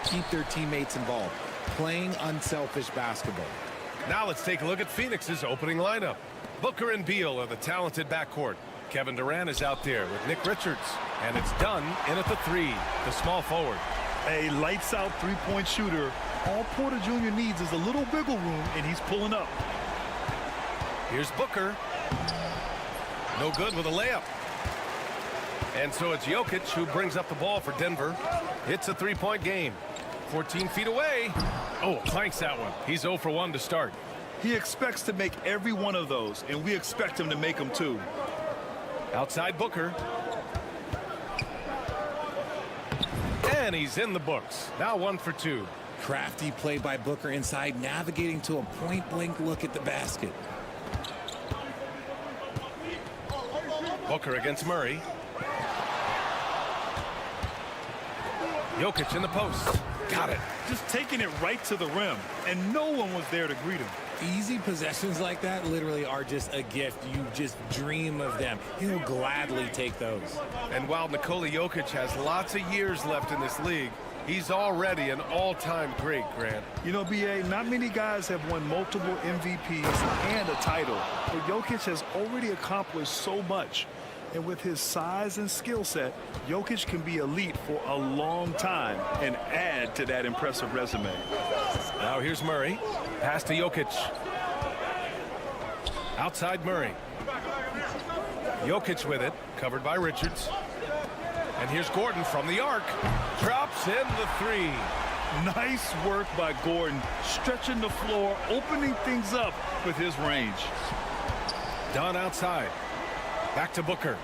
keep their teammates involved, playing unselfish basketball. Now let's take a look at Phoenix's opening lineup. Booker and Beal are the talented backcourt. Kevin Durant is out there with Nick Richards. And it's done in at the 3, the small forward. A lights-out three-point shooter. All Porter Jr. needs is a little wiggle room, and he's pulling up. Here's Booker. No good with a layup. And so it's Jokic who brings up the ball for Denver. It's a three-point game. 14 feet away. Oh, clanks that one. He's 0 for 1 to start. He expects to make every one of those, and we expect him to make them too. Outside Booker. And he's in the books. Now 1 for 2. Crafty play by Booker inside, navigating to a point-blank look at the basket. Booker against Murray. Jokic in the post. Got it. Just taking it right to the rim, and no one was there to greet him. Easy possessions like that literally are just a gift. You just dream of them. He'll gladly take those. And while Nikola Jokic has lots of years left in this league, he's already an all-time great, Grant. You know, B.A., not many guys have won multiple MVPs and a title, but Jokic has already accomplished so much. And with his size and skill set, Jokic can be elite for a long time and add to that impressive resume. Now here's Murray. Pass to Jokic. Outside Murray. Jokic with it, covered by Richards. And here's Gordon from the arc. Drops in the 3. Nice work by Gordon, stretching the floor, opening things up with his range. Done outside. Back to Booker.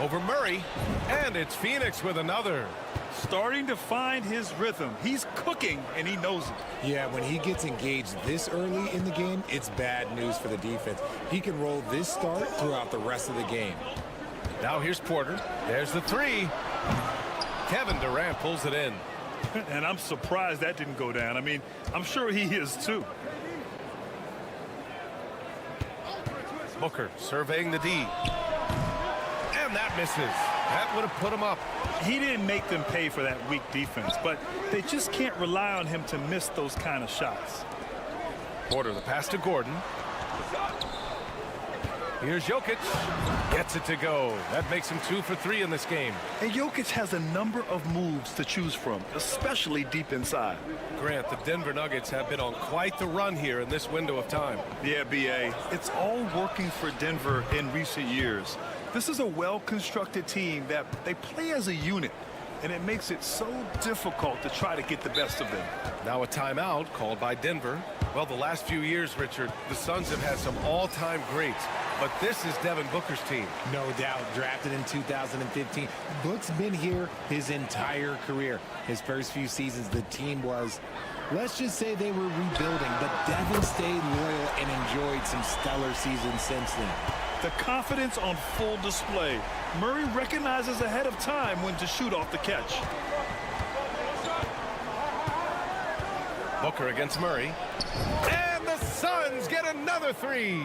Over Murray. And it's Phoenix with another. Starting to find his rhythm. He's cooking, and he knows it. Yeah, when he gets engaged this early in the game, it's bad news for the defense. He can roll this start throughout the rest of the game. Now here's Porter. There's the 3. Kevin Durant pulls it in. And I'm surprised that didn't go down. I mean, I'm sure he is too. Booker surveying the D. And that misses. That would have put him up. He didn't make them pay for that weak defense, but they just can't rely on him to miss those kind of shots. Porter, the pass to Gordon. Here's Jokic. Gets it to go. That makes him 2 for 3 in this game. And Jokic has a number of moves to choose from, especially deep inside. Grant, the Denver Nuggets have been on quite the run here in this window of time. Yeah, B.A., it's all working for Denver in recent years. This is a well-constructed team that they play as a unit, and it makes it so difficult to try to get the best of them. Now a timeout called by Denver. Well, the last few years, Richard, the Suns have had some all-time greats, but this is Devin Booker's team. No doubt, drafted in 2015. Book's been here his entire career. His first few seasons, the team was, let's just say they were rebuilding, but Devin stayed loyal and enjoyed some stellar seasons since then. The confidence on full display. Murray recognizes ahead of time when to shoot off the catch. Booker against Murray. And the Suns get another 3.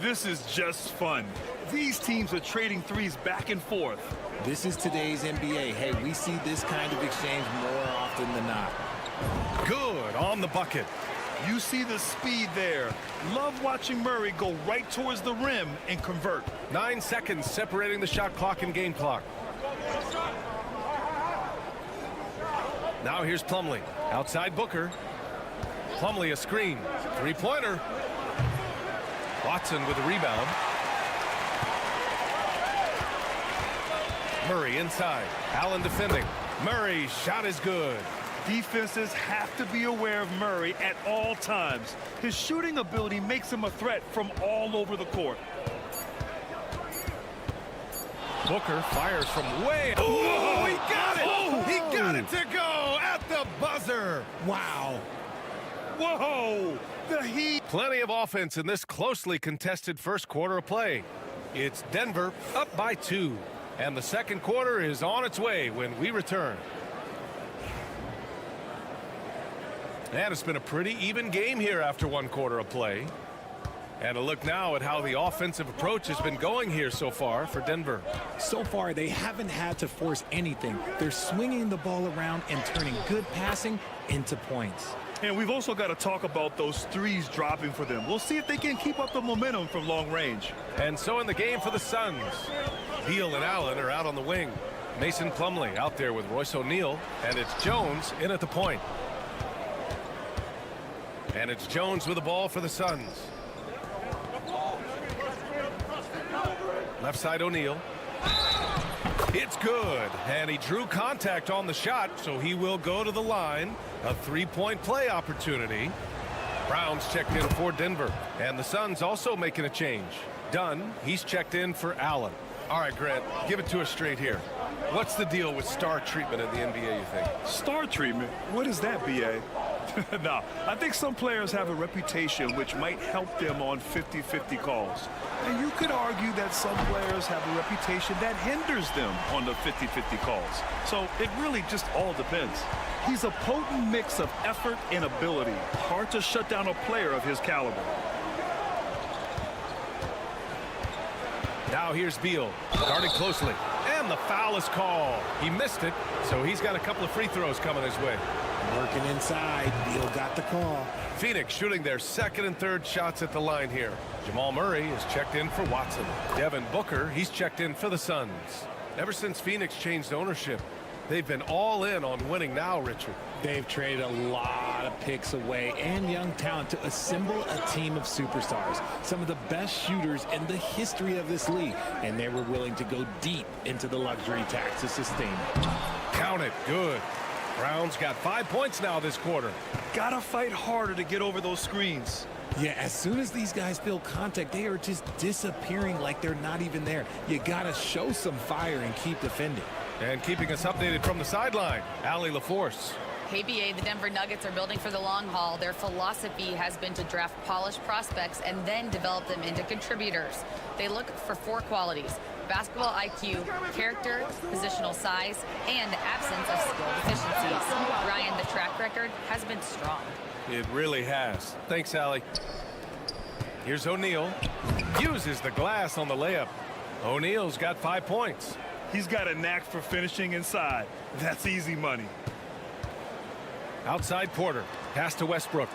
This is just fun. These teams are trading threes back and forth. This is today's NBA. Hey, we see this kind of exchange more often than not. Good on the bucket. You see the speed there. Love watching Murray go right towards the rim and convert. 9 seconds separating the shot clock and game clock. Now here's Plumlee. Outside Booker. Plumlee a screen. Three-pointer. Watson with a rebound. Murray inside. Allen defending. Murray's shot is good. Defenses have to be aware of Murray at all times. His shooting ability makes him a threat from all over the court. Booker fires from way. Oh, he got it! Oh! He got it to go at the buzzer. Wow. Whoa! The Heat. Plenty of offense in this closely contested first quarter of play. It's Denver up by 2. And the second quarter is on its way when we return. And it's been a pretty even game here after 1 quarter of play. And a look now at how the offensive approach has been going here so far for Denver. So far, they haven't had to force anything. They're swinging the ball around and turning good passing into points. And we've also got to talk about those threes dropping for them. We'll see if they can keep up the momentum from long range. And so in the game for the Suns, Beal and Allen are out on the wing. Mason Plumlee out there with Royce O'Neal, and it's Jones in at the point. And it's Jones with the ball for the Suns. Left side O'Neal. It's good, and he drew contact on the shot, so he will go to the line. A three-point play opportunity. Brown's checked in for Denver, and the Suns also making a change. Dunn, he's checked in for Allen. All right, Grant, give it to us straight here. What's the deal with star treatment in the NBA, you think? Star treatment? What is that, B.A.? No, I think some players have a reputation which might help them on 50-50 calls. And you could argue that some players have a reputation that hinders them on the 50-50 calls. So it really just all depends. He's a potent mix of effort and ability. Hard to shut down a player of his caliber. Now here's Beal, guarding closely. And the foul is called. He missed it, so he's got a couple of free throws coming his way. Working inside, Beal got the call. Phoenix shooting their second and third shots at the line here. Jamal Murray is checked in for Watson. Devin Booker, he's checked in for the Suns. Ever since Phoenix changed ownership, they've been all in on winning now, Richard. They've traded a lot of picks away and young talent to assemble a team of superstars. Some of the best shooters in the history of this league. And they were willing to go deep into the luxury tax to sustain it. Count it. Good. Brown's got 5 points now this quarter. Gotta fight harder to get over those screens. Yeah, as soon as these guys feel contact, they are just disappearing like they're not even there. You gotta show some fire and keep defending. And keeping us updated from the sideline, Allie LaForce. Hey, BA, the Denver Nuggets are building for the long haul. Their philosophy has been to draft polished prospects and then develop them into contributors. They look for 4 qualities: basketball IQ, character, positional size, and the absence of skill deficiencies. Ryan, the track record has been strong. It really has. Thanks, Allie. Here's O'Neal. Uses the glass on the layup. O'Neal's got 5 points. He's got a knack for finishing inside. That's easy money. Outside Porter. Pass to Westbrook.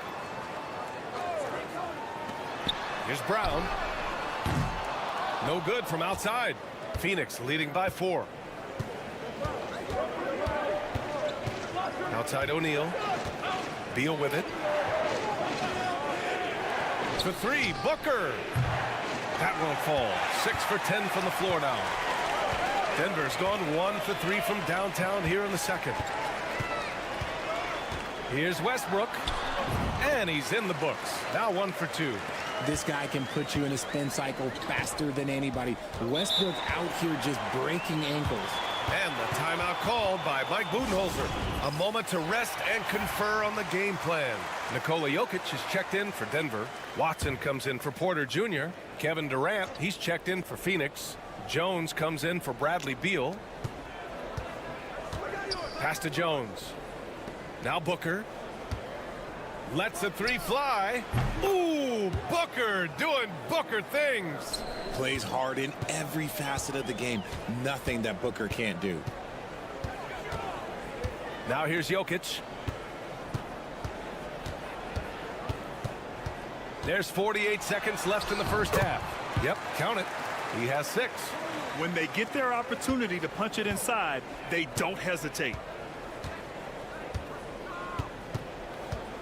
Here's Brown. No good from outside. Phoenix leading by 4. Outside O'Neal. Beal with it. For 3, Booker. That won't fall. 6 for 10 from the floor now. Denver's gone 1 for 3 from downtown here in the second. Here's Westbrook. And he's in the books. Now 1 for 2. This guy can put you in a spin cycle faster than anybody. Westbrook out here just breaking ankles. And the timeout called by Mike Budenholzer. A moment to rest and confer on the game plan. Nikola Jokic is checked in for Denver. Watson comes in for Porter Jr. Kevin Durant, he's checked in for Phoenix. Jones comes in for Bradley Beal. Pass to Jones. Now Booker. Lets the 3 fly. Ooh, Booker doing Booker things. Plays hard in every facet of the game. Nothing that Booker can't do. Now here's Jokic. There's 48 seconds left in the first half. Yep, count it. He has 6. When they get their opportunity to punch it inside, they don't hesitate.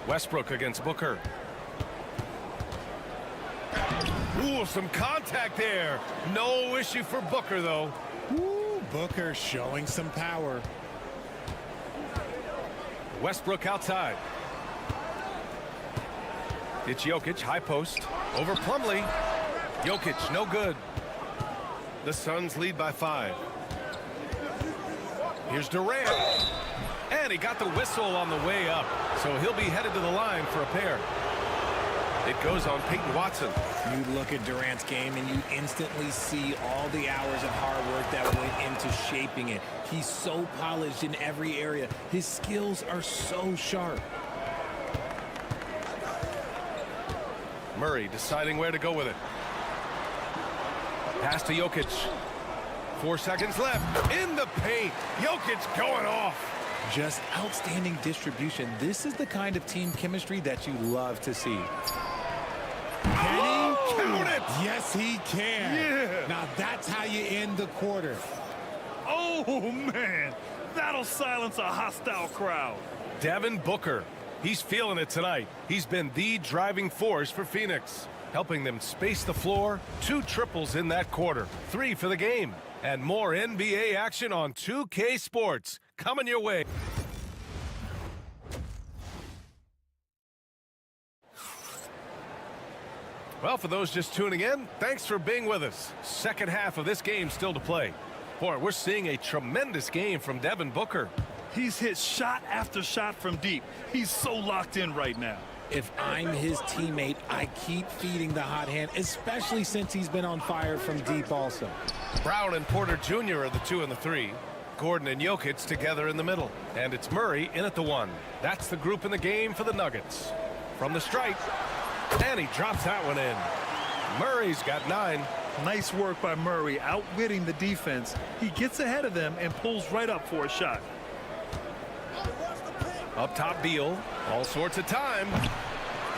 Westbrook against Booker. Ooh, some contact there. No issue for Booker, though. Ooh, Booker showing some power. Westbrook outside. It's Jokic, high post. Over Plumlee. Jokic, no good. The Suns lead by 5. Here's Durant. And he got the whistle on the way up. So he'll be headed to the line for a pair. It goes on Peyton Watson. You look at Durant's game and you instantly see all the hours of hard work that went into shaping it. He's so polished in every area. His skills are so sharp. Murray deciding where to go with it. Pass to Jokic. 4 seconds left. In the paint. Jokic going off. Just outstanding distribution. This is the kind of team chemistry that you love to see. Can he count it? Yes, he can. Yeah. Now that's how you end the quarter. Oh, man. That'll silence a hostile crowd. Devin Booker. He's feeling it tonight. He's been the driving force for Phoenix, helping them space the floor. 2 triples in that quarter. 3 for the game. And more NBA action on 2K Sports coming your way. Well, for those just tuning in, thanks for being with us. Second half of this game still to play. Boy, we're seeing a tremendous game from Devin Booker. He's hit shot after shot from deep. He's so locked in right now. If I'm his teammate, I keep feeding the hot hand, especially since he's been on fire from deep also. Brown and Porter Jr. are the 2 and the 3. Gordon and Jokic together in the middle. And it's Murray in at the 1. That's the group in the game for the Nuggets. From the stripe, and he drops that one in. Murray's got 9. Nice work by Murray, outwitting the defense. He gets ahead of them and pulls right up for a shot. Up top, Beal. All sorts of time.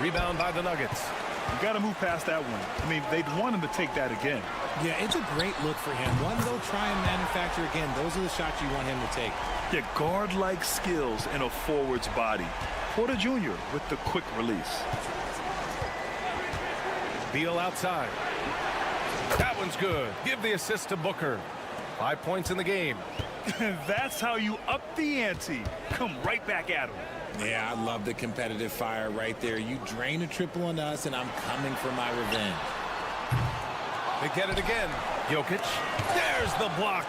Rebound by the Nuggets. You got to move past that one. I mean, they'd want him to take that again. Yeah, it's a great look for him. One they'll try and manufacture again. Those are the shots you want him to take. Yeah, guard-like skills in a forward's body. Porter Jr. with the quick release. Beal outside. That one's good. Give the assist to Booker. 5 points in the game. That's how you up the ante. Come right back at him. Yeah, I love the competitive fire right there. You drain a triple on us, and I'm coming for my revenge. They get it again. Jokic. There's the block.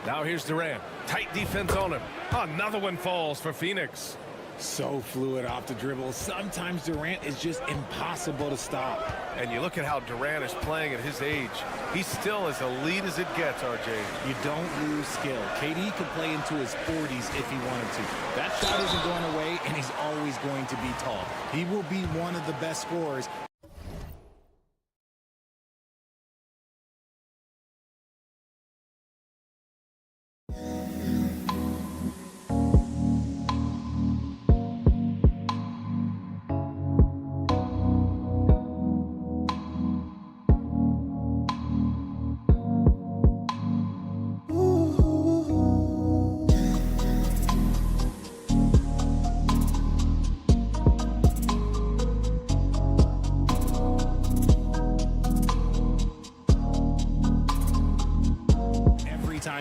Now here's Durant. Tight defense on him. Another one falls for Phoenix. So fluid off the dribble. Sometimes Durant is just impossible to stop. And you look at how Durant is playing at his age. He's still as elite as it gets, RJ. You don't lose skill. KD could play into his 40s if he wanted to. That shot isn't going away, and he's always going to be tall. He will be one of the best scorers.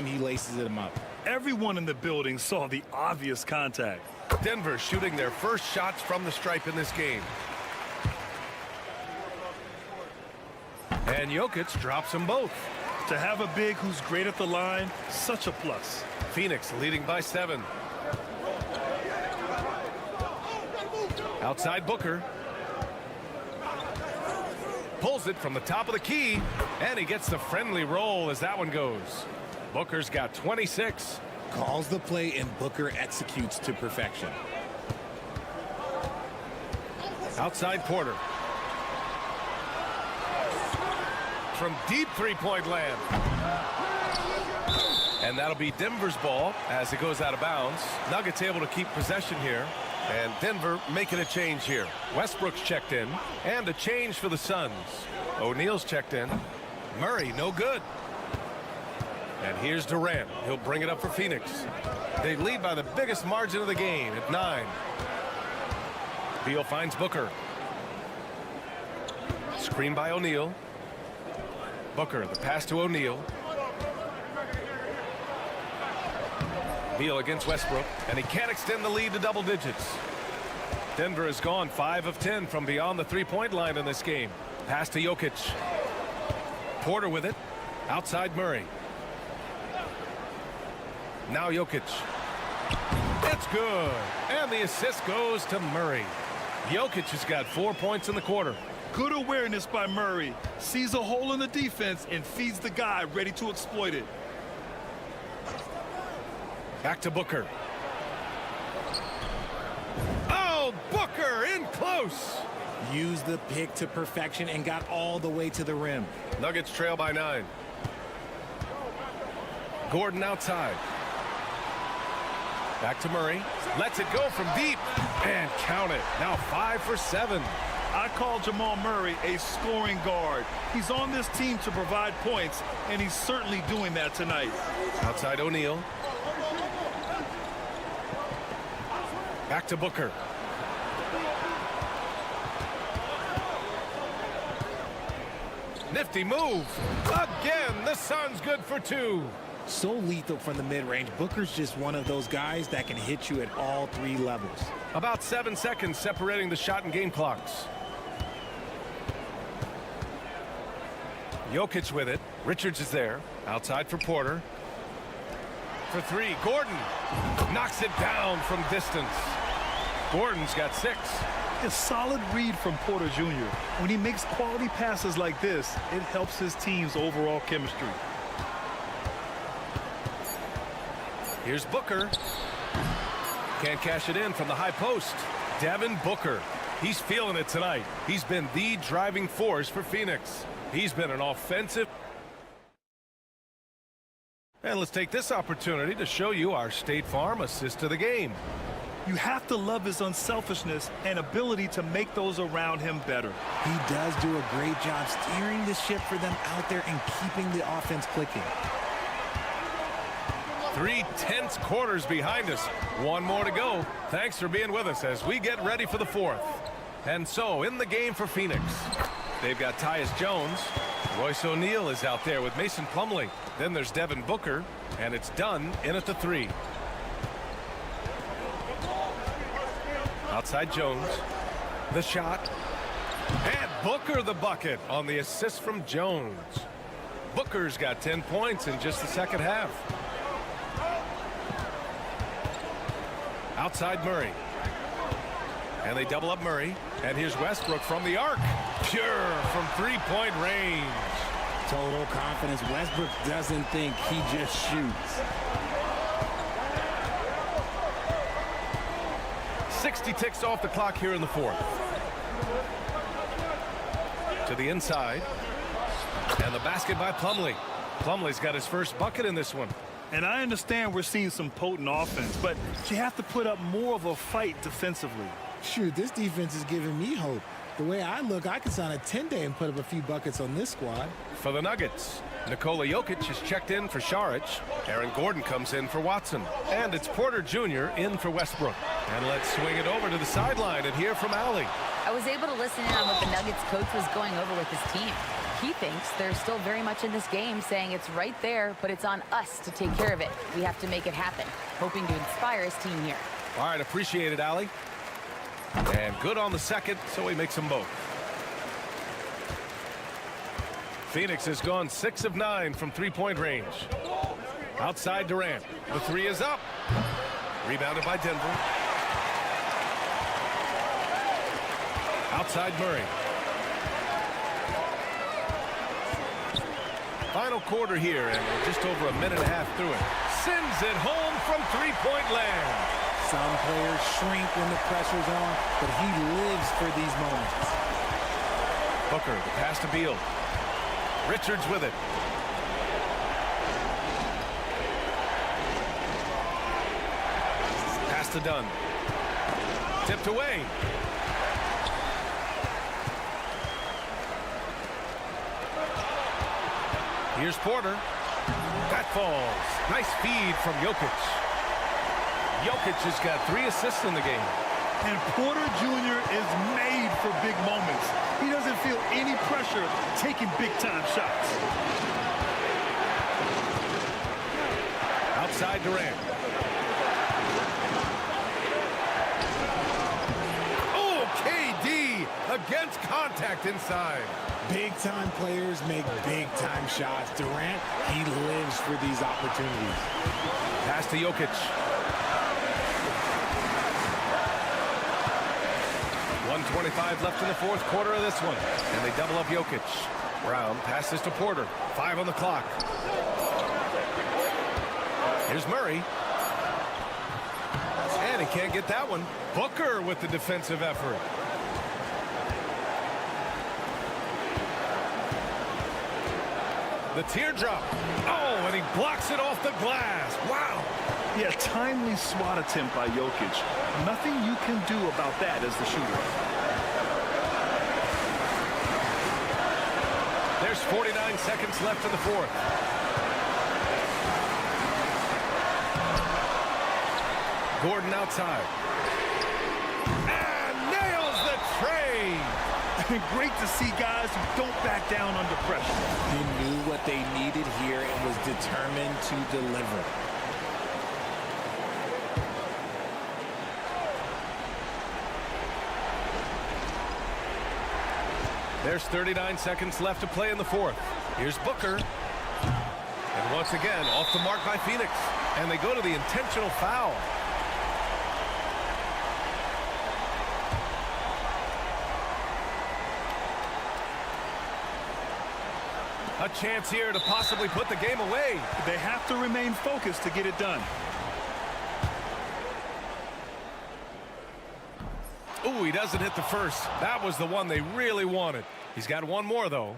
He laces him up. Everyone in the building saw the obvious contact. Denver shooting their first shots from the stripe in this game. And Jokic drops them both. To have a big who's great at the line, such a plus. Phoenix leading by 7. Outside Booker. Pulls it from the top of the key, and he gets the friendly roll as that one goes. Booker's got 26. Calls the play, and Booker executes to perfection. Outside Porter. From deep three-point land. And that'll be Denver's ball as it goes out of bounds. Nuggets able to keep possession here. And Denver making a change here. Westbrook's checked in. And a change for the Suns. O'Neal's checked in. Murray, no good. And here's Durant. He'll bring it up for Phoenix. They lead by the biggest margin of the game at 9. Beal finds Booker. Screen by O'Neal. Booker, the pass to O'Neal. Beal against Westbrook, and he can't extend the lead to double digits. Denver has gone 5 of 10 from beyond the three-point line in this game. Pass to Jokic. Porter with it. Outside Murray. Now Jokic. It's good. And the assist goes to Murray. Jokic has got 4 points in the quarter. Good awareness by Murray. Sees a hole in the defense and feeds the guy ready to exploit it. Back to Booker. Oh, close. Used the pick to perfection and got all the way to the rim. Nuggets trail by 9. Gordon outside. Back to Murray. Lets it go from deep. And count it. Now 5 for 7. I call Jamal Murray a scoring guard. He's on this team to provide points, and he's certainly doing that tonight. Outside O'Neal. Back to Booker. Nifty move. Again, the Suns good for 2. So lethal from the mid-range. Booker's just one of those guys that can hit you at all 3 levels. About 7 seconds separating the shot and game clocks. Jokic with it. Richards is there. Outside for Porter. For 3. Gordon knocks it down from distance. Gordon's got 6. A solid read from Porter Jr. When he makes quality passes like this, it helps his team's overall chemistry. Here's Booker. Can't cash it in from the high post. Devin Booker. He's feeling it tonight. He's been the driving force for Phoenix. He's been an offensive. And let's take this opportunity to show you our State Farm assist of the game. You have to love his unselfishness and ability to make those around him better. He does do a great job steering the ship for them out there and keeping the offense clicking. 3 tense quarters behind us. 1 more to go. Thanks for being with us as we get ready for the 4th. And so in the game for Phoenix, they've got Tyus Jones. Royce O'Neal is out there with Mason Plumlee. Then there's Devin Booker, and it's done in at the 3. Outside Jones. The shot. And Booker the bucket on the assist from Jones. Booker's got 10 points in just the second half. Outside Murray. And they double up Murray. And here's Westbrook from the arc. Pure from 3-point range. Total confidence. Westbrook doesn't think, he just shoots. 60 ticks off the clock here in the 4th. To the inside. And the basket by Plumlee. Plumlee's got his first bucket in this one. And I understand we're seeing some potent offense, but you have to put up more of a fight defensively. Shoot, this defense is giving me hope. The way I look, I could sign a 10-day and put up a few buckets on this squad. For the Nuggets, Nikola Jokic is checked in for Saric. Aaron Gordon comes in for Watson. And it's Porter Jr. in for Westbrook. And let's swing it over to the sideline and hear from Allie. I was able to listen in on what the Nuggets coach was going over with his team. He thinks they're still very much in this game, saying it's right there, but it's on us to take care of it. We have to make it happen, hoping to inspire his team here. All right, appreciate it, Allie. And good on the second, so he makes them both. Phoenix has gone 6 of 9 from 3-point range. Outside Durant. The 3 is up. Rebounded by Denver. Outside Murray. Final quarter here, and we're just over a minute and a half through it. Sends it home from 3-point land. Some players shrink when the pressure's on, but he lives for these moments. Booker, the pass to Beal. Richards with it. Pass to Dunn. Tipped away. Here's Porter. That falls. Nice feed from Jokic. Jokic has got 3 assists in the game. And Porter Jr. is made for big moments. He doesn't feel any pressure taking big-time shots. Outside Durant. Oh, KD against contact inside. Big-time players make big-time shots. Durant, he lives for these opportunities. Pass to Jokic. 1:25 left in the 4th quarter of this one. And they double up Jokic. Brown passes to Porter. 5 on the clock. Here's Murray. And he can't get that one. Booker with the defensive effort. The teardrop. Oh, and he blocks it off the glass. Wow. Yeah, timely swat attempt by Jokic. Nothing you can do about that as the shooter. There's 49 seconds left in the fourth. Gordon outside. And nails the trade. Great to see guys who don't back down under pressure. He knew what they needed here and was determined to deliver. There's 39 seconds left to play in the fourth. Here's Booker. And once again, off the mark by Phoenix. And they go to the intentional foul. A chance here to possibly put the game away. They have to remain focused to get it done. Ooh, he doesn't hit the first. That was the one they really wanted. He's got one more, though.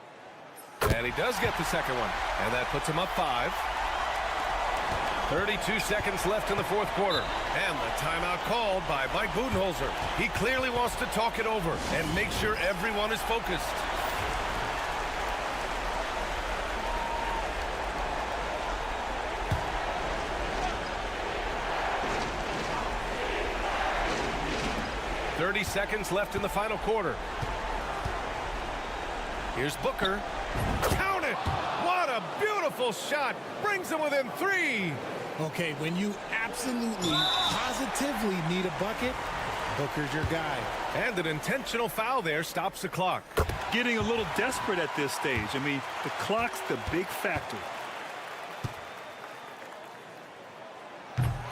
And he does get the second one. And that puts him up 5. 32 seconds left in the fourth quarter. And the timeout called by Mike Budenholzer. He clearly wants to talk it over and make sure everyone is focused. .30 seconds left in the final quarter. Here's Booker. Count it! What a beautiful shot! Brings him within 3. Okay, when you absolutely, positively need a bucket, Booker's your guy. And an intentional foul there stops the clock. Getting a little desperate at this stage. I mean, the clock's the big factor.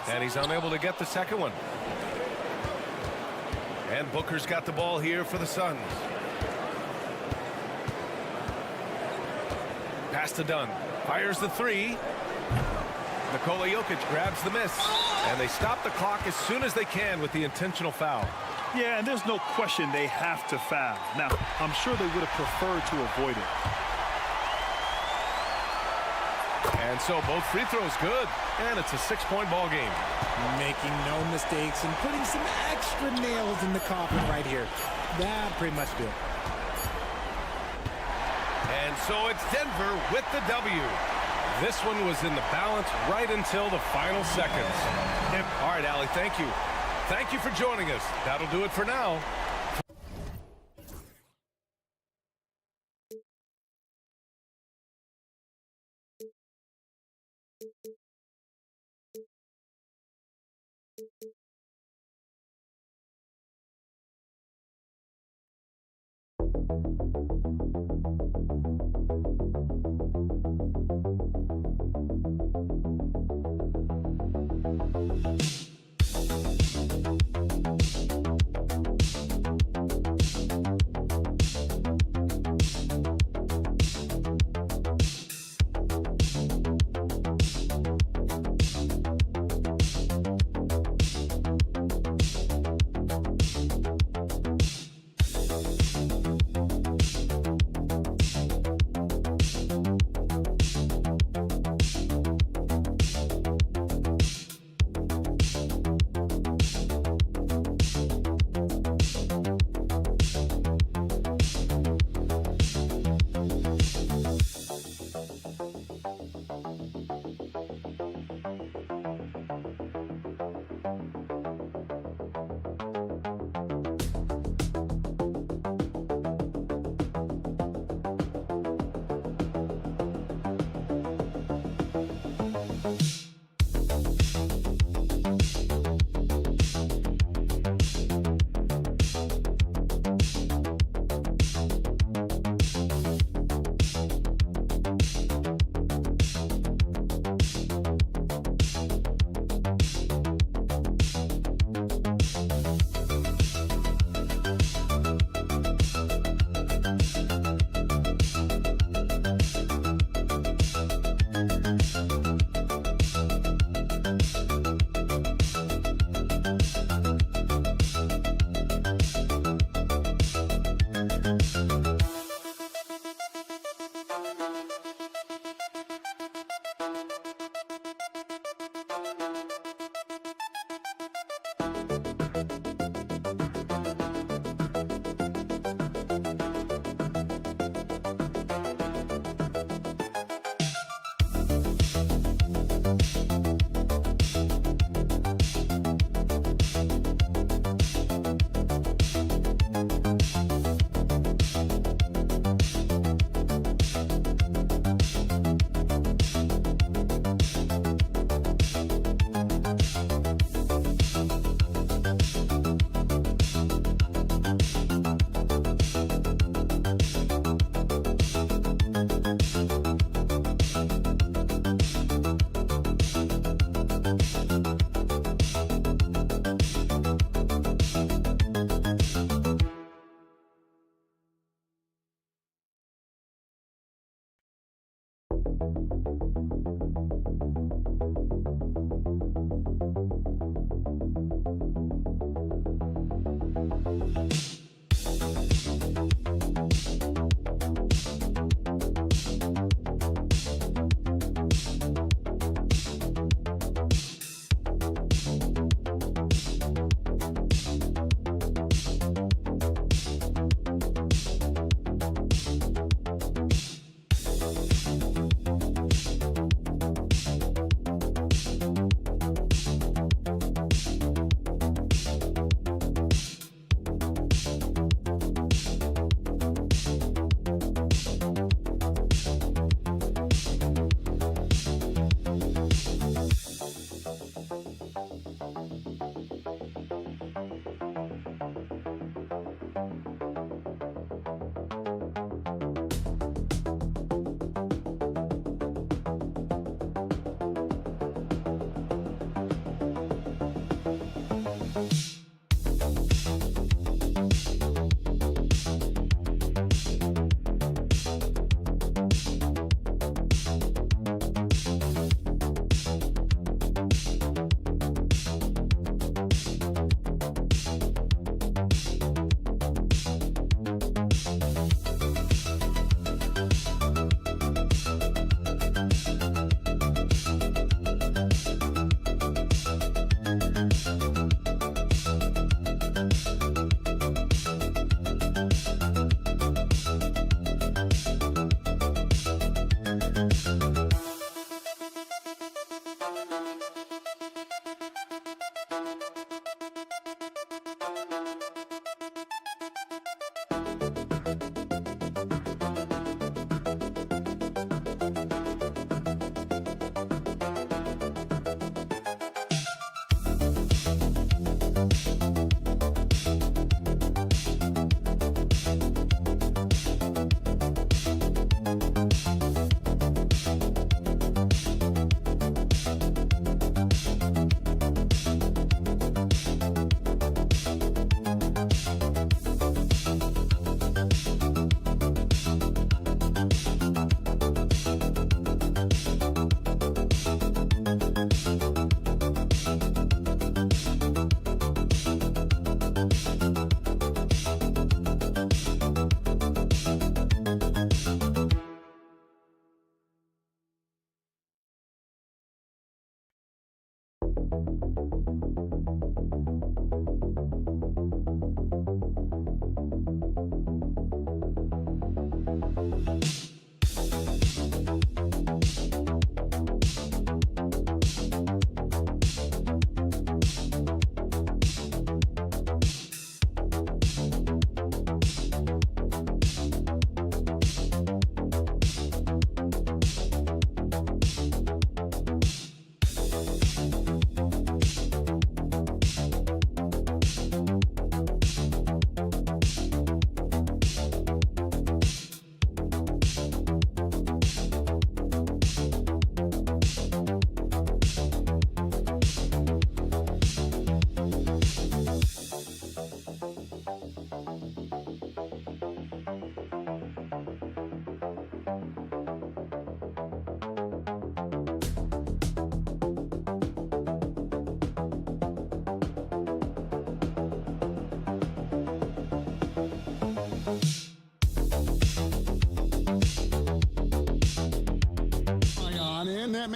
And he's unable to get the second one. And Booker's got the ball here for the Suns. Pass to Dunn. Fires the 3. Nikola Jokic grabs the miss. And they stop the clock as soon as they can with the intentional foul. Yeah, and there's no question they have to foul. Now, I'm sure they would have preferred to avoid it. And so both free throws good. And it's a 6-point ball game. Making no mistakes and putting some extra nails in the coffin right here. That pretty much did. And so it's Denver with the W. This one was in the balance right until the final seconds. All right, Allie, thank you. Thank you for joining us. That'll do it for now.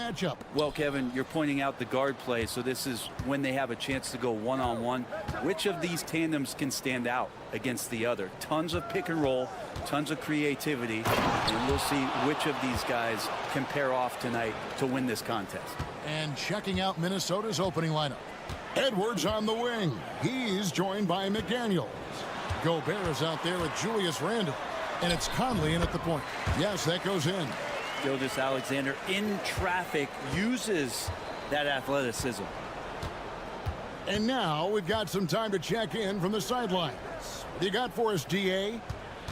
matchup. Well, Kevin, you're pointing out the guard play, so this is when they have a chance to go one-on-one. Which of these tandems can stand out against the other? Tons of pick and roll, tons of creativity, and we'll see which of these guys can pair off tonight to win this contest. And checking out Minnesota's opening lineup. Edwards on the wing. He's joined by McDaniels. Gobert is out there with Julius Randle. And it's Conley in at the point. Yes, that goes in. Gilgeous Alexander in traffic uses that athleticism. And now we've got some time to check in from the sidelines. What do you got for us, DA?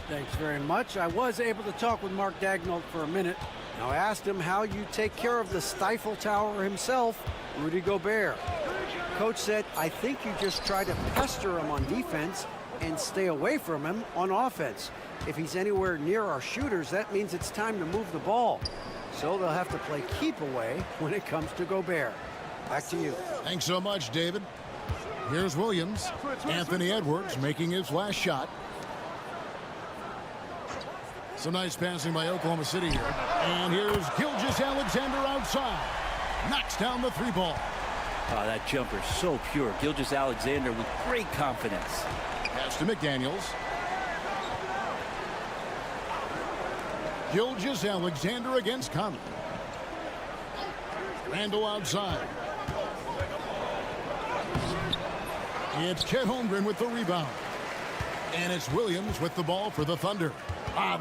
Thanks very much. I was able to talk with Mark Daigneault for a minute. Now, I asked him how you take care of the Stifle Tower himself, Rudy Gobert. Coach said, I think you just try to pester him on defense and stay away from him on offense. If he's anywhere near our shooters, that means it's time to move the ball. So they'll have to play keep away when it comes to Gobert. Back to you. Thanks so much, David. Here's Williams. Anthony Edwards making his last shot. Some nice passing by Oklahoma City here. And here's Gilgeous-Alexander outside. Knocks down the three ball. Oh, that jumper so pure. Gilgeous-Alexander with great confidence. Pass to McDaniels. Gilgeous-Alexander against Conley. Randall outside. It's Chet Holmgren with the rebound. And it's Williams with the ball for the Thunder.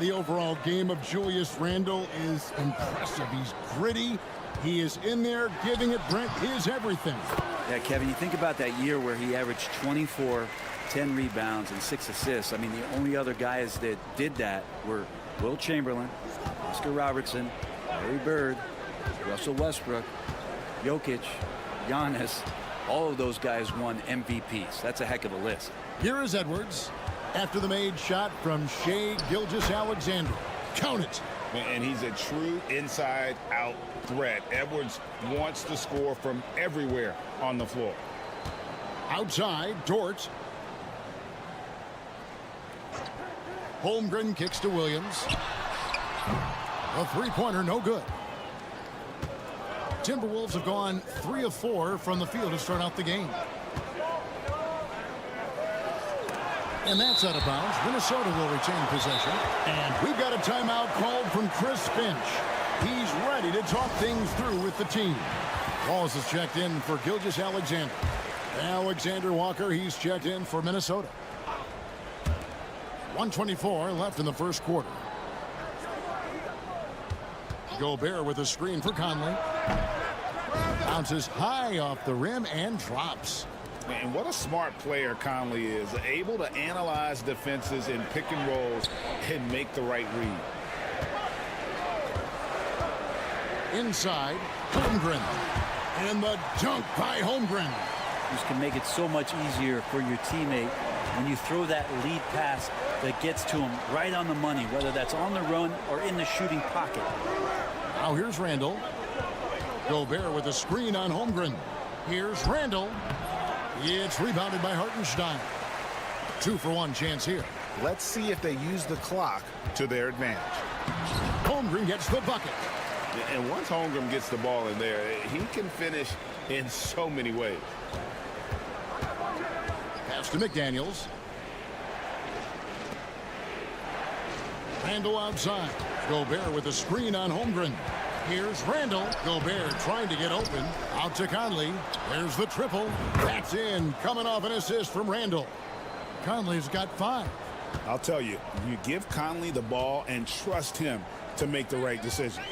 The overall game of Julius Randle is impressive. He's gritty. He is in there giving it Brent his everything. Yeah, Kevin, you think about that year where he averaged 24, 10 rebounds, and 6 assists. I mean, the only other guys that did that were Will Chamberlain, Oscar Robertson, Larry Bird, Russell Westbrook, Jokic, Giannis. All of those guys won MVPs. That's a heck of a list. Here is Edwards after the made shot from Shai Gilgeous-Alexander. Count it. And he's a true inside-out threat. Edwards wants to score from everywhere on the floor. Outside, Dort. Holmgren kicks to Williams. A three-pointer, no good. Timberwolves have gone 3 of 4 from the field to start out the game. And that's out of bounds. Minnesota will retain possession. And we've got a timeout called from Chris Finch. He's ready to talk things through with the team. Walls is checked in for Gilgeous-Alexander. Alexander Walker, he's checked in for Minnesota. 1:24 left in the first quarter. Gobert with a screen for Conley. Bounces high off the rim and drops. And what a smart player Conley is, able to analyze defenses in pick and rolls and make the right read. Inside, Holmgren. And the dunk by Holmgren. This can make it so much easier for your teammate when you throw that lead pass that gets to him right on the money, whether that's on the run or in the shooting pocket. Now here's Randall. Gobert with a screen on Holmgren. Here's Randall. It's rebounded by Hartenstein. 2-for-1 chance here. Let's see if they use the clock to their advantage. Holmgren gets the bucket. And once Holmgren gets the ball in there, he can finish in so many ways. Pass to McDaniels. Randall outside. Gobert with a screen on Holmgren. Here's Randall. Gobert trying to get open. Out to Conley. There's the triple. That's in. Coming off an assist from Randall. Conley's got 5. I'll tell you, you give Conley the ball and trust him to make the right decision.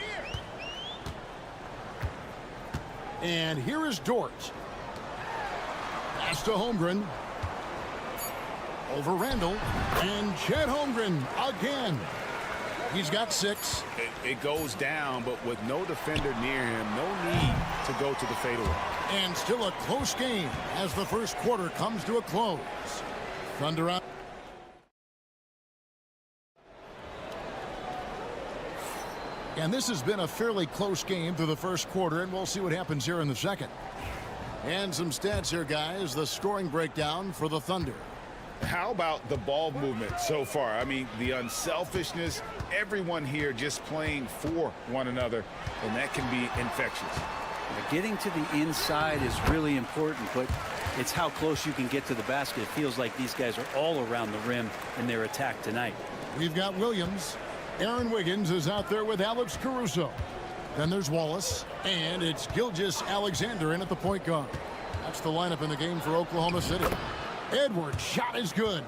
And here is Dort. Pass to Holmgren. Over Randall. And Chet Holmgren again. He's got 6. It goes down, but with no defender near him, no need to go to the fadeaway. And still a close game as the first quarter comes to a close. Thunder out. And this has been a fairly close game through the first quarter, and we'll see what happens here in the second. And some stats here, guys. The scoring breakdown for the Thunder. How about the ball movement so far? I mean, the unselfishness, everyone here just playing for one another, and that can be infectious. Getting to the inside is really important, but it's how close you can get to the basket. It feels like these guys are all around the rim in their attack tonight. We've got Williams. Aaron Wiggins is out there with Alex Caruso. Then there's Wallace, and it's Gilgeous-Alexander in at the point guard. That's the lineup in the game for Oklahoma City. Edwards' shot is good.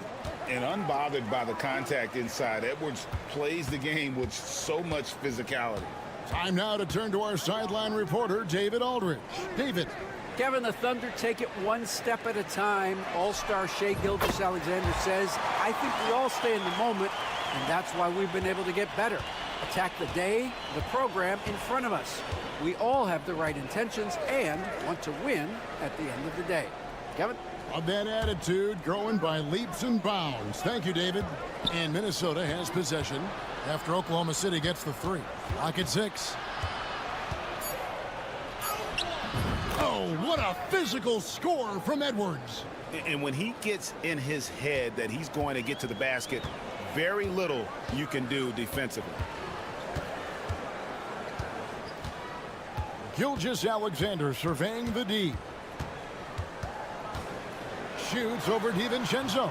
And unbothered by the contact inside, Edwards plays the game with so much physicality. Time now to turn to our sideline reporter, David Aldridge. David. Kevin, the Thunder take it one step at a time. All-star Shai Gilgeous-Alexander says, I think we all stay in the moment, and that's why we've been able to get better. Attack the day, the program in front of us. We all have the right intentions and want to win at the end of the day. Kevin? Of that attitude growing by leaps and bounds. Thank you, David. And Minnesota has possession after Oklahoma City gets the 3. Lock at 6. Oh, what a physical score from Edwards. And when he gets in his head that he's going to get to the basket, very little you can do defensively. Gilgeous-Alexander surveying the D. Shoots over DiVincenzo.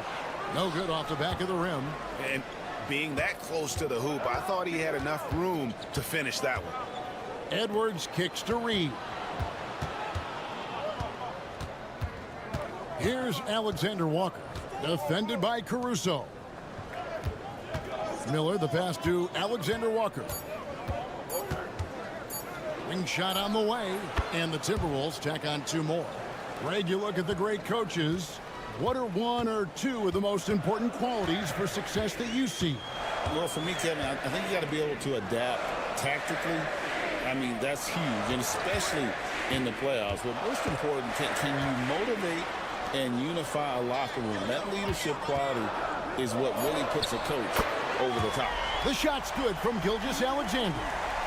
No good off the back of the rim. And being that close to the hoop, I thought he had enough room to finish that one. Edwards kicks to Reed. Here's Alexander Walker, defended by Caruso. Miller, the pass to Alexander Walker. Ring shot on the way, and the Timberwolves tack on 2 more. Greg, you look at the great coaches. What are 1 or 2 of the most important qualities for success that you see? Well, for me, Kevin, I think you got to be able to adapt tactically. I mean, that's huge, and especially in the playoffs. But most important, can you motivate and unify a locker room? That leadership quality is what really puts a coach over the top. The shot's good from Gilgeous-Alexander.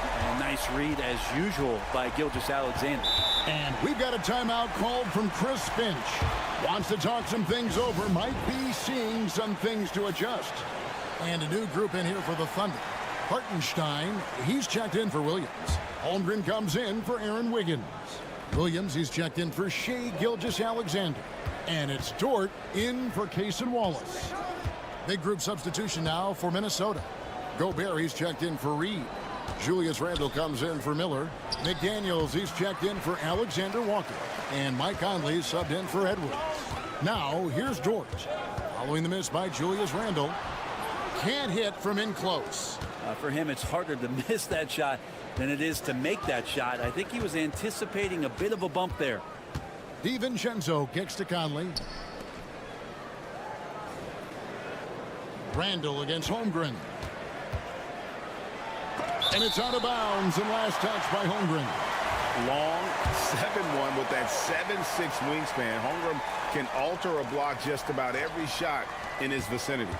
A nice read, as usual, by Gilgeous-Alexander. And we've got a timeout called from Chris Finch. Wants to talk some things over, might be seeing some things to adjust. And a new group in here for the Thunder. Hartenstein, he's checked in for Williams. Holmgren comes in for Aaron Wiggins. Williams, he's checked in for Shai Gilgeous-Alexander. And it's Dort in for Cason Wallace. Big group substitution now for Minnesota. Gobert, he's checked in for Reed. Julius Randle comes in for Miller. McDaniels, he's checked in for Alexander Walker. And Mike Conley subbed in for Edwards. Now, here's Dort. Following the miss by Julius Randle. Can't hit from in close. For him, it's harder to miss that shot than it is to make that shot. I think he was anticipating a bit of a bump there. DiVincenzo kicks to Conley. Randle against Holmgren. And it's out of bounds, and last touch by Holmgren. Long 7-1 with that 7'6" wingspan. Holmgren can alter a block just about every shot in his vicinity.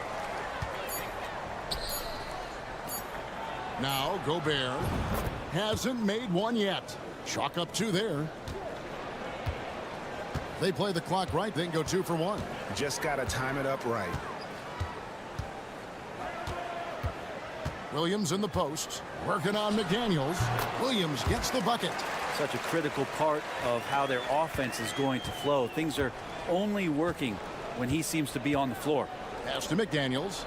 Now Gobert hasn't made one yet. Chalk up 2 there. They play the clock right, they can go 2 for 1. Just got to time it up right. Williams in the post, working on McDaniels. Williams gets the bucket. Such a critical part of how their offense is going to flow. Things are only working when he seems to be on the floor. Pass to McDaniels.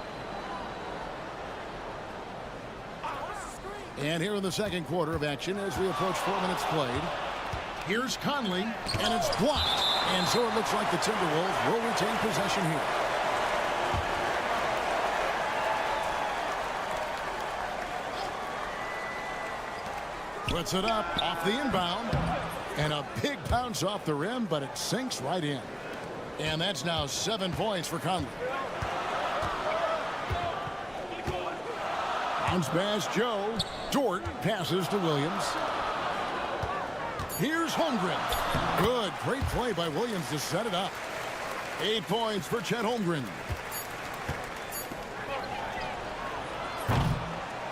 And here in the second quarter of action as we approach 4 minutes played. Here's Conley, and it's blocked. And so it looks like the Timberwolves will retain possession here. Puts it up off the inbound. And a big bounce off the rim, but it sinks right in. And that's now 7 points for Conley. Bounce pass Joe. Dort passes to Williams. Here's Holmgren. Good. Great play by Williams to set it up. 8 points for Chet Holmgren.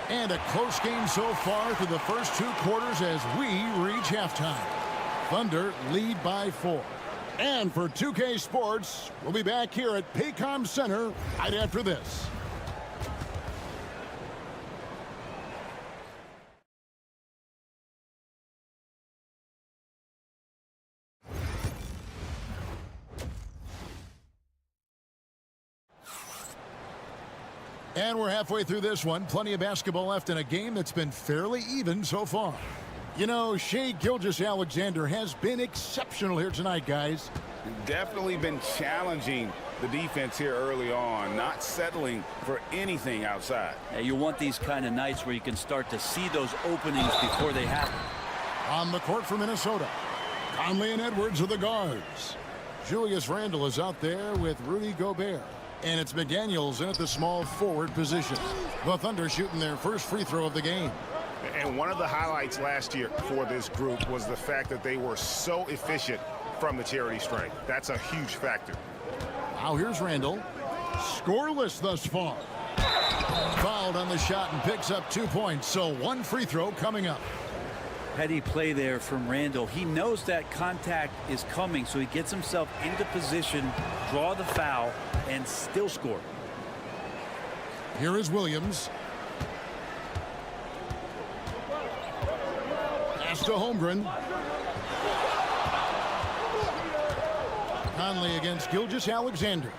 And a close game so far through the first 2 quarters as we reach halftime. Thunder lead by 4. And for 2K Sports, we'll be back here at Paycom Center right after this. And we're halfway through this one. Plenty of basketball left in a game that's been fairly even so far. You know, Shai Gilgeous-Alexander has been exceptional here tonight, guys. Definitely been challenging the defense here early on, not settling for anything outside. Yeah, you want these kind of nights where you can start to see those openings before they happen. On the court for Minnesota, Conley and Edwards are the guards. Julius Randle is out there with Rudy Gobert. And it's McDaniels in at the small forward position. The Thunder shooting their first free throw of the game. And one of the highlights last year for this group was the fact that they were so efficient from the charity stripe. That's a huge factor. Now here's Randle. Scoreless thus far. Fouled on the shot and picks up 2 points. So 1 free throw coming up. Heady play there from Randall. He knows that contact is coming, so he gets himself into position, draw the foul, and still score. Here is Williams. Pass to Holmgren. Conley against Gilgeous-Alexander.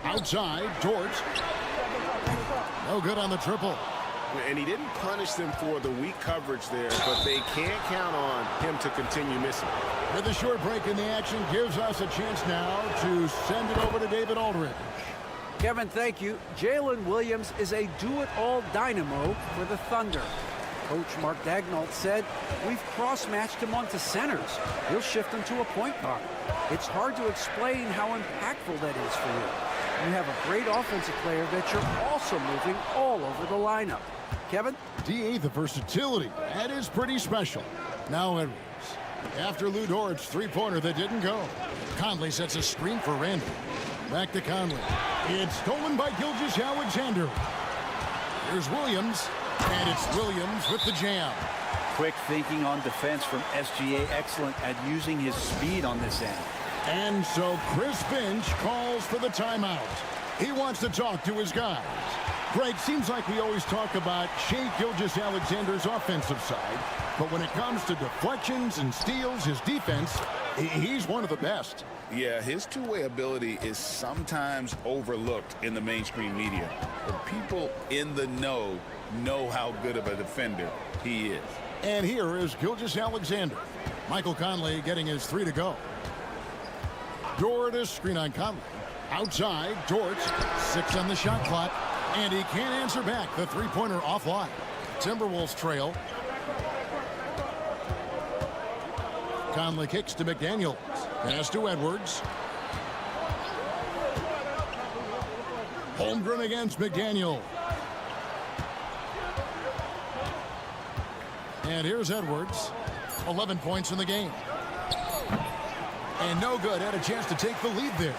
Outside, Dort. No good on the triple. And he didn't punish them for the weak coverage there, but they can't count on him to continue missing. With a short break in the action, gives us a chance now to send it over to David Aldridge. Kevin, thank you. Jalen Williams is a do-it-all dynamo for the Thunder. Coach Mark Daigneault said, we've cross-matched him onto centers. He'll shift him to a point guard. It's hard to explain how impactful that is for you. You have a great offensive player that you're also moving all over the lineup. Kevin? DA, the versatility. That is pretty special. Now Edwards. After Lou Dort's three-pointer that didn't go. Conley sets a screen for Randall. Back to Conley. It's stolen by Gilgeous-Alexander. Here's Williams. And it's Williams with the jam. Quick thinking on defense from SGA. Excellent at using his speed on this end. And so Chris Finch calls for the timeout. He wants to talk to his guys. Greg, seems like we always talk about Shai Gilgeous-Alexander's offensive side, but when it comes to deflections and steals, his defense, he's one of the best. Yeah, his two-way ability is sometimes overlooked in the mainstream media. But people in the know how good of a defender he is. And here is Gilgeous-Alexander. Michael Conley getting his three to go. Dort is screen on Conley. Outside, Dort, 6 on the shot clock, and he can't answer back. The three-pointer offline. Timberwolves trail. Conley kicks to McDaniels. Pass to Edwards. Holmgren against McDaniel. And here's Edwards. 11 points in the game. And no good. Had a chance to take the lead there.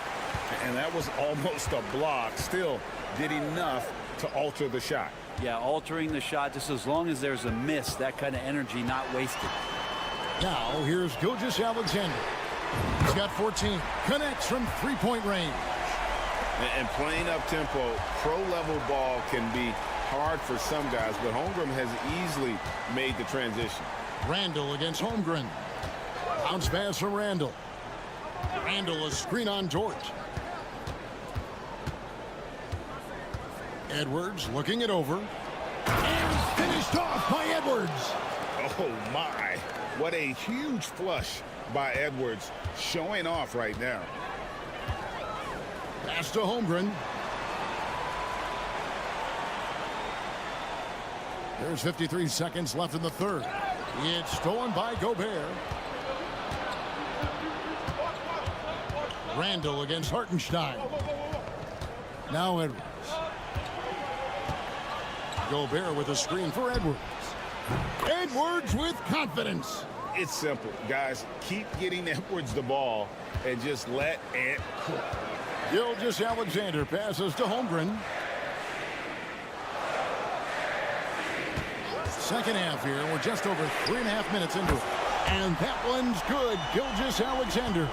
And that was almost a block. Still did enough to alter the shot. Yeah, altering the shot just as long as there's a miss. That kind of energy not wasted. Now here's Gilgeous-Alexander. He's got 14. Connects from three-point range. And playing up-tempo, pro-level ball can be hard for some guys, but Holmgren has easily made the transition. Randall against Holmgren. Bounce pass from Randall. Randall a screen on Dort. Edwards looking it over. And finished off by Edwards. Oh, my. What a huge flush by Edwards, showing off right now. Pass to Holmgren. There's 53 seconds left in the third. It's stolen by Gobert. Randall against Hartenstein. Now Edwards. Gobert with a screen for Edwards. Edwards with confidence. It's simple, guys. Keep getting Edwards the ball and just let it cook. Gilgeous-Alexander passes to Holmgren. Second half here. We're just over 3.5 minutes into it. And that one's good. Gilgeous-Alexander.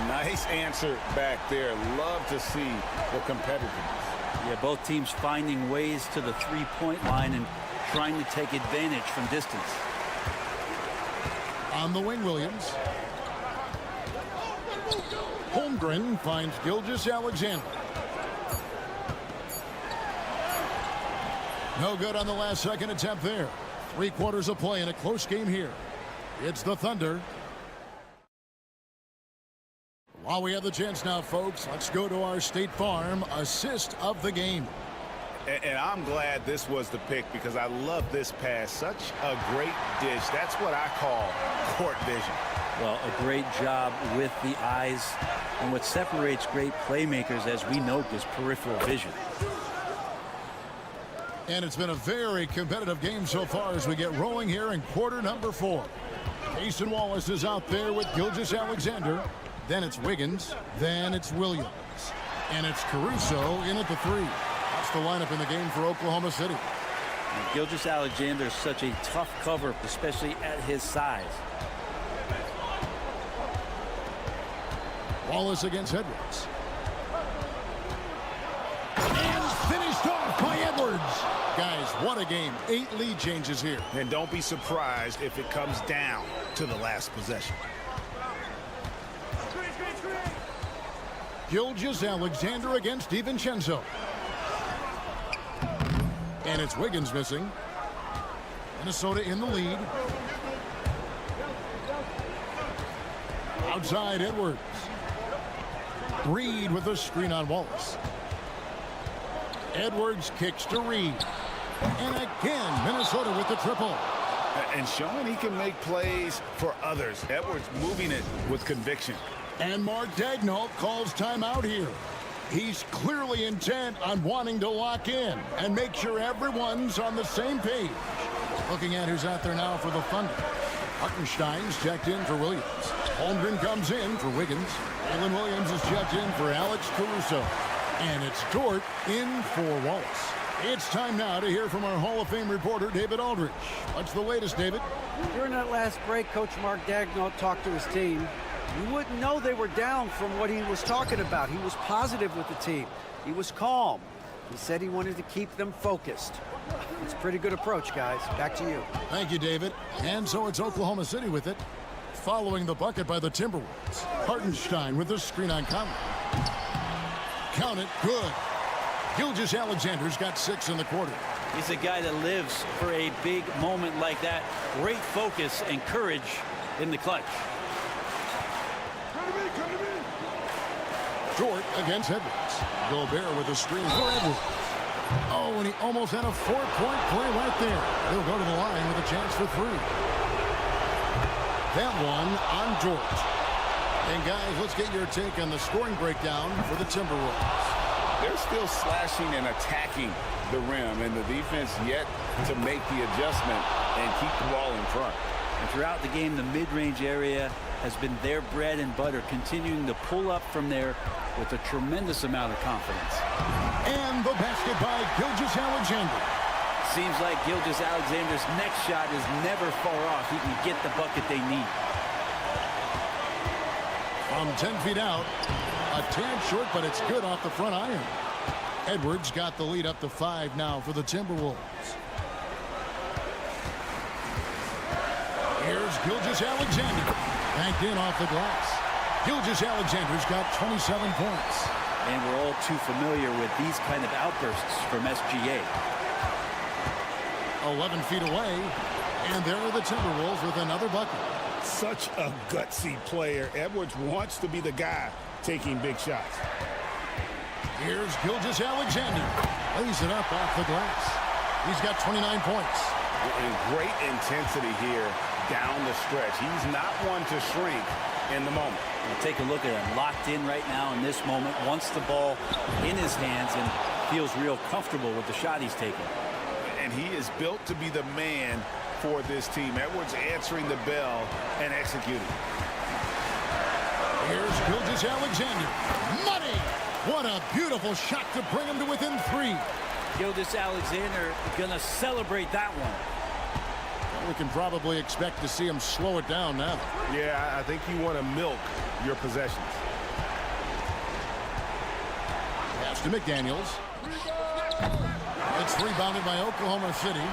Nice answer back there. Love to see the competitiveness. Yeah, both teams finding ways to the three-point line and trying to take advantage from distance. On the wing, Williams. Holmgren finds Gilgeous-Alexander. No good on the last second attempt there. 3 quarters of play in a close game here. It's the Thunder. While we have the chance now, folks, let's go to our State Farm assist of the game. And I'm glad this was the pick because I love this pass. Such a great dish. That's what I call court vision. Well, a great job with the eyes. And what separates great playmakers, as we note, is peripheral vision. And it's been a very competitive game so far as we get rolling here in quarter number 4. Mason Wallace is out there with Gilgeous-Alexander. Then it's Wiggins. Then it's Williams. And it's Caruso in at the 3. That's the lineup in the game for Oklahoma City. Gilgeous-Alexander is such a tough cover, especially at his size. Wallace against Edwards. And finished off by Edwards. Guys, what a game. 8 lead changes here. And don't be surprised if it comes down to the last possession. Gilgeous-Alexander against DiVincenzo. And it's Wiggins missing. Minnesota in the lead. Outside Edwards. Reed with a screen on Wallace. Edwards kicks to Reed. And again, Minnesota with the triple. And showing he can make plays for others. Edwards moving it with conviction. And Mark Daigneault calls timeout here. He's clearly intent on wanting to lock in and make sure everyone's on the same page. Looking at who's out there now for the Thunder. Hartenstein's checked in for Williams. Holmgren comes in for Wiggins. Jalen Williams is checked in for Alex Caruso. And it's Dort in for Wallace. It's time now to hear from our Hall of Fame reporter, David Aldridge. What's the latest, David? During that last break, Coach Mark Daigneault talked to his team. You wouldn't know they were down from what he was talking about. He was positive with the team. He was calm. He said he wanted to keep them focused. It's a pretty good approach, guys. Back to you. Thank you, David. And so it's Oklahoma City with it. Following the bucket by the Timberwolves. Hartenstein with the screen on Conley. Count it. Good. Gilgeous-Alexander's got 6 in the quarter. He's a guy that lives for a big moment like that. Great focus and courage in the clutch. Dort against Edwards. Gobert with a screen for Edwards. Oh, and he almost had a 4-point play right there. He'll go to the line with a chance for 3. That one on Dort. And guys, let's get your take on the scoring breakdown for the Timberwolves. They're still slashing and attacking the rim, and the defense yet to make the adjustment and keep the ball in front. And throughout the game, the mid-range area has been their bread and butter, continuing to pull up from there with a tremendous amount of confidence. And the basket by Gilgeous-Alexander. Seems like Gilgeous-Alexander's next shot is never far off. He can get the bucket they need. From 10 feet out, a tad short, but it's good off the front iron. Edwards got the lead up to 5 now for the Timberwolves. Here's Gilgeous-Alexander. Banked in off the glass. Gilgeous-Alexander's got 27 points. And we're all too familiar with these kind of outbursts from SGA. 11 feet away, and there are the Timberwolves with another bucket. Such a gutsy player. Edwards wants to be the guy taking big shots. Here's Gilgeous-Alexander. Lays it up off the glass. He's got 29 points. And great intensity here down the stretch. He's not one to shrink in the moment. We'll take a look at him, locked in right now in this moment, wants the ball in his hands and feels real comfortable with the shot he's taking. And he is built to be the man for this team. Edwards answering the bell and executing. Here's Gilgeous-Alexander. Money! What a beautiful shot to bring him to within 3. Gilgeous-Alexander gonna celebrate that one. We can probably expect to see him slow it down now. Yeah, I think you want to milk your possessions. Pass to McDaniels. It's rebounded by Oklahoma City.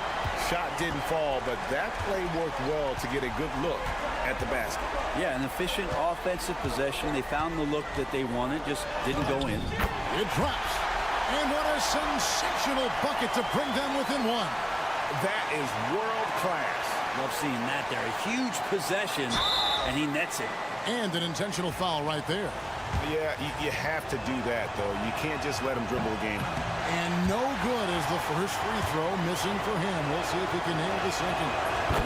Shot didn't fall, but that play worked well to get a good look at the basket. Yeah, an efficient offensive possession. They found the look that they wanted, just didn't go in. It drops. And what a sensational bucket to bring them within 1. That is world class. Love seeing that there. A huge possession, and he nets it. And an intentional foul right there. Yeah, you have to do that, though. You can't just let him dribble the game. And no good is the first free throw, missing for him. We'll see if he can nail the second.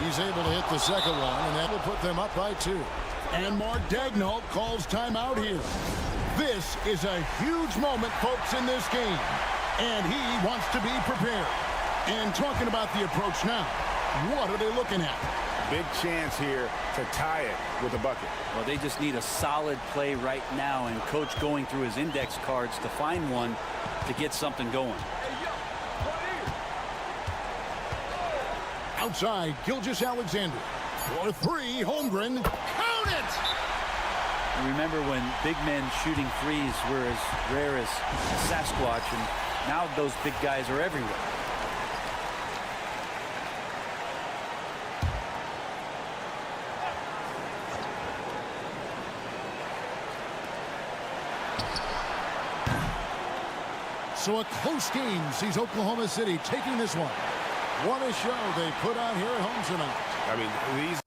He's able to hit the second one, and that will put them up by 2. And Mark Daigneault calls timeout here. This is a huge moment, folks, in this game. And he wants to be prepared. And talking about the approach now, what are they looking at? Big chance here to tie it with a bucket. Well, they just need a solid play right now, and Coach going through his index cards to find one to get something going. Outside, Gilgeous-Alexander. For three, Holmgren. Count it! And remember when big men shooting threes were as rare as Sasquatch, and now those big guys are everywhere. So a close game sees Oklahoma City taking this one. What a show they put on here at home tonight. I mean, these...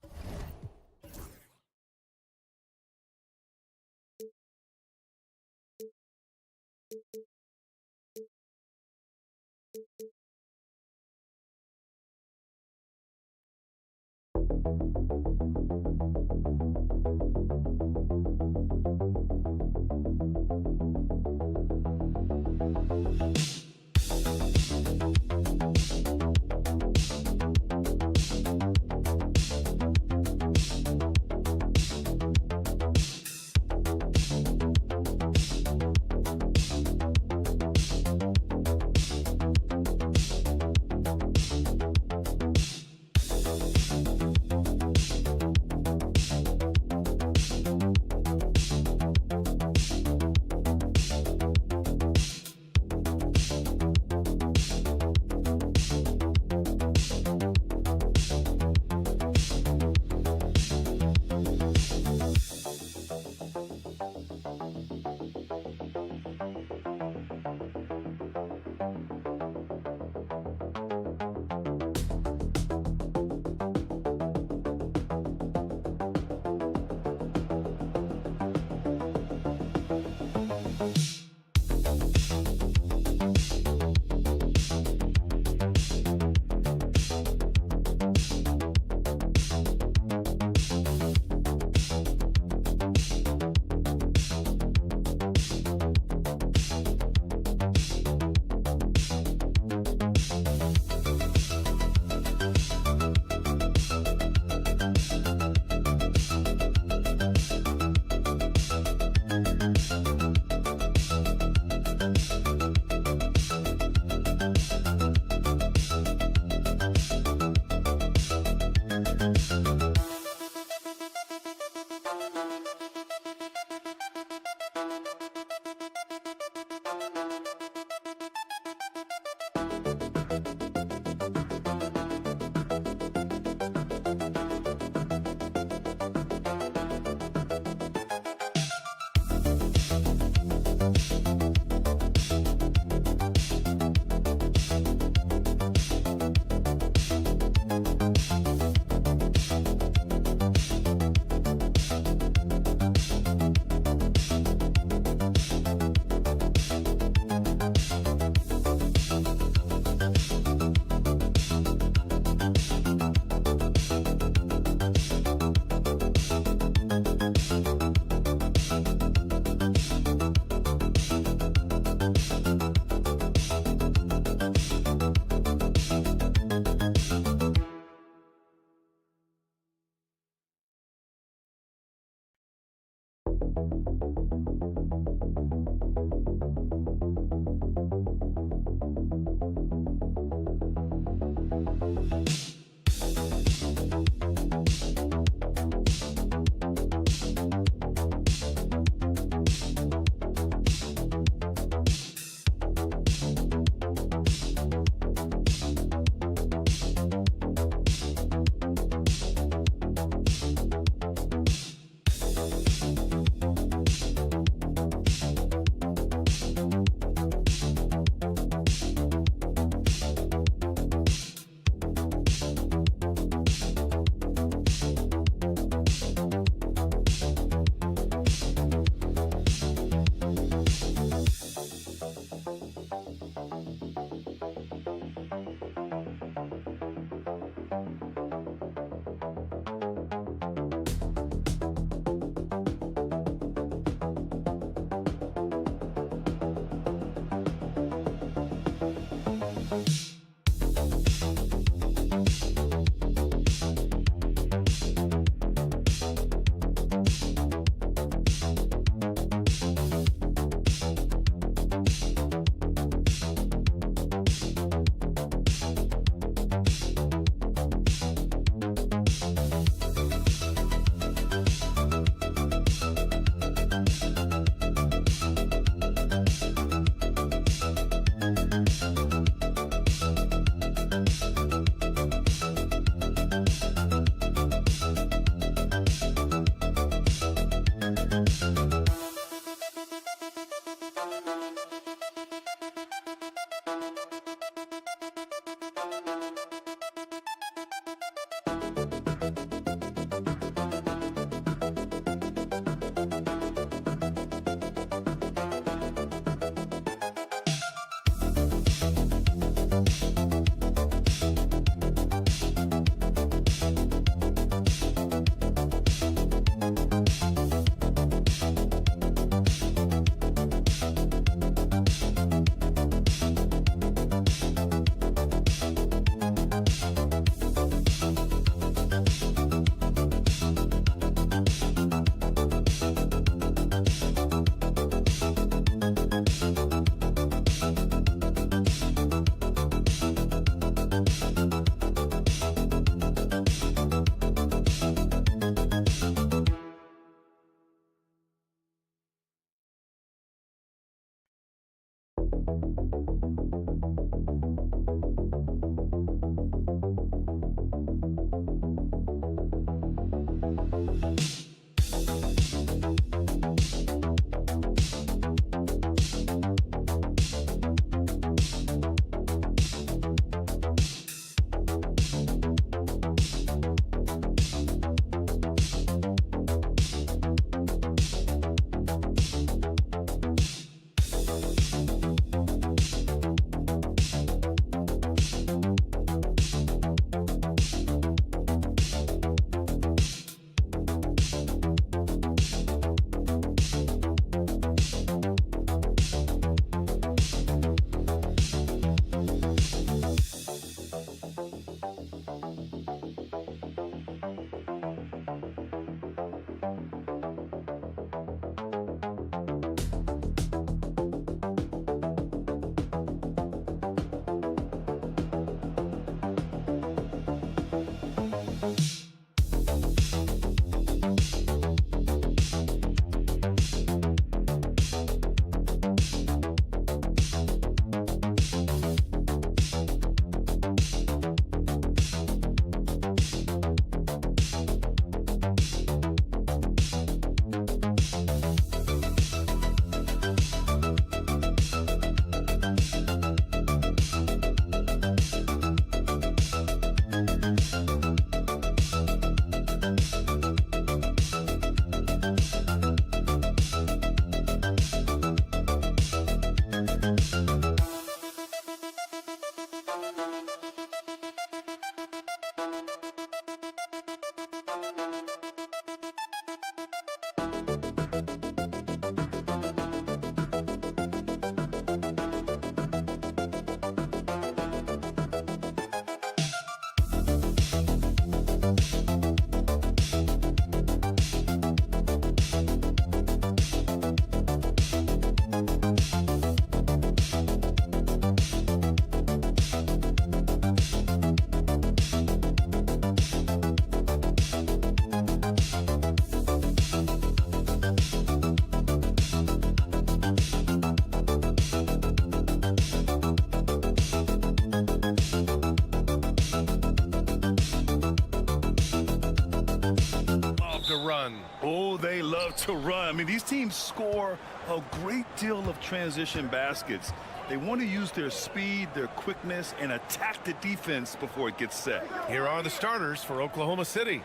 Oh, they love to run. I mean, these teams score a great deal of transition baskets. They want to use their speed, their quickness, and attack the defense before it gets set. Here are the starters for Oklahoma City.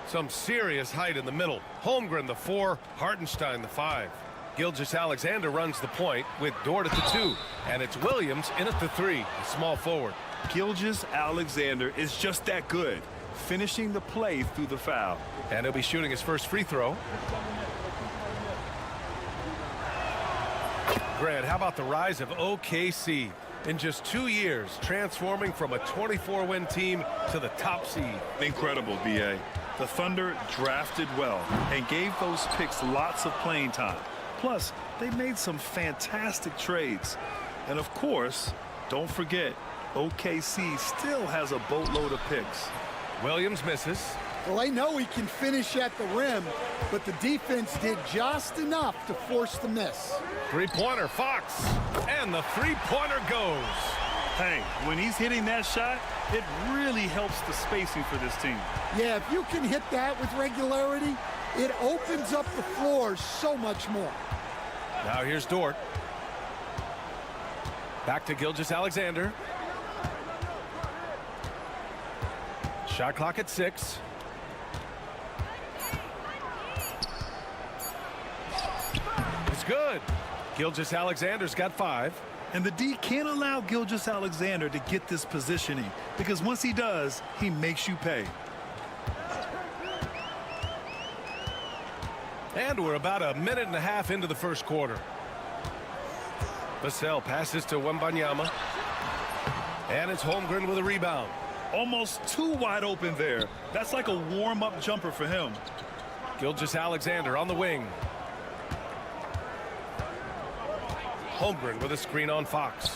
Some serious height in the middle. Holmgren, the 4, Hartenstein, the 5. Gilgeous-Alexander runs the point with Dort at the 2. And it's Williams in at the 3, a small forward. Gilgeous-Alexander is just that good, finishing the play through the foul. And he'll be shooting his first free throw. Grant, how about the rise of OKC? In just 2 years, transforming from a 24-win team to the top seed. Incredible, B.A. The Thunder drafted well and gave those picks lots of playing time. Plus, they made some fantastic trades. And of course, don't forget, OKC still has a boatload of picks. Williams misses. Well, I know he can finish at the rim, but the defense did just enough to force the miss. Three-pointer, Fox. And the three-pointer goes. Hey, when he's hitting that shot, it really helps the spacing for this team. Yeah, if you can hit that with regularity, it opens up the floor so much more. Now here's Dort. Back to Gilgeous-Alexander. Shot clock at 6. It's good. Gilgeous-Alexander's got 5. And the D can't allow Gilgeous-Alexander to get this positioning, because once he does, he makes you pay. And we're about a minute and a half into the first quarter. Vassell passes to Wembanyama. And it's Holmgren with a rebound. Almost too wide open there. That's like a warm-up jumper for him. Gilgeous-Alexander on the wing. Holmgren with a screen on Fox.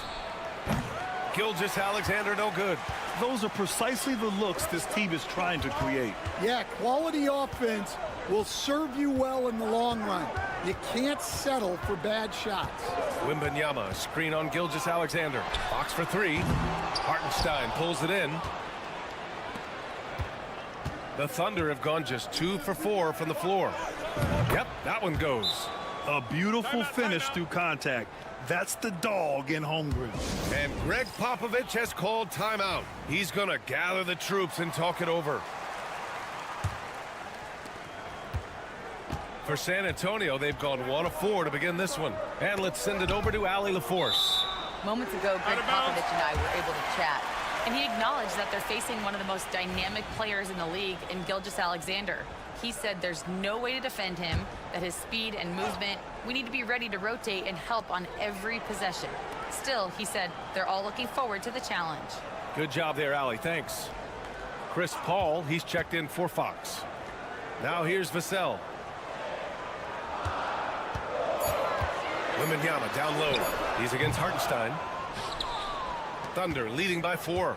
Gilgeous-Alexander no good. Those are precisely the looks this team is trying to create. Yeah, quality offense will serve you well in the long run. You can't settle for bad shots. Wembanyama, screen on Gilgeous-Alexander. Fox for 3. Hartenstein pulls it in. The Thunder have gone just 2 for 4 from the floor. Yep, that one goes. A beautiful finish through contact. That's the dog in Holmgren. And Greg Popovich has called timeout. He's going to gather the troops and talk it over. For San Antonio, they've gone 1 of 4 to begin this one. And let's send it over to Allie LaForce. Moments ago, Greg Popovich and I were able to chat, and he acknowledged that they're facing one of the most dynamic players in the league in Gilgeous-Alexander. He said there's no way to defend him, that his speed and movement, we need to be ready to rotate and help on every possession. Still, he said they're all looking forward to the challenge. Good job there, Allie. Thanks. Chris Paul, he's checked in for Fox. Now here's Vassell. Wembanyama down low. He's against Hartenstein. Thunder leading by 4.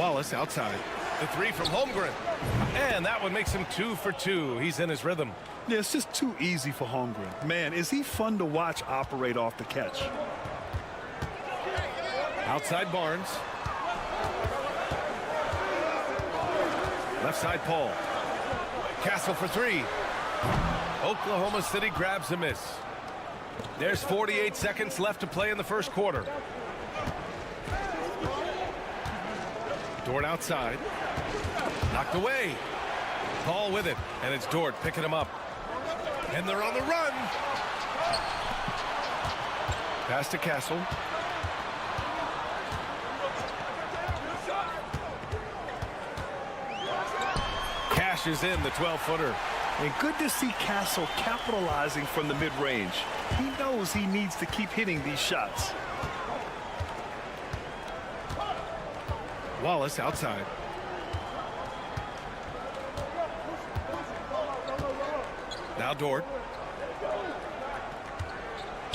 Wallace outside. The three from Holmgren. And that one makes him 2 for 2. He's in his rhythm. Yeah, it's just too easy for Holmgren. Man, is he fun to watch operate off the catch. Outside Barnes. Left side Paul. Castle for 3. Oklahoma City grabs a miss. There's 48 seconds left to play in the first quarter. Dort outside. Knocked away. Paul with it. And it's Dort picking him up. And they're on the run. Pass to Castle. Cashes in the 12-footer. And good to see Castle capitalizing from the mid-range. He knows he needs to keep hitting these shots. Wallace outside. Now Dort.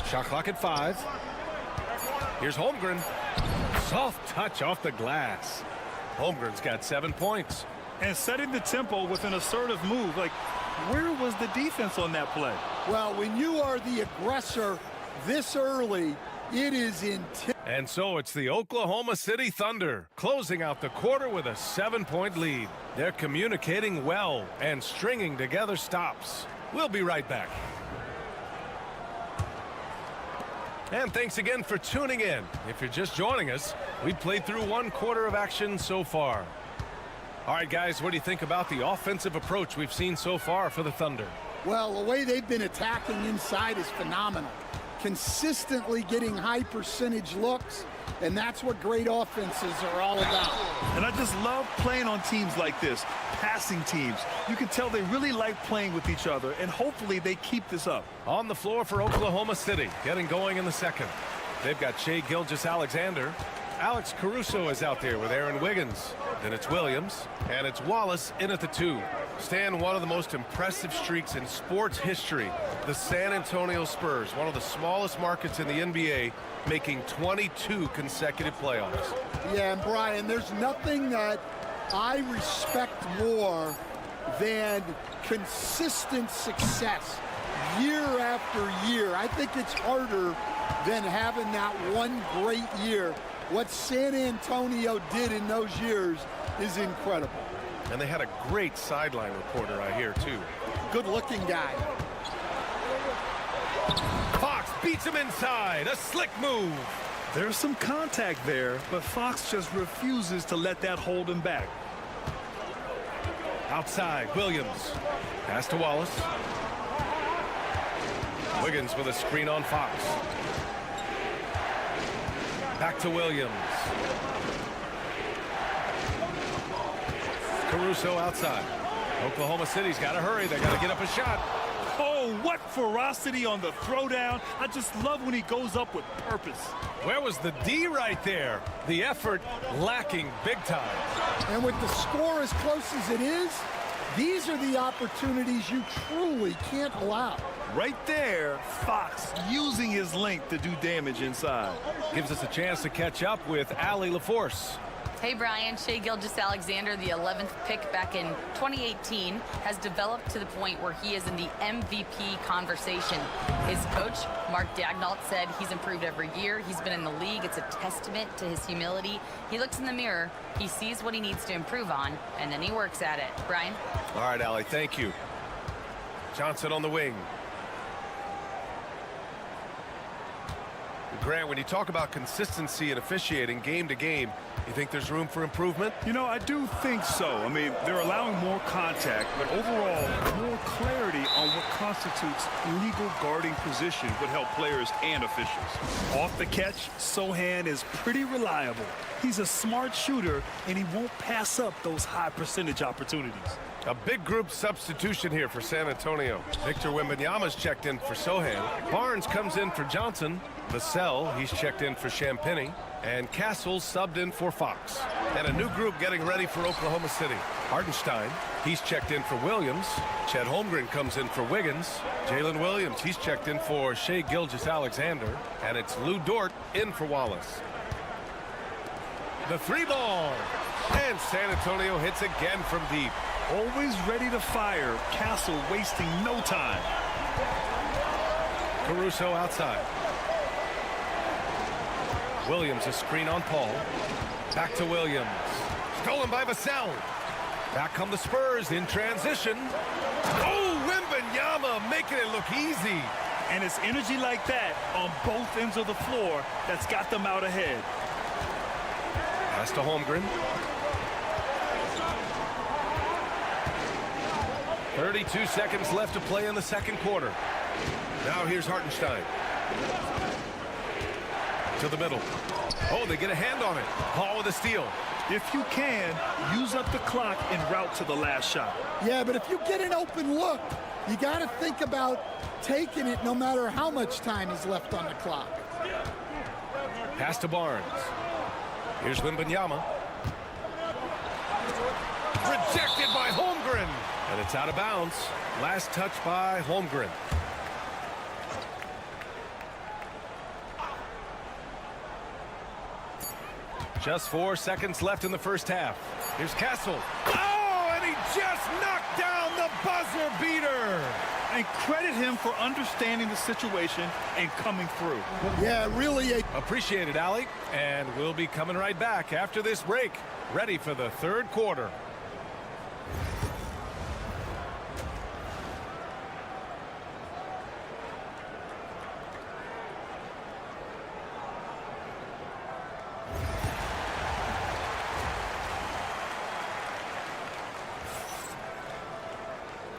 Shot clock at 5. Here's Holmgren. Soft touch off the glass. Holmgren's got 7 points. And setting the tempo with an assertive move. Like, where was the defense on that play? Well, when you are the aggressor this early, it is intense. And so it's the Oklahoma City Thunder closing out the quarter with a 7-point lead. They're communicating well and stringing together stops. We'll be right back. And thanks again for tuning in. If you're just joining us, we've played through 1 quarter of action so far. All right, guys, what do you think about the offensive approach we've seen so far for the Thunder? Well, the way they've been attacking inside is phenomenal. Consistently getting high percentage looks, and that's what great offenses are all about. And I just love playing on teams like this, passing teams. You can tell they really like playing with each other, and hopefully they keep this up. On the floor for Oklahoma City, getting going in the second. They've got Shai Gilgeous-Alexander. Alex Caruso is out there with Aaron Wiggins. Then it's Williams, and it's Wallace in at the 2. Stan, one of the most impressive streaks in sports history. The San Antonio Spurs, one of the smallest markets in the NBA, making 22 consecutive playoffs. Yeah, and Brian, there's nothing that I respect more than consistent success year after year. I think it's harder than having that one great year. What San Antonio did in those years is incredible. And they had a great sideline reporter, I hear, too. Good-looking guy. Fox beats him inside. A slick move. There's some contact there, but Fox just refuses to let that hold him back. Outside, Williams. Pass to Wallace. Wiggins with a screen on Fox. Back to Williams. Caruso outside. Oklahoma City's got to hurry. They got to get up a shot. Oh, what ferocity on the throwdown. I just love when he goes up with purpose. Where was the D right there? The effort lacking big time. And with the score as close as it is, these are the opportunities you truly can't allow. Right there, Fox using his length to do damage inside. Gives us a chance to catch up with Allie LaForce. Hey, Brian. Shai Gilgeous-Alexander, the 11th pick back in 2018, has developed to the point where he is in the MVP conversation. His coach, Mark Daigneault, said he's improved every year. He's been in the league. It's a testament to his humility. He looks in the mirror, he sees what he needs to improve on, and then he works at it. Brian? All right, Allie, thank you. Johnson on the wing. Grant, when you talk about consistency and officiating game to game, you think there's room for improvement? You know, I do think so. I mean, they're allowing more contact, but overall, more clarity on what constitutes legal guarding position would help players and officials. Off the catch, Sohan is pretty reliable. He's a smart shooter, and he won't pass up those high percentage opportunities. A big group substitution here for San Antonio. Victor Wembanyama's checked in for Sohan. Barnes comes in for Johnson. Vassell, he's checked in for Champagny. And Castle's subbed in for Fox. And a new group getting ready for Oklahoma City. Hartenstein, he's checked in for Williams. Chet Holmgren comes in for Wiggins. Jalen Williams, he's checked in for Shai Gilgeous-Alexander. And it's Lou Dort in for Wallace. The 3 ball. And San Antonio hits again from deep. Always ready to fire. Castle wasting no time. Caruso outside. Williams a screen on Paul. Back to Williams. Stolen by Vassell. Back come the Spurs in transition. Oh, Wembanyama making it look easy. And it's energy like that on both ends of the floor that's got them out ahead. Pass to Holmgren. 32 seconds left to play in the second quarter. Now here's Hartenstein. To the middle. Oh, they get a hand on it. Paul with a steal. If you can, use up the clock en route to the last shot. Yeah, but if you get an open look, you got to think about taking it no matter how much time is left on the clock. Pass to Barnes. Here's Wembanyama. Rejected by Holmgren. And it's out of bounds. Last touch by Holmgren. Just 4 seconds left in the first half. Here's Castle. Oh, and he just knocked down the buzzer beater. And credit him for understanding the situation and coming through. Yeah, really. Appreciate it, Allie. And we'll be coming right back after this break. Ready for the third quarter.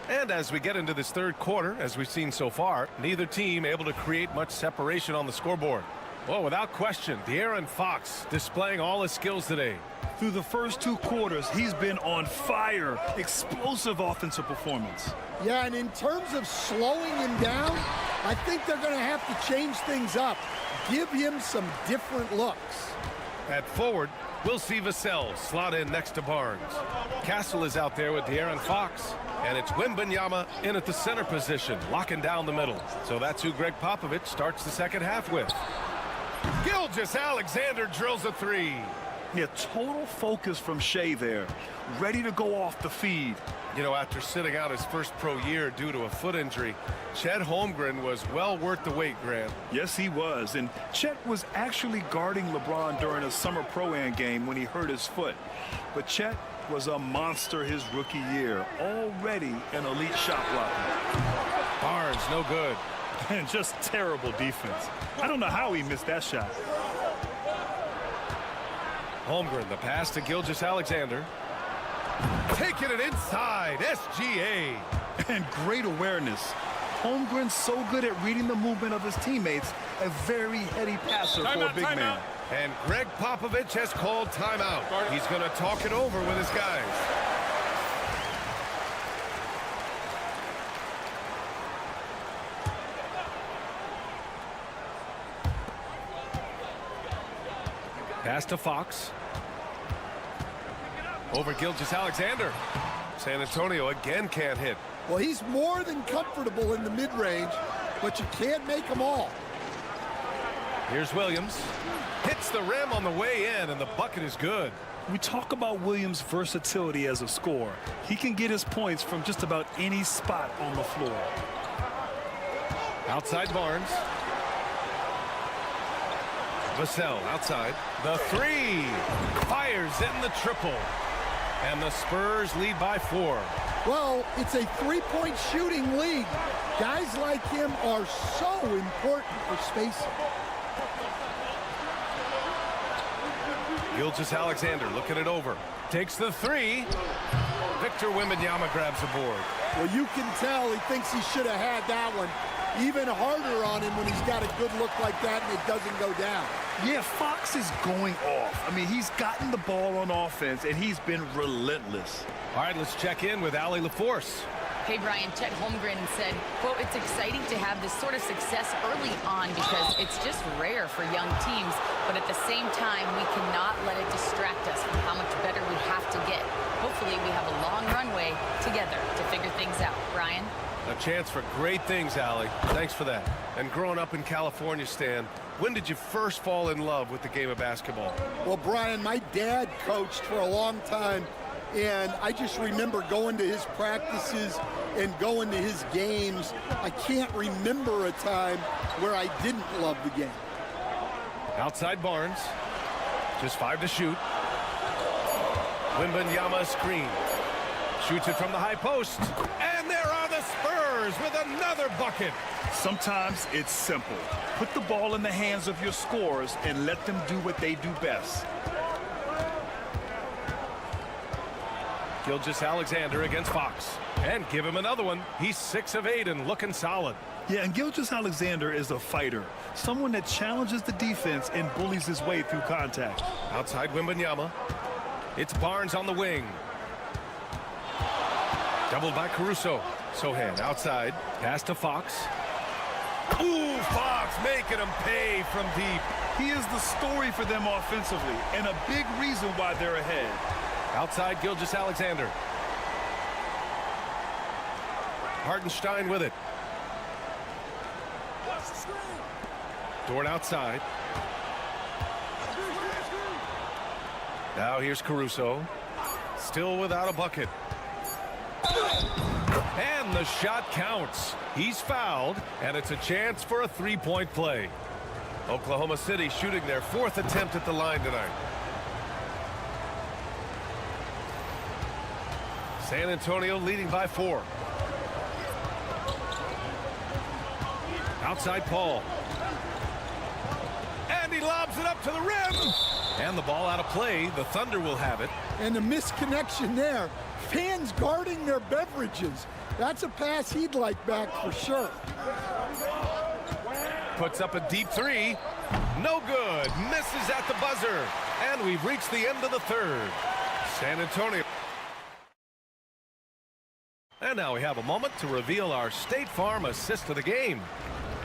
And as we get into this third quarter, as we've seen so far, neither team able to create much separation on the scoreboard. Well, without question, De'Aaron Fox displaying all his skills today. Through the first 2 quarters, he's been on fire. Explosive offensive performance. Yeah, and in terms of slowing him down, I think they're going to have to change things up. Give him some different looks. At forward, we'll see Vassell slot in next to Barnes. Castle is out there with De'Aaron Fox. And it's Wembanyama in at the center position, locking down the middle. So that's who Greg Popovich starts the second half with. Gilgeous-Alexander drills a 3. Yeah, total focus from Shea there. Ready to go off the feed. You know, after sitting out his first pro year due to a foot injury, Chet Holmgren was well worth the wait, Grant. Yes, he was. And Chet was actually guarding LeBron during a summer pro-am game when he hurt his foot. But Chet was a monster his rookie year. Already an elite shot blocker. Barnes, no good. And just terrible defense. I don't know how he missed that shot. Holmgren, the pass to Gilgeous-Alexander. Taking it inside, SGA. And great awareness. Holmgren's so good at reading the movement of his teammates. A very heady passer for a big man. And Greg Popovich has called timeout. He's going to talk it over with his guys. Pass to Fox. Over Gilgeous-Alexander. San Antonio again can't hit. Well, he's more than comfortable in the mid-range, but you can't make them all. Here's Williams. Hits the rim on the way in, and the bucket is good. We talk about Williams' versatility as a scorer. He can get his points from just about any spot on the floor. Outside Barnes. Vassell outside. The 3. Fires in the triple. And the Spurs lead by 4. Well, it's a three-point shooting league. Guys like him are so important for spacing. Gilgeous-Alexander looking it over. Takes the 3. Victor Wembanyama grabs the board. Well, you can tell he thinks he should have had that one. Even harder on him when he's got a good look like that and it doesn't go down. Yeah, Fox is going off. I mean, he's gotten the ball on offense, and he's been relentless. All right, let's check in with Allie LaForce. Hey, Brian, Chet Holmgren said, quote, "It's exciting to have this sort of success early on because it's just rare for young teams. But at the same time, we cannot let it distract us from how much better we have to get. Hopefully, we have a long runway together to figure things out." Brian? A chance for great things, Allie. Thanks for that. And growing up in California, Stan, when did you first fall in love with the game of basketball? Well, Brian, my dad coached for a long time, and I just remember going to his practices and going to his games. I can't remember a time where I didn't love the game. Outside Barnes. Just 5 to shoot. Wembanyama screen. Shoots it from the high post. And there are the Spurs with another bucket. Sometimes it's simple. Put the ball in the hands of your scorers and let them do what they do best. Gilgeous-Alexander against Fox. And give him another one. He's 6 of 8 and looking solid. Yeah, and Gilgeous-Alexander is a fighter. Someone that challenges the defense and bullies his way through contact. Outside Wembanyama. It's Barnes on the wing. Doubled by Caruso. Sohan outside. Pass to Fox. Ooh, Fox making him pay from deep. He is the story for them offensively and a big reason why they're ahead. Outside Gilgeous-Alexander. Hartenstein with it. Dort outside. Now here's Caruso. Still without a bucket. And the shot counts. He's fouled, and it's a chance for a three-point play. Oklahoma City shooting their 4th attempt at the line tonight. San Antonio leading by 4. Outside Paul. And he lobs it up to the rim. And the ball out of play. The Thunder will have it. And the misconnection there. Fans guarding their beverages. That's a pass he'd like back for sure. Puts up a deep 3. No good. Misses at the buzzer. And we've reached the end of the 3rd. San Antonio. And now we have a moment to reveal our State Farm assist of the game.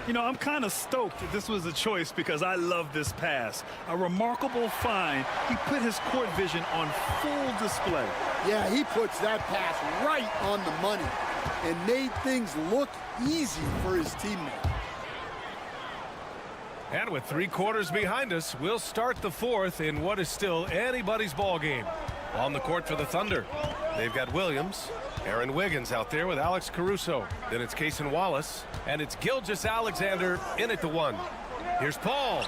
You know, I'm kind of stoked that this was a choice because I love this pass. A remarkable find. He put his court vision on full display. Yeah, he puts that pass right on the money and made things look easy for his teammate. And with 3 quarters behind us, we'll start the 4th in what is still anybody's ball game. On the court for the Thunder, they've got Williams, Aaron Wiggins out there with Alex Caruso. Then it's Cason Wallace, and it's Gilgeous-Alexander in at the 1. Here's Paul.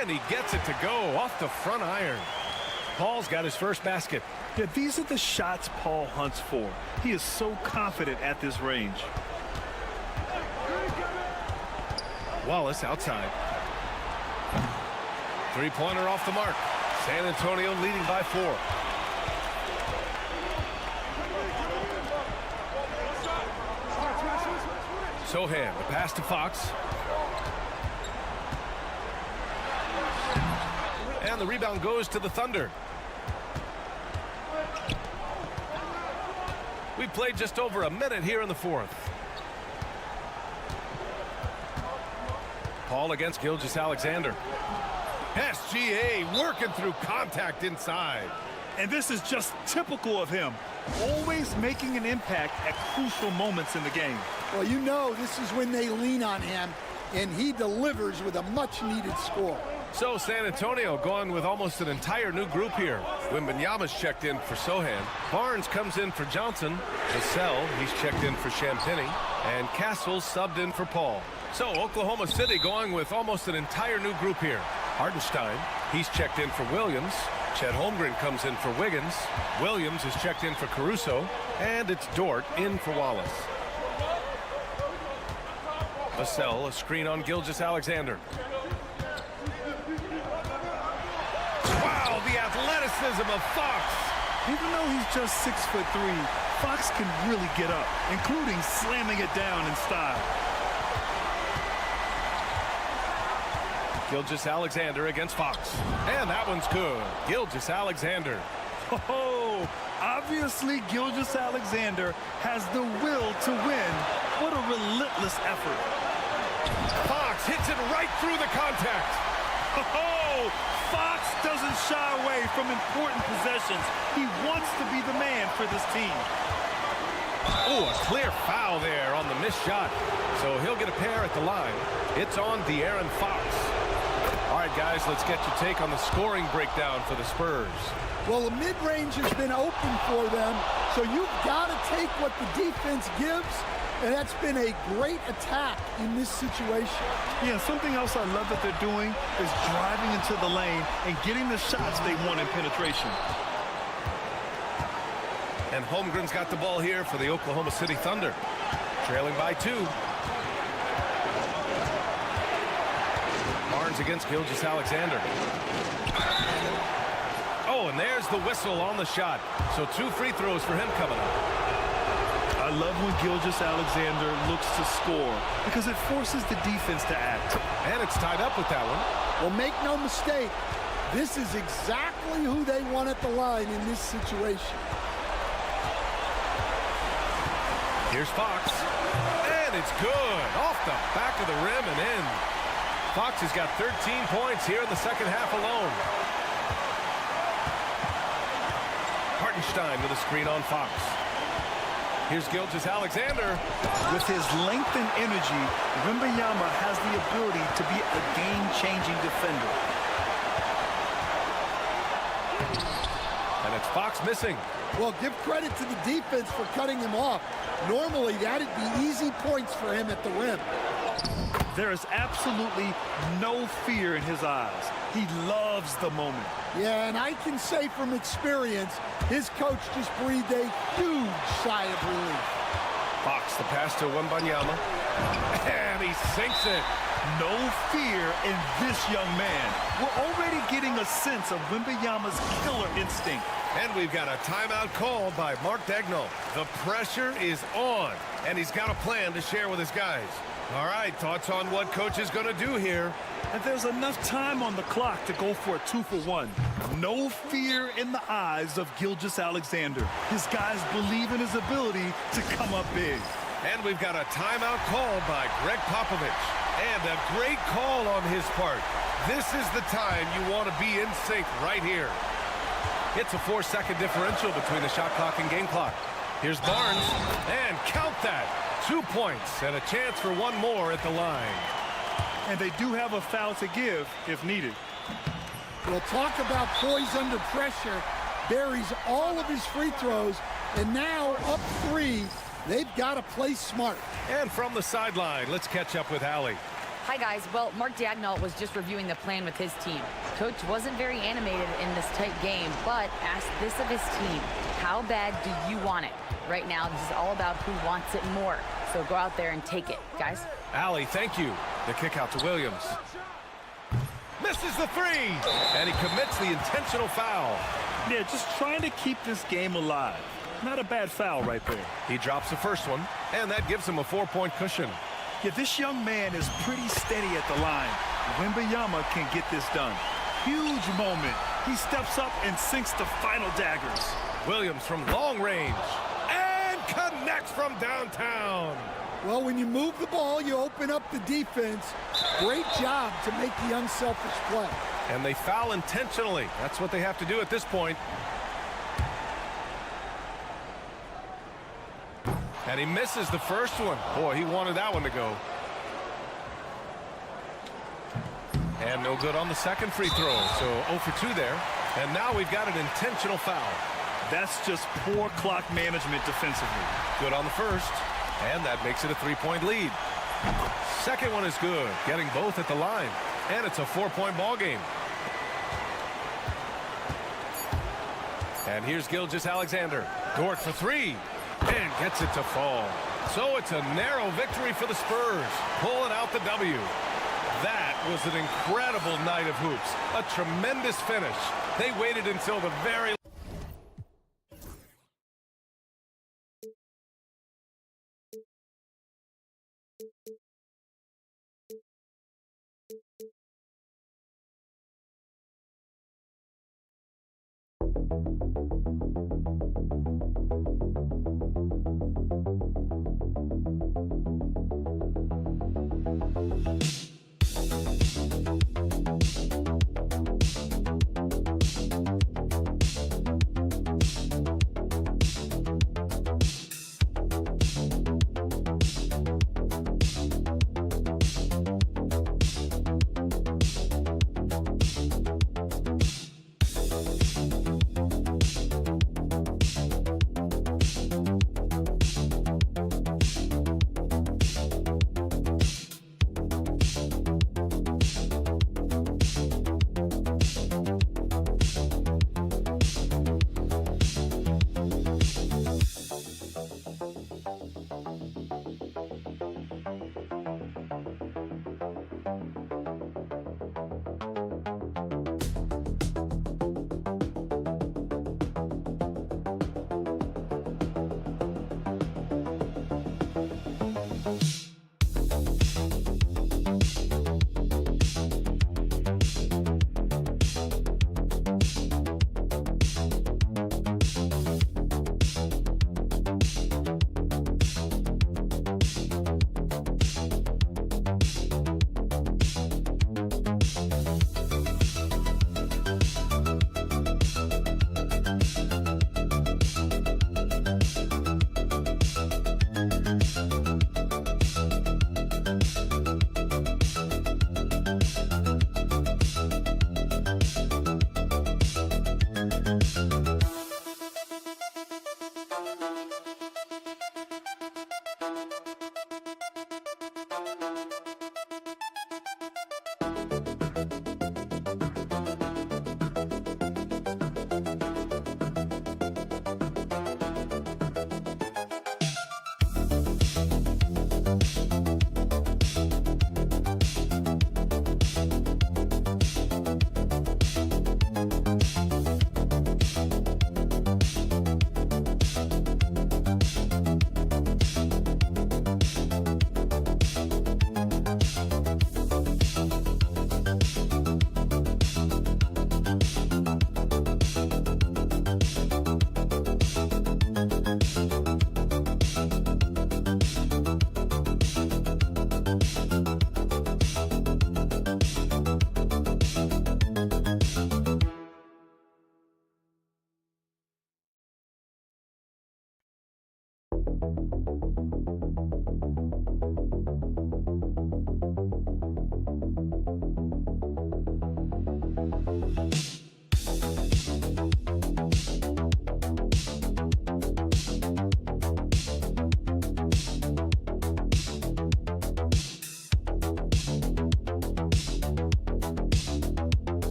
And he gets it to go off the front iron. Paul's got his first basket. Yeah, these are the shots Paul hunts for. He is so confident at this range. Wallace outside. 3-pointer off the mark. San Antonio leading by 4. Sohan, the pass to Fox. And the rebound goes to the Thunder. We've played just over a minute here in the 4th. Paul against Gilgeous-Alexander. SGA working through contact inside. And this is just typical of him. Always making an impact at crucial moments in the game. Well, you know this is when they lean on him, and he delivers with a much-needed score. So San Antonio going with almost an entire new group here. Wembanyama's checked in for Sohan. Barnes comes in for Johnson. Vassell, he's checked in for Champagny. And Castle subbed in for Paul. So Oklahoma City going with almost an entire new group here. Hartenstein, he's checked in for Williams. Chet Holmgren comes in for Wiggins. Williams is checked in for Caruso. And it's Dort in for Wallace. Vassell, a screen on Gilgeous-Alexander. Wow, the athleticism of Fox. Even though he's just 6'3", Fox can really get up, including slamming it down in style. Gilgeous-Alexander against Fox. And that one's good. Gilgeous-Alexander. Oh, obviously Gilgeous-Alexander has the will to win. What a relentless effort. Fox hits it right through the contact. Oh, Fox doesn't shy away from important possessions. He wants to be the man for this team. Oh, a clear foul there on the missed shot. So he'll get a pair at the line. It's on De'Aaron Fox. All right, guys, let's get your take on the scoring breakdown for the Spurs. Well, the mid-range has been open for them, so you've got to take what the defense gives, and that's been a great attack in this situation. Yeah, something else I love that they're doing is driving into the lane and getting the shots they want in penetration. And Holmgren's got the ball here for the Oklahoma City Thunder. Trailing by 2. Barnes against Gilgeous-Alexander. Oh, and there's the whistle on the shot. So 2 free throws for him coming up. I love when Gilgeous-Alexander looks to score because it forces the defense to act. And it's tied up with that one. Well, make no mistake, this is exactly who they want at the line in this situation. Here's Fox. And it's good. Off the back of the rim and in. Fox has got 13 points here in the second half alone. Hartenstein with a screen on Fox. Here's Gilgeous-Alexander. With his length and energy, Wembanyama has the ability to be a game-changing defender. And it's Fox missing. Well, give credit to the defense for cutting him off. Normally, that'd be easy points for him at the rim. There is absolutely no fear in his eyes. He loves the moment. Yeah, and I can say from experience, his coach just breathed a huge sigh of relief. Fox, the pass to Wembanyama. And he sinks it. No fear in this young man. We're already getting a sense of Wembanyama's killer instinct. And we've got a timeout called by Mark Daigneault. The pressure is on, and he's got a plan to share with his guys. All right, thoughts on what coach is going to do here? And there's enough time on the clock to go for a 2-for-1. No fear in the eyes of Gilgeous-Alexander. His guys believe in his ability to come up big. And we've got a timeout called by Greg Popovich. And a great call on his part. This is the time you want to be in sync right here. It's a 4-second differential between the shot clock and game clock. Here's Barnes, and count that. 2 points and a chance for one more at the line. And they do have a foul to give if needed. We'll talk about poise under pressure. Buries all of his free throws, and now up 3. They've got to play smart. And from the sideline, let's catch up with Allie. Hi, guys. Well, Mark Daigneault was just reviewing the plan with his team. Coach wasn't very animated in this tight game, but asked this of his team. How bad do you want it? Right now, this is all about who wants it more. So go out there and take it, guys. Allie, thank you. The kick out to Williams. Misses the 3. And he commits the intentional foul. Yeah, just trying to keep this game alive. Not a bad foul right there. He drops the first one, and that gives him a 4-point cushion. Yeah, this young man is pretty steady at the line. Wembanyama can get this done. Huge moment. He steps up and sinks the final daggers. Williams from long range. And connects from downtown. Well, when you move the ball, you open up the defense. Great job to make the unselfish play. And they foul intentionally. That's what they have to do at this point. And he misses the first one. Boy, he wanted that one to go. And no good on the second free throw. So 0 for 2 there. And now we've got an intentional foul. That's just poor clock management defensively. Good on the first. And that makes it a 3-point lead. Second one is good. Getting both at the line. And it's a 4-point ball game. And here's Gilgeous-Alexander. Dort for 3. And gets it to fall. So it's a narrow victory for the Spurs, pulling out the W. That was an incredible night of hoops. A tremendous finish. They waited until the very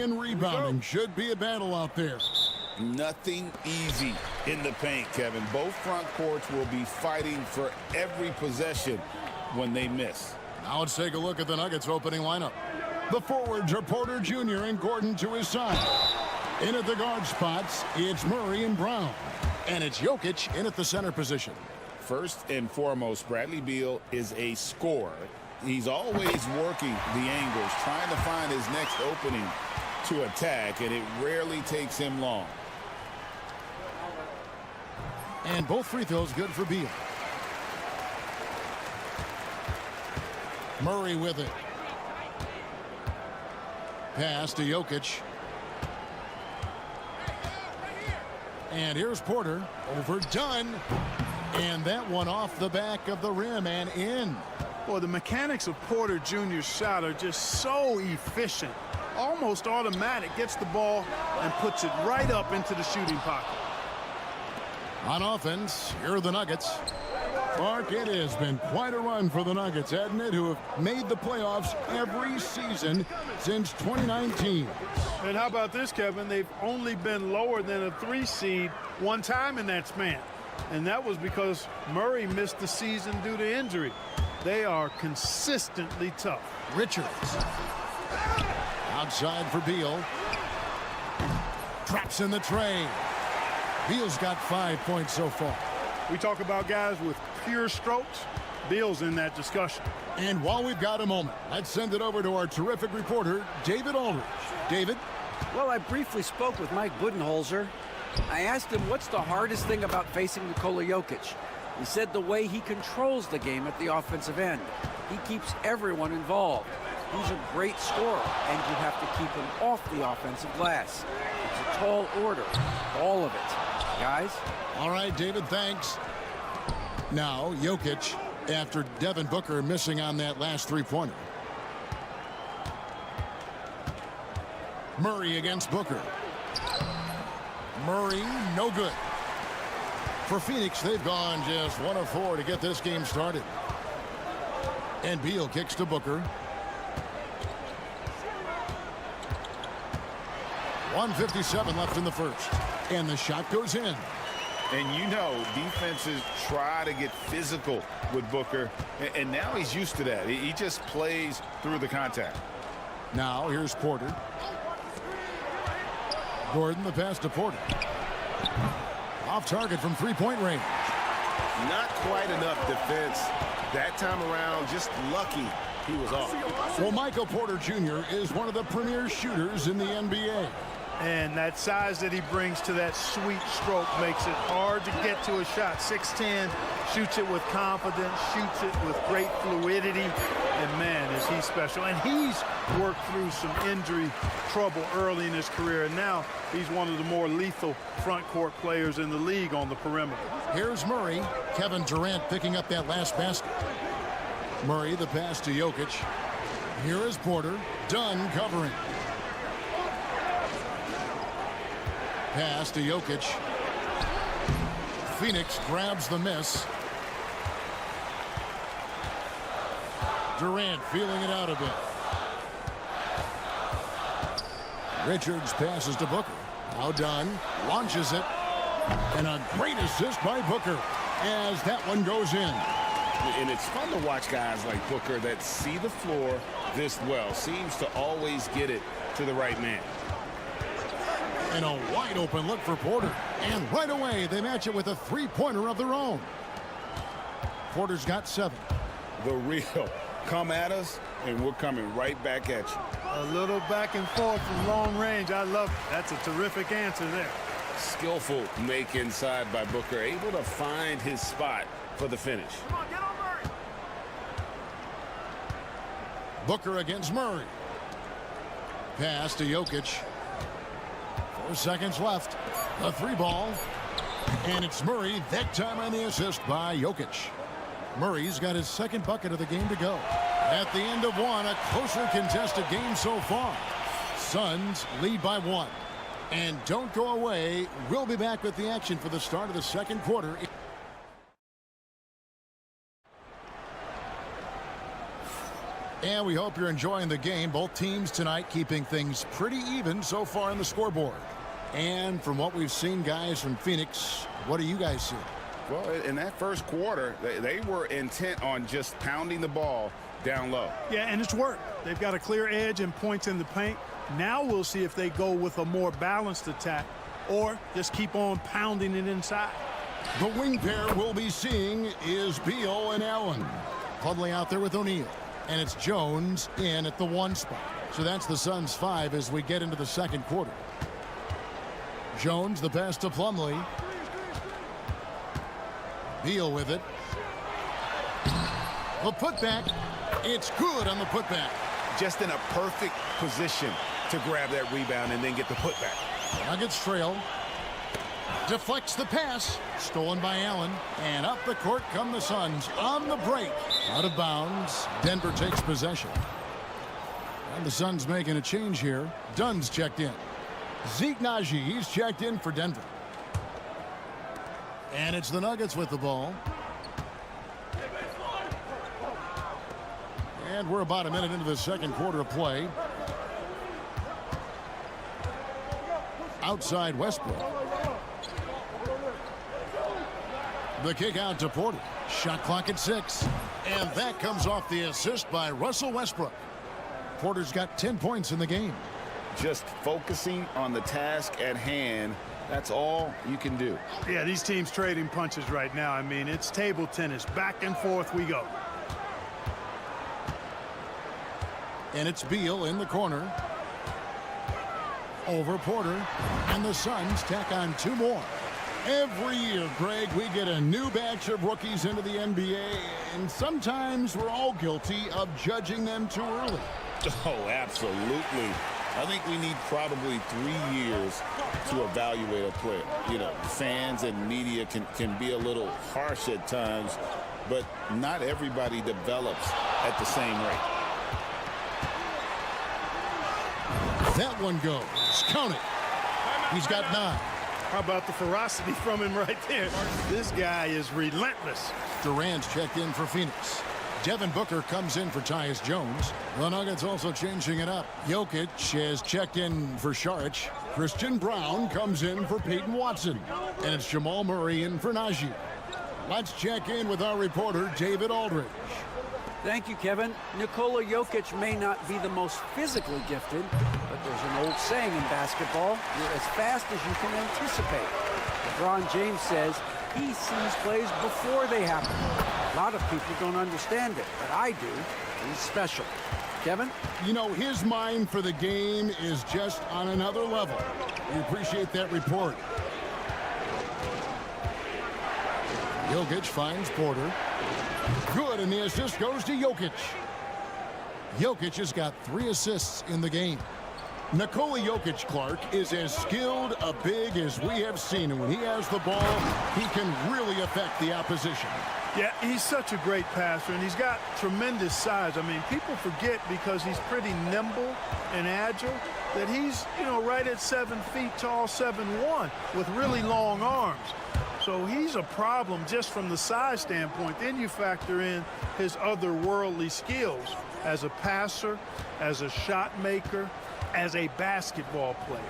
And rebounding should be a battle out there. Nothing easy in the paint, Kevin. Both front courts will be fighting for every possession when they miss. Now let's take a look at the Nuggets opening lineup. The forwards are Porter Jr. and Gordon to his side. In at the guard spots, it's Murray and Brown. And it's Jokic in at the center position. First and foremost, Bradley Beal is a scorer. He's always working the angles, trying to find his next opening to attack, and it rarely takes him long. And both free throws good for Beal. Murray with it. Pass to Jokic. And here's Porter. Overdone. And that one off the back of the rim and in. Well, the mechanics of Porter Jr.'s shot are just so efficient. Almost automatic. Gets the ball and puts it right up into the shooting pocket. On offense, here are the Nuggets. Mark, it has been quite a run for the Nuggets, hasn't it, who have made the playoffs every season since 2019. And how about this, Kevin? They've only been lower than a 3 seed one time in that span. And that was because Murray missed the season due to injury. They are consistently tough. Richards. Outside for Beal. Traps in the tray. Beal's got 5 points so far. We talk about guys with pure strokes. Beal's in that discussion. And while we've got a moment, let's send it over to our terrific reporter, David Aldridge. David? Well, I briefly spoke with Mike Budenholzer. I asked him what's the hardest thing about facing Nikola Jokic. He said the way he controls the game at the offensive end. He keeps everyone involved. He's a great scorer, and you have to keep him off the offensive glass. It's a tall order, all of it. Guys? All right, David, thanks. Now, Jokic, after Devin Booker missing on that last three-pointer. Murray against Booker. Murray, no good. For Phoenix, they've gone just 1 of 4 to get this game started. And Beal kicks to Booker. 1:57 left in the first. And the shot goes in. And you know, defenses try to get physical with Booker, and now he's used to that. He just plays through the contact. Now here's Porter. Gordon, the pass to Porter. Off target from three-point range. Not quite enough defense that time around. Just lucky he was off. Well, Michael Porter Jr. is one of the premier shooters in the NBA. And that size that he brings to that sweet stroke makes it hard to get to a shot. 6'10", shoots it with confidence, shoots it with great fluidity. And, man, is he special. And he's worked through some injury trouble early in his career. And now he's one of the more lethal front court players in the league on the perimeter. Here's Murray. Kevin Durant picking up that last basket. Murray, the pass to Jokic. Here is Porter. Dunn covering. Pass to Jokic. Phoenix grabs the miss. Durant feeling it out a bit. Richards passes to Booker. Now Dunn launches it. And a great assist by Booker as that one goes in. And it's fun to watch guys like Booker that see the floor this well. Seems to always get it to the right man. And a wide open look for Porter. And right away, they match it with a three-pointer of their own. Porter's got 7. The real. Come at us, and we're coming right back at you. A little back and forth from long range. I love it. That's a terrific answer there. Skillful make inside by Booker. Able to find his spot for the finish. Come on, get on Murray. Booker against Murray. Pass to Jokic. 4 seconds left. A 3-ball. And it's Murray, that time on the assist by Jokic. Murray's got his second bucket of the game to go. At the end of one, a closer contested game so far. Suns lead by 1. And don't go away. We'll be back with the action for the start of the second quarter. And we hope you're enjoying the game. Both teams tonight keeping things pretty even so far on the scoreboard. And from what we've seen, guys, from Phoenix, what do you guys see? Well, in that first quarter, they were intent on just pounding the ball down low. Yeah, and it's worked. They've got a clear edge and points in the paint. Now we'll see if they go with a more balanced attack or just keep on pounding it inside. The wing pair we'll be seeing is Beal and Allen. Huddling out there with O'Neal. And it's Jones in at the 1 spot. So that's the Suns' 5 as we get into the second quarter. Jones, the pass to Plumlee. Beal with it. The putback. It's good on the putback. Just in a perfect position to grab that rebound and then get the putback. Nuggets trail. Deflects the pass. Stolen by Allen. And up the court come the Suns on the break. Out of bounds. Denver takes possession. And the Suns making a change here. Dunn's checked in. Zeke Naji, he's checked in for Denver. And it's the Nuggets with the ball. And we're about a minute into the second quarter of play. Outside Westbrook. The kick out to Porter. Shot clock at 6. And that comes off the assist by Russell Westbrook. Porter's got 10 points in the game. Just focusing on the task at hand. That's all you can do. Yeah, these teams trading punches right now. I mean, it's table tennis. Back and forth we go. And it's Beal in the corner. Over Porter. And the Suns tack on 2 more. Every year, Greg, we get a new batch of rookies into the NBA, and sometimes we're all guilty of judging them too early. Oh, absolutely. I think we need probably 3 years to evaluate a player. You know, fans and media can be a little harsh at times, but not everybody develops at the same rate. That one goes. Count it. He's got 9. How about the ferocity from him right there? This guy is relentless. Durant's checked in for Phoenix. Devin Booker comes in for Tyus Jones. The Nuggets also changing it up. Jokic has checked in for Saric. Christian Brown comes in for Peyton Watson. And it's Jamal Murray in for Najee. Let's check in with our reporter, David Aldridge. Thank you, Kevin. Nikola Jokic may not be the most physically gifted, but there's an old saying in basketball, you're as fast as you can anticipate. LeBron James says he sees plays before they happen. A lot of people don't understand it, but I do. He's special. Kevin? You know, his mind for the game is just on another level. We appreciate that report. Jokic finds Porter. Good, and the assist goes to Jokic. Jokic has got 3 assists in the game. Nikola Jokic, Clark, is as skilled a big as we have seen. And when he has the ball, he can really affect the opposition. Yeah, he's such a great passer, and he's got tremendous size. I mean, people forget because he's pretty nimble and agile that he's, you know, right at 7 feet tall, 7'1", with really long arms. So he's a problem just from the size standpoint. Then you factor in his otherworldly skills as a passer, as a shot maker, as a basketball player.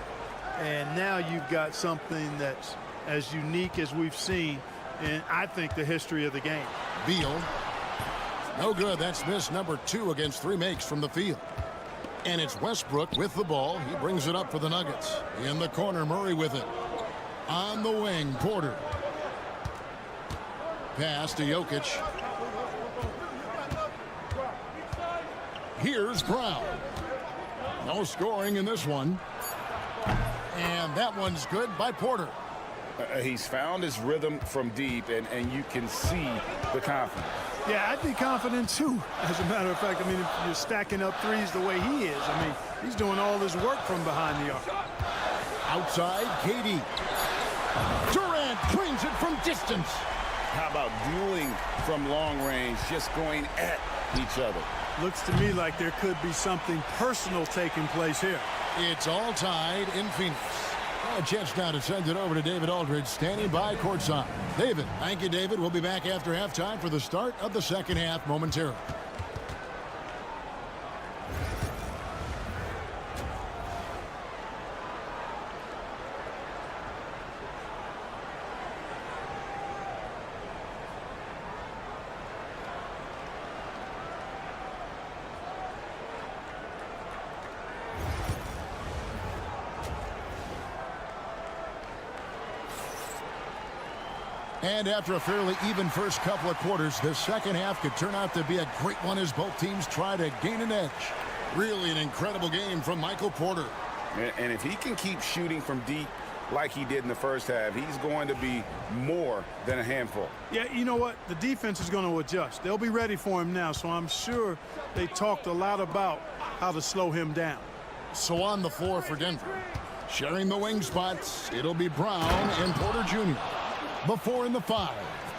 And now you've got something that's as unique as we've seen in, I think, the history of the game. Beal. No good. That's miss number 2 against 3 makes from the field. And it's Westbrook with the ball. He brings it up for the Nuggets. In the corner, Murray with it. On the wing, Porter. Pass to Jokic. Here's Brown. No scoring in this one. And that one's good by Porter. He's found his rhythm from deep, and you can see the confidence. Yeah, I'd be confident too. As a matter of fact, I mean, if you're stacking up threes the way he is, I mean, he's doing all his work from behind the arc. Outside, KD. Durant cleans it from distance. How about dueling from long range, just going at each other? Looks to me like there could be something personal taking place here. It's all tied in Phoenix. A chance now to send it over to David Aldridge, standing by courtside. David. Thank you, David. We'll be back after halftime for the start of the second half momentarily. And after a fairly even first couple of quarters, the second half could turn out to be a great one as both teams try to gain an edge. Really an incredible game from Michael Porter. And if he can keep shooting from deep like he did in the first half, he's going to be more than a handful. Yeah, you know what? The defense is going to adjust. They'll be ready for him now, so I'm sure they talked a lot about how to slow him down. So on the floor for Denver, Sharing the wing spots, it'll be Brown and Porter Jr. The 4 and the 5.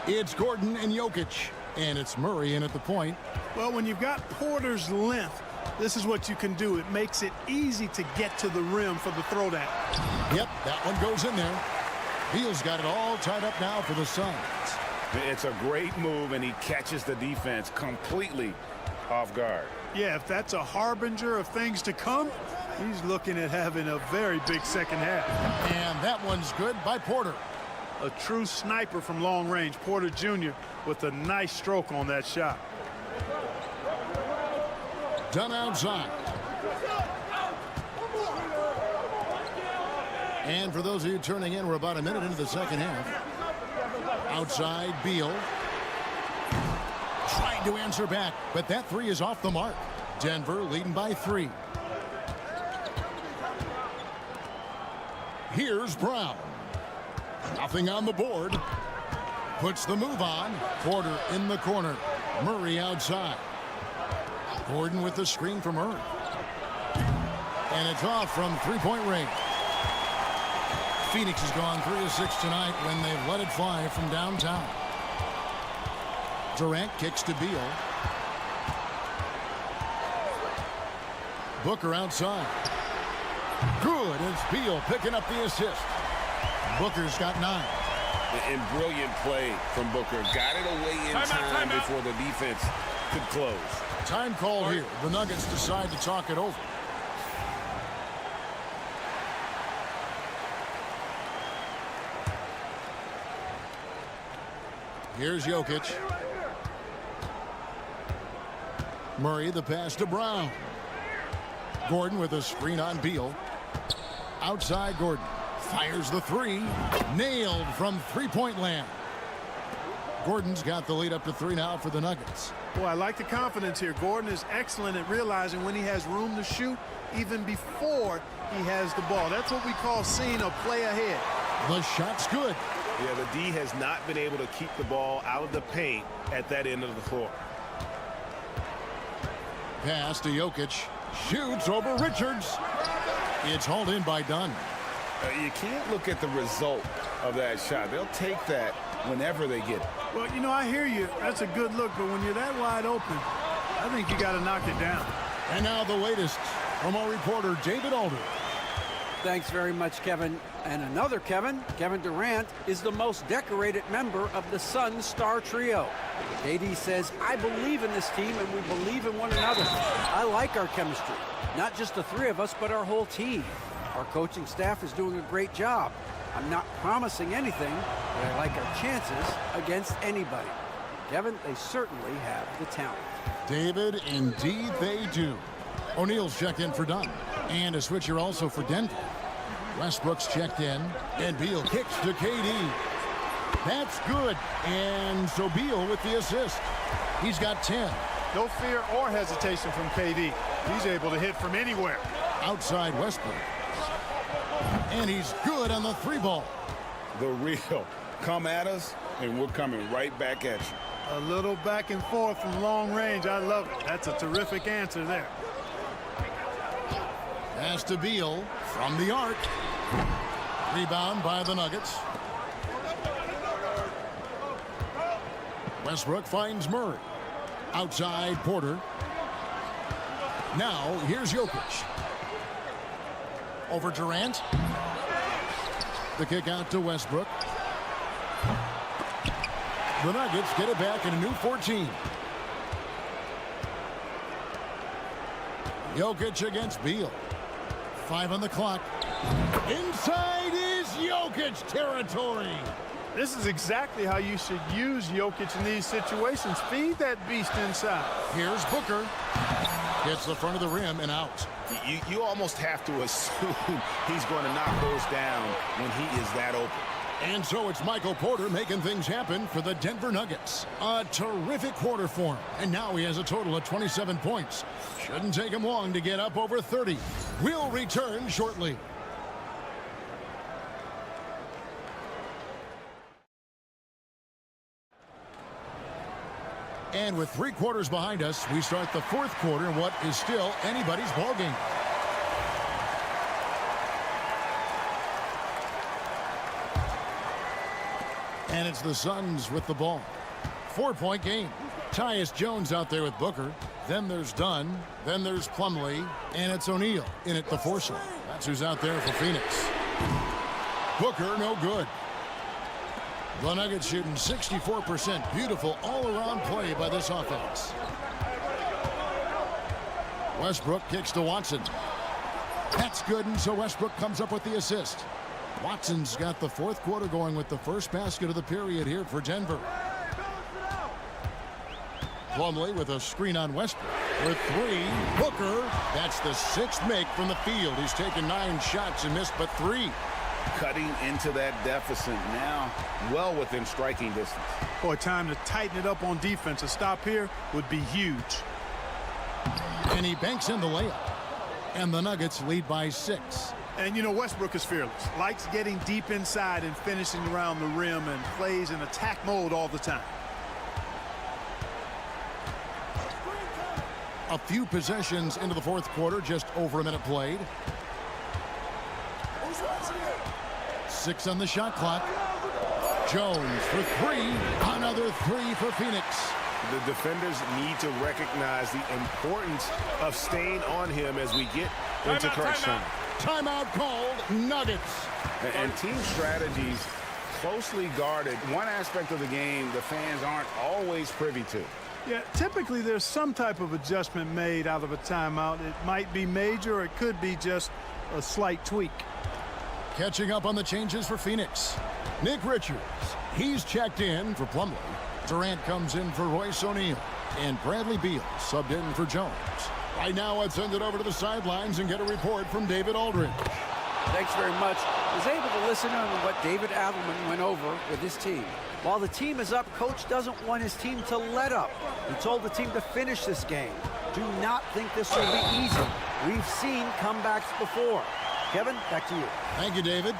It's Gordon and Jokic. And it's Murray in at the point. Well, when you've got Porter's length, this is what you can do. It makes it easy to get to the rim for the throwdown. Yep, that one goes in there. Beal's got it all tied up now for the Suns. It's a great move, and he catches the defense completely off guard. Yeah, if that's a harbinger of things to come, he's looking at having a very big second half. And that one's good by Porter. A true sniper from long range, Porter Jr. with a nice stroke on that shot. Done outside. And for those of you turning in, we're about a minute into the second half. Outside, Beal. Trying to answer back, but that 3 is off the mark. Denver leading by 3. Here's Brown. Nothing on the board. Puts the move on. Porter in the corner. Murray outside. Gordon with the screen from Murray. And it's off from three-point range. Phoenix has gone 3 of 6 tonight when they've let it fly from downtown. Durant kicks to Beal. Booker outside. Good. It's Beal picking up the assist. Booker's got 9. And brilliant play from Booker. Got it away in time before the defense could close. Time call here. The Nuggets decide to talk it over. Here's Jokic. Murray, the pass to Brown. Gordon with a screen on Beal. Outside Gordon. Fires the 3. Nailed from three-point land. Gordon's got the lead up to 3 now for the Nuggets. Boy, I like the confidence here. Gordon is excellent at realizing when he has room to shoot even before he has the ball. That's what we call seeing a play ahead. The shot's good. Yeah, the D has not been able to keep the ball out of the paint at that end of the floor. Pass to Jokic. Shoots over Richards. It's hauled in by Dunn. You can't look at the result of that shot. They'll take that whenever they get it. Well, you know, I hear you. That's a good look, but when you're that wide open, I think you got to knock it down. And now the latest from our reporter, David Alder. Thanks very much, Kevin. And another Kevin, Kevin Durant, is the most decorated member of the Suns star trio. KD says, I believe in this team and we believe in one another. I like our chemistry. Not just the 3 of us, but our whole team. Our coaching staff is doing a great job. I'm not promising anything, but I like our chances against anybody. Kevin, they certainly have the talent. David, indeed they do. O'Neal's checked in for Dunn. And a switcher also for Denver. Westbrook's checked in. And Beal kicks to KD. That's good. And so Beal with the assist. He's got 10. No fear or hesitation from KD. He's able to hit from anywhere. Outside Westbrook. And he's good on the 3 ball. The real. Come at us, and we're coming right back at you. A little back and forth from long range. I love it. That's a terrific answer there. Pass to Beal from the arc. Rebound by the Nuggets. Westbrook finds Murray. Outside Porter. Now here's Jokic. Over Durant. The kick out to Westbrook. The Nuggets get it back in a new 14. Jokic against Beal. 5 on the clock. Inside is Jokic territory. This is exactly how you should use Jokic in these situations. Feed that beast inside. Here's Booker. Gets the front of the rim and out. You almost have to assume he's going to knock those down when he is that open. And so it's Michael Porter making things happen for the Denver Nuggets. A terrific quarter for him. And now he has a total of 27 points. Shouldn't take him long to get up over 30. We'll return shortly. And with 3 quarters behind us, we start the 4th quarter in what is still anybody's ballgame. And it's the Suns with the ball. 4-point game. Tyus Jones out there with Booker. Then there's Dunn. Then there's Plumlee. And it's O'Neal in at the foursome. That's who's out there for Phoenix. Booker, no good. The Nuggets shooting 64%. Beautiful all-around play by this offense. Westbrook kicks to Watson. That's good, and so Westbrook comes up with the assist. Watson's got the fourth quarter going with the first basket of the period here for Denver. Plumlee with a screen on Westbrook. For three, Booker. That's the sixth make from the field. He's taken 9 shots and missed but 3. Cutting into that deficit now, well within striking distance. Boy, time to tighten it up on defense. A stop here would be huge. And he banks in the layup. And the Nuggets lead by 6. And, you know, Westbrook is fearless. Likes getting deep inside and finishing around the rim and plays in attack mode all the time. A few possessions into the fourth quarter, just over a minute played. 6 on the shot clock. Jones for 3. Another 3 for Phoenix. The defenders need to recognize the importance of staying on him as we get into crunch time. Timeout called. Nuggets. And team strategies closely guarded. One aspect of the game the fans aren't always privy to. Yeah, typically there's some type of adjustment made out of a timeout. It might be major or it could be just a slight tweak. Catching up on the changes for Phoenix. Nick Richards. He's checked in for Plumlee. Durant comes in for Royce O'Neal. And Bradley Beal subbed in for Jones. Right now, let's send it over to the sidelines and get a report from David Aldridge. Thanks very much. I was able to listen in on what David Adelman went over with his team. While the team is up, Coach doesn't want his team to let up. He told the team to finish this game. Do not think this will be easy. We've seen comebacks before. Kevin, back to you. Thank you, David.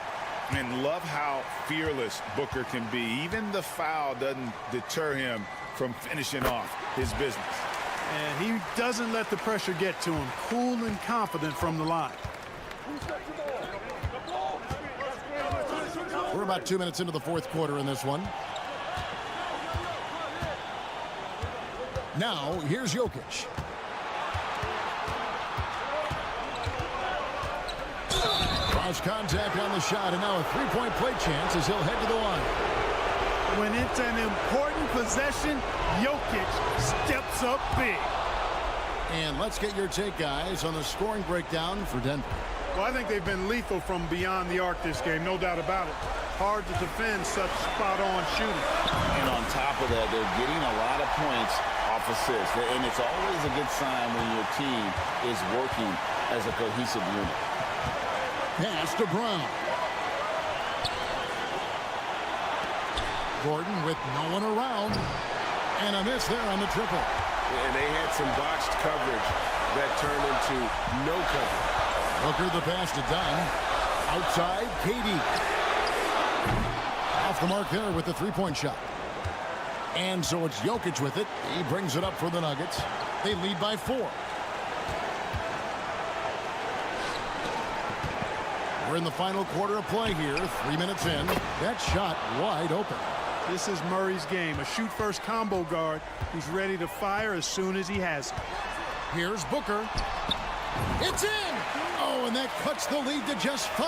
And love how fearless Booker can be. Even the foul doesn't deter him from finishing off his business. And he doesn't let the pressure get to him. Cool and confident from the line. We're about 2 minutes into the fourth quarter in this one. Now, here's Jokic. Cross contact on the shot, and now a three-point play chance as he'll head to the line. When it's an important possession, Jokic steps up big. And let's get your take, guys, on the scoring breakdown for Denver. Well, I think they've been lethal from beyond the arc this game, no doubt about it. Hard to defend such spot-on shooting. And on top of that, they're getting a lot of points off assists. And it's always a good sign when your team is working as a cohesive unit. Pass to Brown. Gordon with no one around. And a miss there on the triple. And they had some botched coverage that turned into no coverage. Booker the pass to Dunn. Outside, KD. Off the mark there with the three-point shot. And so it's Jokic with it. He brings it up for the Nuggets. They lead by 4. We're in the final quarter of play here. 3 minutes in. That shot wide open. This is Murray's game. A shoot-first combo guard who's ready to fire as soon as he has it. Here's Booker. It's in! Oh, and that cuts the lead to just 5.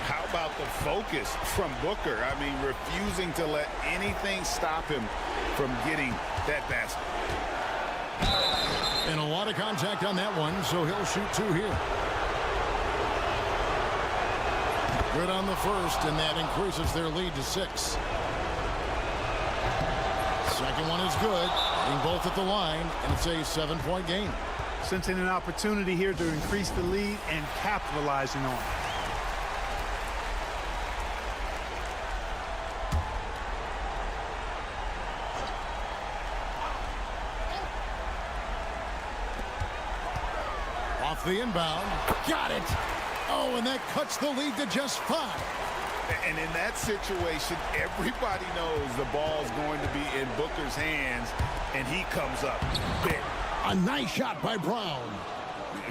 How about the focus from Booker? I mean, refusing to let anything stop him from getting that basket. And a lot of contact on that one, so he'll shoot 2 here. Good on the first, and that increases their lead to 6. Second one is good. Getting both at the line, and it's a 7-point game. Sensing an opportunity here to increase the lead and capitalizing on it. Off the inbound. Got it. Oh, and that cuts the lead to just 5. And in that situation, everybody knows the ball's going to be in Booker's hands, and he comes up big. A nice shot by Brown.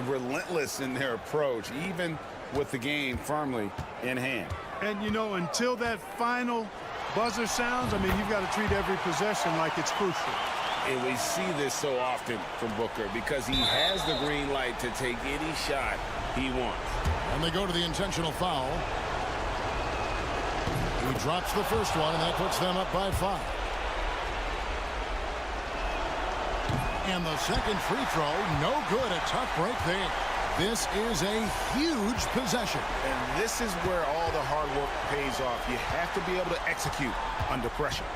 Relentless in their approach, even with the game firmly in hand. And, you know, until that final buzzer sounds, I mean, you've got to treat every possession like it's crucial. And we see this so often from Booker because he has the green light to take any shot he wants. And they go to the intentional foul. He drops the first one, and that puts them up by 5. And the second free throw, no good. A tough break there. This is a huge possession. And this is where all the hard work pays off. You have to be able to execute under pressure.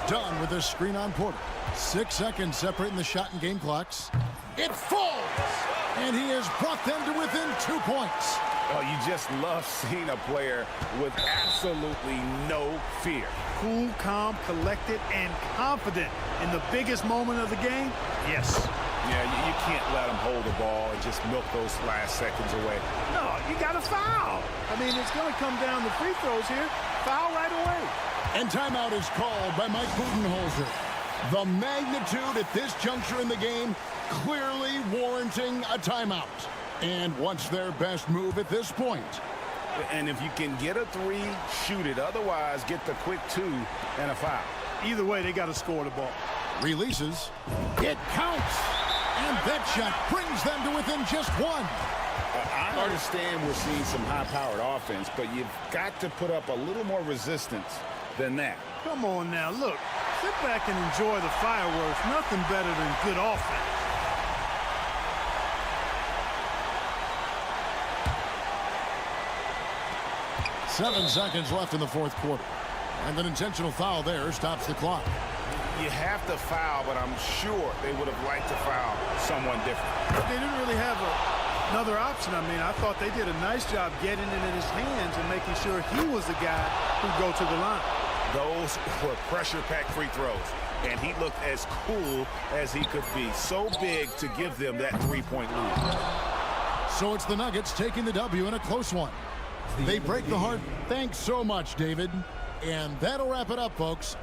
Done with this screen on Porter. 6 seconds separating the shot and game clocks. It falls! And he has brought them to within 2 points. Oh, you just love seeing a player with absolutely no fear. Cool, calm, collected, and confident in the biggest moment of the game? Yes. Yeah, you can't let him hold the ball and just milk those last seconds away. No, you got to foul. I mean, it's going to come down to free throws here. Foul right away. And timeout is called by Mike Budenholzer. The magnitude at this juncture in the game clearly warranting a timeout. And what's their best move at this point? And if you can get a 3, shoot it. Otherwise, get the quick 2 and a foul. Either way, they got to score the ball. Releases. It counts. And that shot brings them to within just 1. I understand we're seeing some high-powered offense, but you've got to put up a little more resistance than that. Come on now, look. Sit back and enjoy the fireworks. Nothing better than good offense. Seven seconds left in the fourth quarter. And an intentional foul there stops the clock. You have to foul, but I'm sure they would have liked to foul someone different. But they didn't really have another option. I mean, I thought they did a nice job getting it in his hands and making sure he was the guy who'd go to the line. Those were pressure-packed free throws, and he looked as cool as he could be. So big to give them that 3-point lead. So it's the Nuggets taking the W in a close one. They break the heart. Thanks so much, David. And that'll wrap it up, folks.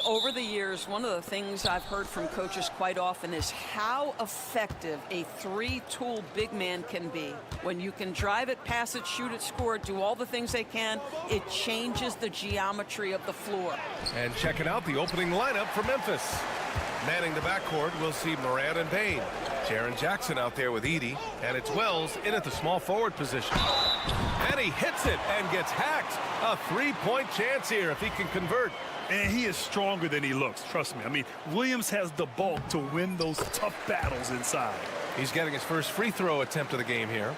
Over the years, one of the things I've heard from coaches quite often is how effective a three-tool big man can be. When you can drive it, pass it, shoot it, score it, do all the things they can, it changes the geometry of the floor. And checking out the opening lineup for Memphis. Manning the backcourt, we'll see Morant and Payne. Jaren Jackson out there with Edey, and it's Wells in at the small forward position. And he hits it and gets hacked. A three-point chance here if he can convert. And he is stronger than he looks, trust me. I mean, Williams has the bulk to win those tough battles inside. He's getting his first free throw attempt of the game here.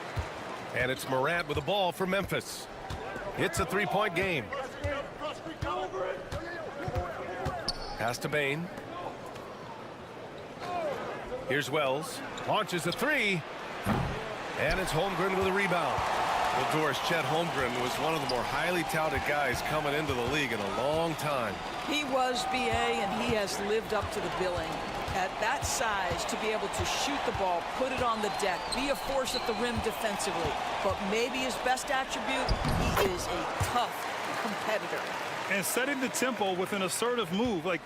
And it's Morant with the ball for Memphis. It's a three-point game. Pass to Bane. Here's Wells. Launches a three. And it's Holmgren with a rebound. Well, Doris, Chet Holmgren was one of the more highly touted guys coming into the league in a long time. He was, B.A., and he has lived up to the billing. At that size, to be able to shoot the ball, put it on the deck, be a force at the rim defensively. But maybe his best attribute, he is a tough competitor. And setting the tempo with an assertive move. Like,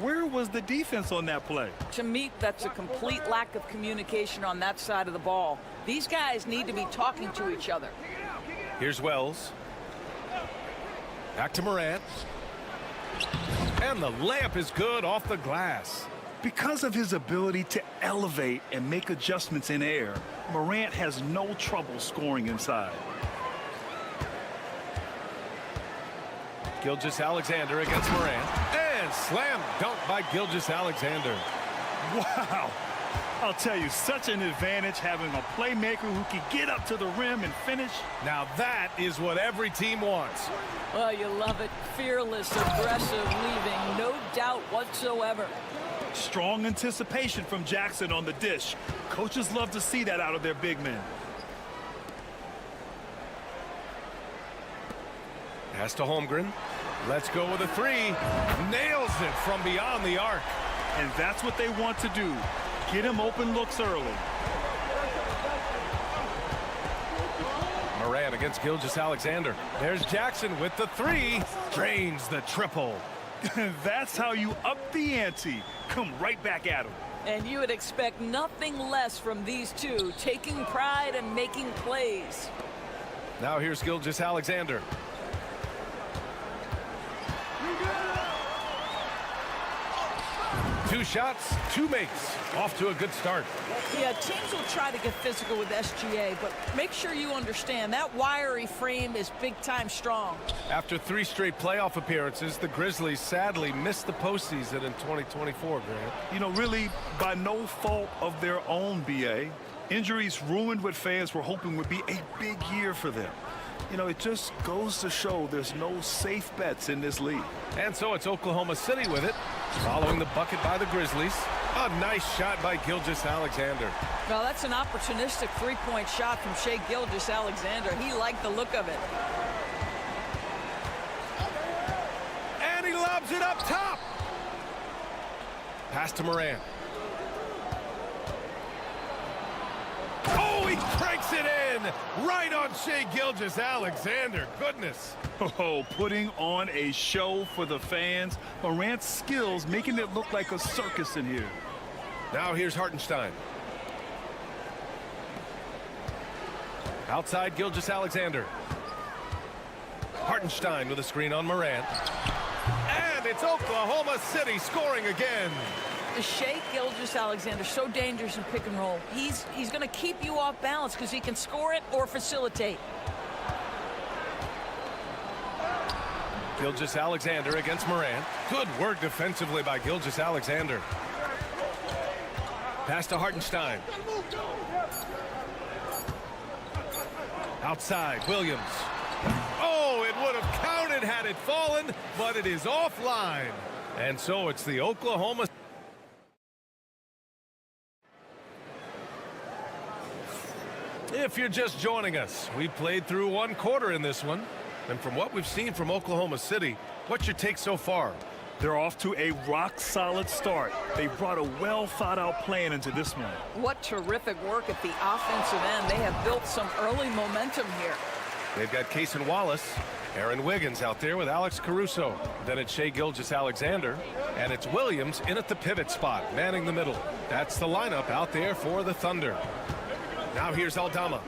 where was the defense on that play? To me, that's a complete lack of communication on that side of the ball. These guys need to be talking to each other. Here's Wells. Back to Morant. And the layup is good off the glass. Because of his ability to elevate and make adjustments in air, Morant has no trouble scoring inside. Gilgeous-Alexander against Morant. And slam dunk by Gilgeous-Alexander. Wow. I'll tell you, such an advantage having a playmaker who can get up to the rim and finish. Now that is what every team wants. Well, you love it. Fearless, aggressive, leaving no doubt whatsoever. Strong anticipation from Jackson on the dish. Coaches love to see that out of their big men. Pass to Holmgren. Let's go with a three. Nails it from beyond the arc. And that's what they want to do. Get him open looks early. Morant against Gilgeous-Alexander. There's Jackson with the three. Drains the triple. That's how you up the ante. Come right back at him. And you would expect nothing less from these two, taking pride and making plays. Now here's Gilgeous-Alexander. Two shots, two makes. Off to a good start. Yeah, teams will try to get physical with SGA, but make sure you understand that wiry frame is big-time strong. After 3 straight playoff appearances, the Grizzlies sadly missed the postseason in 2024, Grant. You know, really, by no fault of their own, BA. Injuries ruined what fans were hoping would be a big year for them. You know, it just goes to show there's no safe bets in this league. And so it's Oklahoma City with it, following the bucket by the Grizzlies. A nice shot by Gilgeous-Alexander. Well, that's an opportunistic three-point shot from Shai Gilgeous-Alexander. He liked the look of it. And he lobs it up top. Pass to Morant. Oh, he cranks it in right on Shai Gilgeous-Alexander. Goodness. Oh, putting on a show for the fans. Morant's skills making it look like a circus in here. Now here's Hartenstein. Outside Gilgeous-Alexander. Hartenstein with a screen on Morant. And it's Oklahoma City scoring again. Shai Gilgeous-Alexander, so dangerous in pick and roll. He's going to keep you off balance because he can score it or facilitate. Gilgeous-Alexander against Morant. Good work defensively by Gilgeous-Alexander. Pass to Hartenstein. Outside, Williams. Oh, it would have counted had it fallen, but it is offline. And so it's the Oklahoma. If you're just joining us, we played through 1 quarter in this one. And from what we've seen from Oklahoma City, what's your take so far? They're off to a rock-solid start. They brought a well-thought-out plan into this one. What terrific work at the offensive end. They have built some early momentum here. They've got Cason Wallace, Aaron Wiggins out there with Alex Caruso. Then it's Shai Gilgeous-Alexander, and it's Williams in at the pivot spot, manning the middle. That's the lineup out there for the Thunder. Now here's Aldama.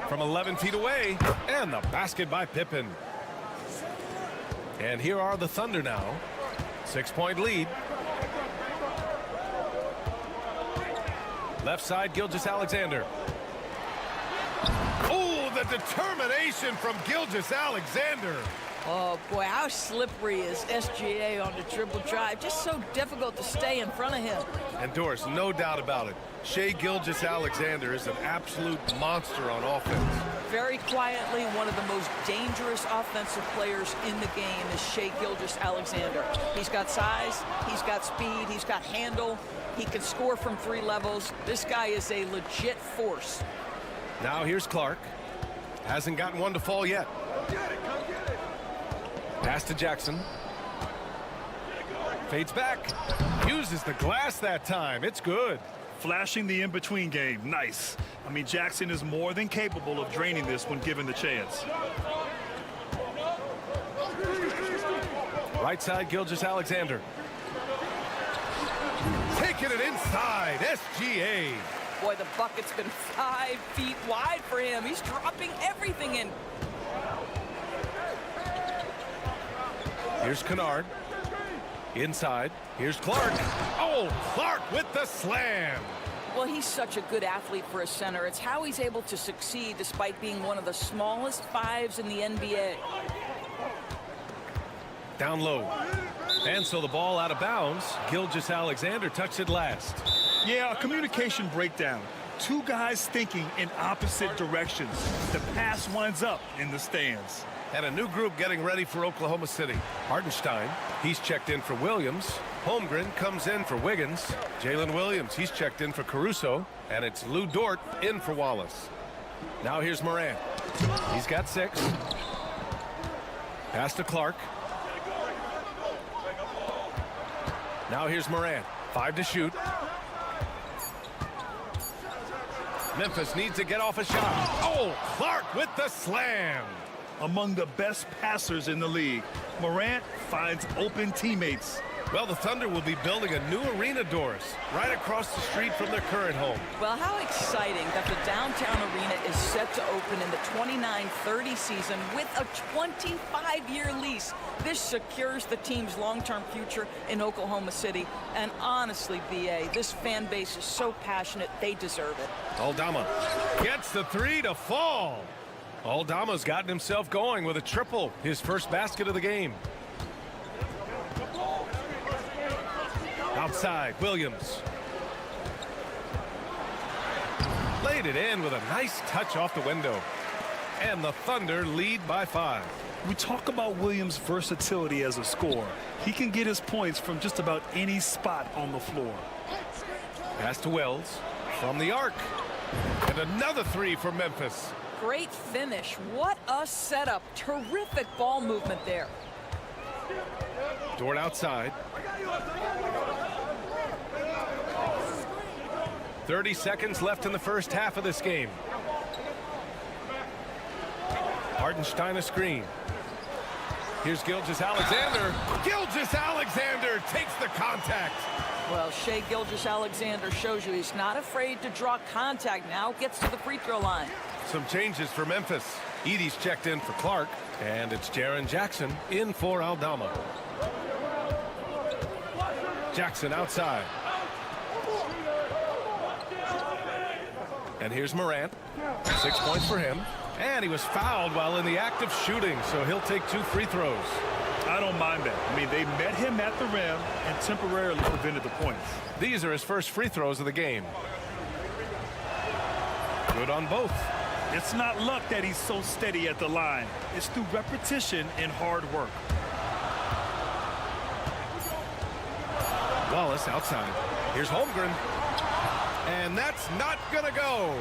From 11 feet away, and the basket by Pippen. And here are the Thunder now. 6-point lead. Left side, Gilgeous-Alexander. Oh, the determination from Gilgeous-Alexander. Oh, boy, how slippery is SGA on the dribble drive. Just so difficult to stay in front of him. And Doris, no doubt about it. Shai Gilgeous-Alexander is an absolute monster on offense. Very quietly, one of the most dangerous offensive players in the game is Shai Gilgeous-Alexander. He's got size, he's got speed, he's got handle. He can score from 3 levels. This guy is a legit force. Now here's Clark. Hasn't gotten one to fall yet. Pass to Jackson. Fades back. Uses the glass that time. It's good. Flashing the in-between game. Nice. I mean, Jackson is more than capable of draining this when given the chance. Right side, Gilgeous-Alexander. Taking it inside. SGA. Boy, the bucket's been 5 feet wide for him. He's dropping everything in. Here's Kennard. Inside. Here's Clark. Oh, Clark with the slam. Well, he's such a good athlete for a center. It's how he's able to succeed despite being one of the smallest fives in the NBA. Down low. And so the ball out of bounds. Gilgeous-Alexander touched it last. Yeah, a communication breakdown. Two guys thinking in opposite directions. The pass winds up in the stands. And a new group getting ready for Oklahoma City. Hartenstein, he's checked in for Williams. Holmgren comes in for Wiggins. Jalen Williams, he's checked in for Caruso. And it's Lou Dort in for Wallace. Now here's Morant. He's got 6. Pass to Clark. Now here's Morant. 5 to shoot. Memphis needs to get off a shot. Oh, Clark with the slam. Among the best passers in the league, Morant finds open teammates. Well, the Thunder will be building a new arena, Doris, right across the street from their current home. Well, how exciting that the downtown arena is set to open in the 29-30 season with a 25-year lease. This secures the team's long-term future in Oklahoma City. And honestly, B.A., this fan base is so passionate, they deserve it. Aldama gets the 3 to fall. Aldama's gotten himself going with a triple, his first basket of the game. Outside, Williams. Laid it in with a nice touch off the window. And the Thunder lead by 5. We talk about Williams' versatility as a scorer. He can get his points from just about any spot on the floor. Pass to Wells from the arc. And another 3 for Memphis. Great finish. What a setup. Terrific ball movement there. Dort outside. 30 seconds left in the first half of this game. Hartenstein a screen. Here's Gilgeous-Alexander. Gilgeous-Alexander takes the contact. Well, Shai Gilgeous-Alexander shows you he's not afraid to draw contact. Now gets to the free throw line. Some changes for Memphis. Edey's checked in for Clark. And it's Jaren Jackson in for Aldama. Jackson outside. And here's Morant. 6 points for him. And he was fouled while in the act of shooting, so he'll take 2 free throws. I don't mind that. I mean, they met him at the rim and temporarily prevented the points. These are his first free throws of the game. Good on both. It's not luck that he's so steady at the line. It's through repetition and hard work. Wallace outside. Here's Holmgren. And that's not going to go.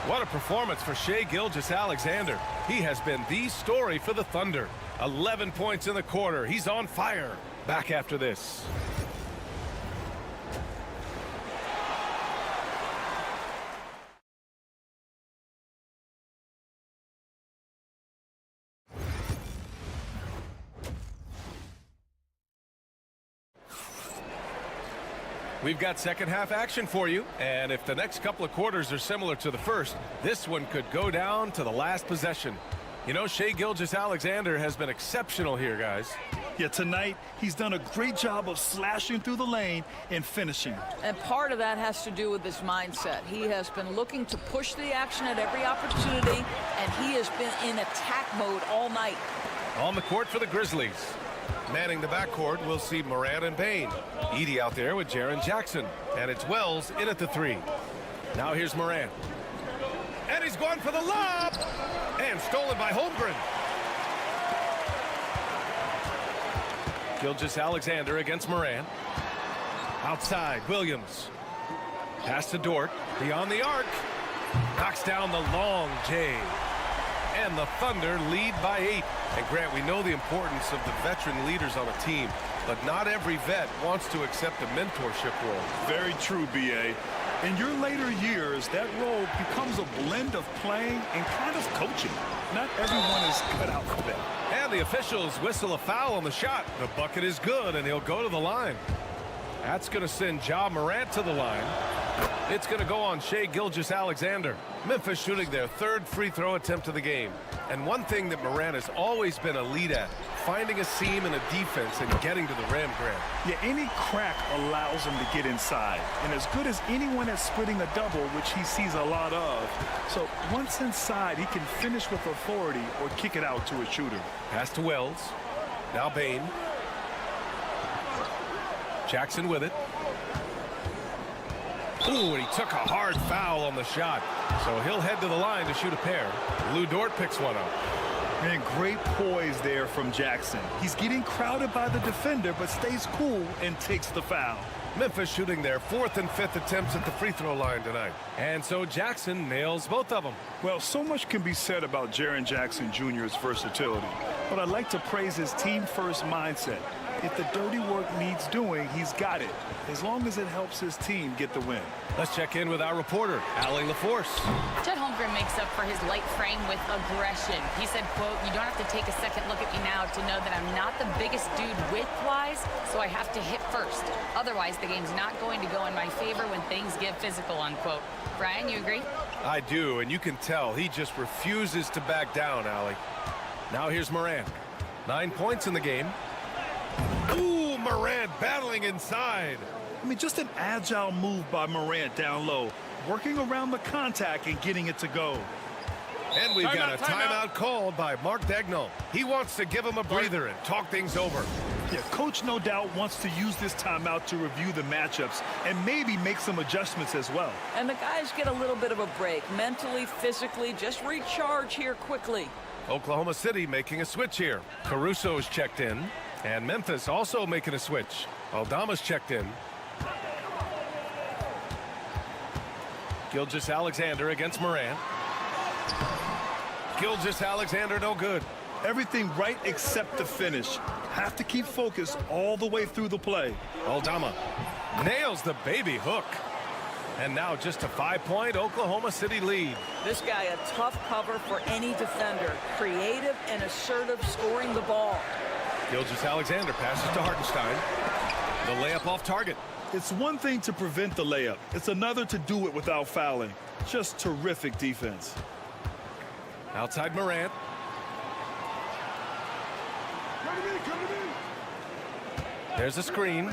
What a performance for Shai Gilgeous-Alexander. He has been the story for the Thunder. 11 points in the quarter. He's on fire. Back after this. We've got second half action for you, and if the next couple of quarters are similar to the first, this one could go down to the last possession. You know, Shai Gilgeous-Alexander has been exceptional here, guys. Yeah, tonight he's done a great job of slashing through the lane and finishing. And part of that has to do with his mindset. He has been looking to push the action at every opportunity, and he has been in attack mode all night. On the court for the Grizzlies. Manning the backcourt, we'll see Morant and Payne. Edey out there with Jaren Jackson. And it's Wells in at the 3. Now here's Morant. And he's going for the lob! And stolen by Holmgren. Gilgeous-Alexander against Morant. Outside, Williams. Pass to Dort. Beyond the arc. Knocks down the long J. And the Thunder lead by 8. And Grant, we know the importance of the veteran leaders on a team, but not every vet wants to accept a mentorship role. Very true, B.A. In your later years, that role becomes a blend of playing and kind of coaching. Not everyone is cut out for that. And the officials whistle a foul on the shot. The bucket is good, and he'll go to the line. That's going to send Ja Morant to the line. It's going to go on Shai Gilgeous-Alexander. Memphis shooting their 3rd free throw attempt of the game. And one thing that Morant has always been elite at, finding a seam in a defense and getting to the rim, Grant. Yeah, any crack allows him to get inside. And as good as anyone at splitting a double, which he sees a lot of. So once inside, he can finish with authority or kick it out to a shooter. Pass to Wells. Now Bain. Jackson with it. Ooh, and he took a hard foul on the shot. So he'll head to the line to shoot a pair. Lou Dort picks one up. Man, great poise there from Jackson. He's getting crowded by the defender, but stays cool and takes the foul. Memphis shooting their 4th and 5th attempts at the free throw line tonight. And so Jackson nails both of them. Well, so much can be said about Jaren Jackson Jr.'s versatility, but I'd like to praise his team-first mindset. If the dirty work needs doing, he's got it, as long as it helps his team get the win. Let's check in with our reporter, Allie LaForce. Chet Holmgren makes up for his light frame with aggression. He said, quote, "You don't have to take a second look at me now to know that I'm not the biggest dude width-wise, so I have to hit first. Otherwise, the game's not going to go in my favor when things get physical," unquote. Brian, you agree? I do, and you can tell he just refuses to back down, Allie. Now here's Morant. 9 points in the game. Ooh, Morant battling inside. I mean, just an agile move by Morant down low, working around the contact and getting it to go. And we've got a timeout called by Mark Daigneault. He wants to give him a breather and talk things over. Yeah, coach no doubt wants to use this timeout to review the matchups and maybe make some adjustments as well. And the guys get a little bit of a break, mentally, physically, just recharge here quickly. Oklahoma City making a switch here. Caruso's checked in, and Memphis also making a switch. Aldama's checked in. Gilgeous-Alexander against Morant. Gilgeous-Alexander no good. Everything right except the finish. Have to keep focused all the way through the play. Aldama nails the baby hook. And now just a 5-point Oklahoma City lead. This guy a tough cover for any defender. Creative and assertive scoring the ball. Gilgeous-Alexander passes to Hartenstein. The layup off target. It's one thing to prevent the layup. It's another to do it without fouling. Just terrific defense. Outside Morant. There's a screen.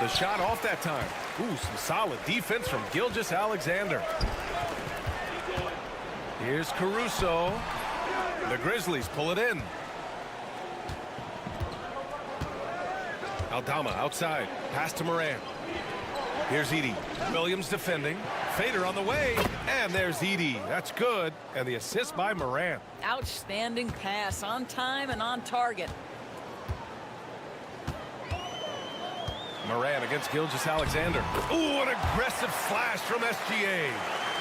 The shot off that time. Ooh, some solid defense from Gilgeous-Alexander. Here's Caruso. The Grizzlies pull it in. Aldama outside. Pass to Morant. Here's Edey. Williams defending. Fader on the way. And there's Edey. That's good. And the assist by Morant. Outstanding pass, on time and on target. Morant against Gilgeous-Alexander. Ooh, an aggressive slash from SGA.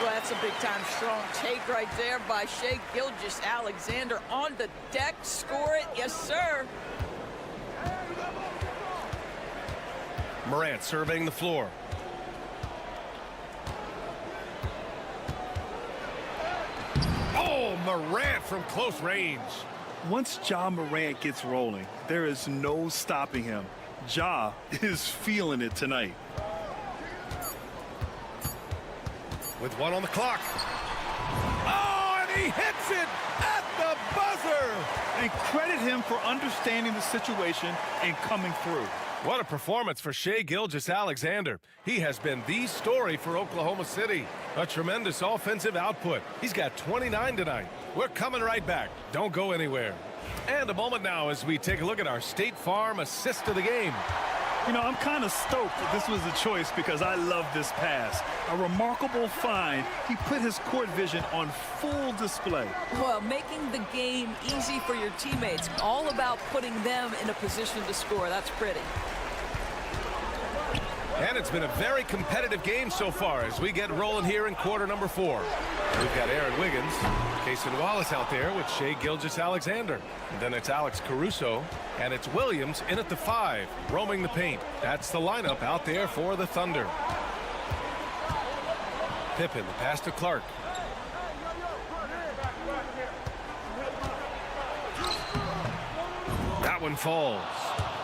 Well, that's a big-time strong take right there by Shai Gilgeous-Alexander on the deck. Score it. Yes, sir. Morant surveying the floor. Oh, Morant from close range. Once Ja Morant gets rolling, there is no stopping him. Ja is feeling it tonight. With one on the clock. Oh, and he hits it at the buzzer. And credit him for understanding the situation and coming through. What a performance for Shai Gilgeous-Alexander. He has been the story for Oklahoma City. A tremendous offensive output. He's got 29 tonight. We're coming right back. Don't go anywhere. And a moment now as we take a look at our State Farm assist of the game. You know, I'm kind of stoked that this was a choice because I love this pass. A remarkable find. He put his court vision on full display. Well, making the game easy for your teammates. All about putting them in a position to score. That's pretty. And it's been a very competitive game so far as we get rolling here in quarter number 4. We've got Aaron Wiggins, Cason Wallace out there with Shai Gilgeous-Alexander. And then it's Alex Caruso, and it's Williams in at the 5, roaming the paint. That's the lineup out there for the Thunder. Pippen, the pass to Clark. That one falls.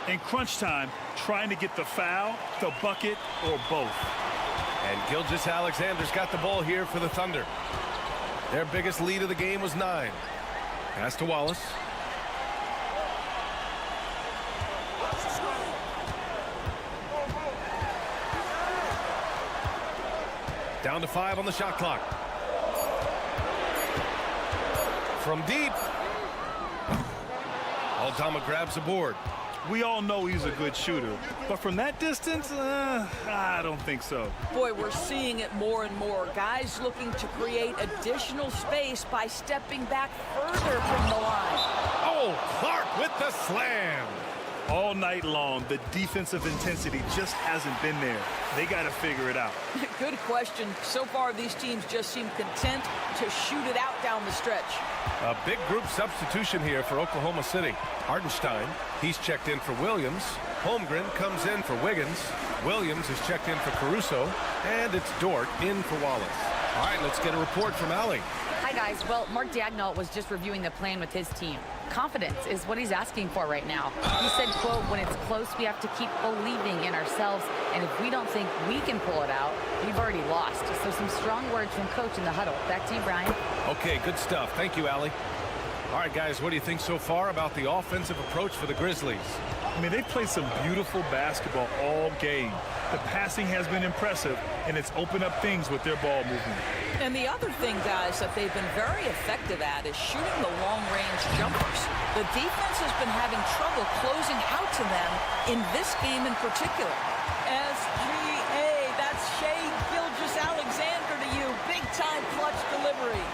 In crunch time, trying to get the foul, the bucket, or both. And Gilgeous-Alexander's got the ball here for the Thunder. Their biggest lead of the game was 9. Pass to Wallace. Down to 5 on the shot clock. From deep. Aldama grabs the board. We all know he's a good shooter, but from that distance, I don't think so. Boy, we're seeing it more and more. Guys looking to create additional space by stepping back further from the line. Oh, Clark with the slam. All night long, the defensive intensity just hasn't been there. They got to figure it out. Good question. So far, these teams just seem content to shoot it out down the stretch. A big group substitution here for Oklahoma City. Hartenstein, he's checked in for Williams. Holmgren comes in for Wiggins. Williams is checked in for Caruso. And it's Dort in for Wallace. All right, let's get a report from Allie. Hi, guys. Well, Mark Daigneault was just reviewing the plan with his team. Confidence is what he's asking for right now. He said, quote, when it's close, we have to keep believing in ourselves. And if we don't think we can pull it out, we've already lost. So some strong words from coach in the huddle. Back to you, Brian. Okay, good stuff. Thank you, Allie. All right, guys, what do you think so far about the offensive approach for the Grizzlies? I mean, they've played some beautiful basketball all game. The passing has been impressive, and it's opened up things with their ball movement. And the other thing, guys, that they've been very effective at is shooting the long-range jumpers. The defense has been having trouble closing out to them in this game in particular. SGA, that's Shai Gilgeous-Alexander to you. Big-time clutch delivery.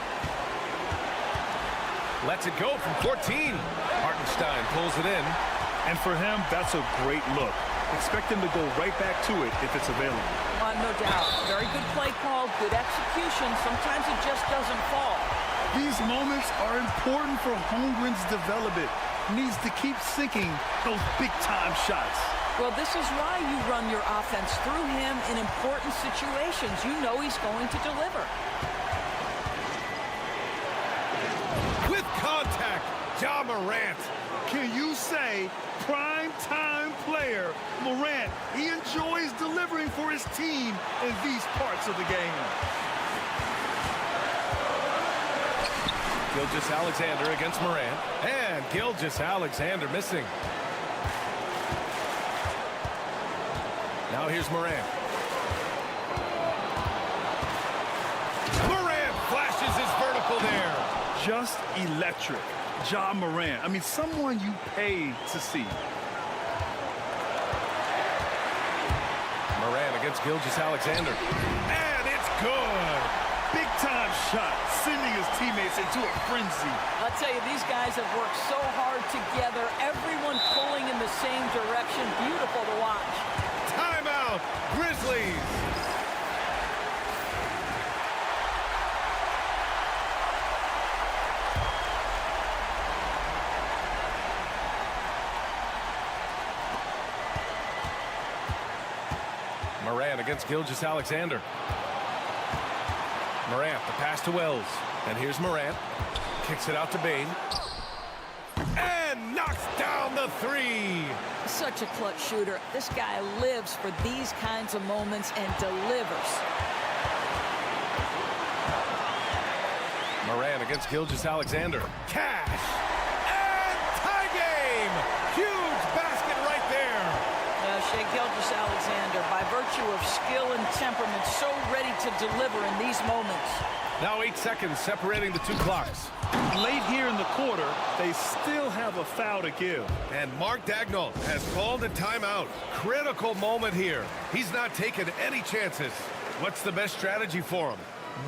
Lets it go from 14. Hartenstein pulls it in. And for him, that's a great look. Expect him to go right back to it if it's available. No doubt. Very good play call, good execution. Sometimes it just doesn't fall. These moments are important for Holmgren's development. Needs to keep sinking those big-time shots. Well, this is why you run your offense through him in important situations. You know he's going to deliver. With contact, Ja Morant. Can you say prime-time player Morant? He enjoys delivering for his team in these parts of the game. Gilgeous-Alexander against Morant. And Gilgeous-Alexander missing. Now here's Morant. Morant flashes his vertical there. Just electric. Ja Morant. I mean, someone you pay to see. Morant against Gilgeous-Alexander. And it's good. Big-time shot, sending his teammates into a frenzy. I'll tell you, these guys have worked so hard together. Everyone pulling in the same direction. Beautiful to watch. Timeout, Grizzlies. Morant against Gilgeous-Alexander. Morant, the pass to Wells. And here's Morant. Kicks it out to Bane. And knocks down the 3. Such a clutch shooter. This guy lives for these kinds of moments and delivers. Morant against Gilgeous-Alexander. Cash. And tie game. Huge basket right there. Shai Gilgeous-Alexander, by virtue of skill and temperament, so ready to deliver in these moments. Now 8 seconds separating the two clocks. Late here in the quarter, they still have a foul to give. And Mark Daigneault has called a timeout. Critical moment here. He's not taking any chances. What's the best strategy for him?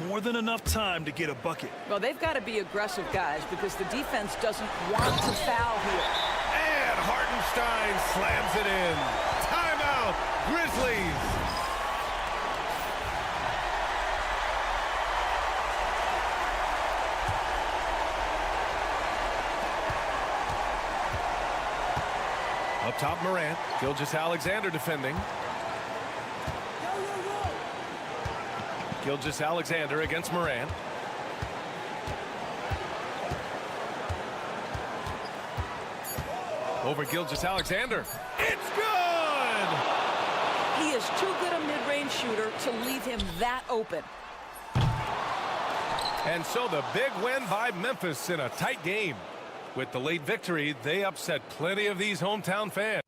More than enough time to get a bucket. Well, they've got to be aggressive, guys, because the defense doesn't want to foul here. And Hartenstein slams it in. Timeout, Grizzlies. Up top, Morant. Gilgeous-Alexander defending. Gilgeous-Alexander against Morant. Over Gilgeous-Alexander. It's good! He is too good a mid-range shooter to leave him that open. And so the big win by Memphis in a tight game. With the late victory, they upset plenty of these hometown fans.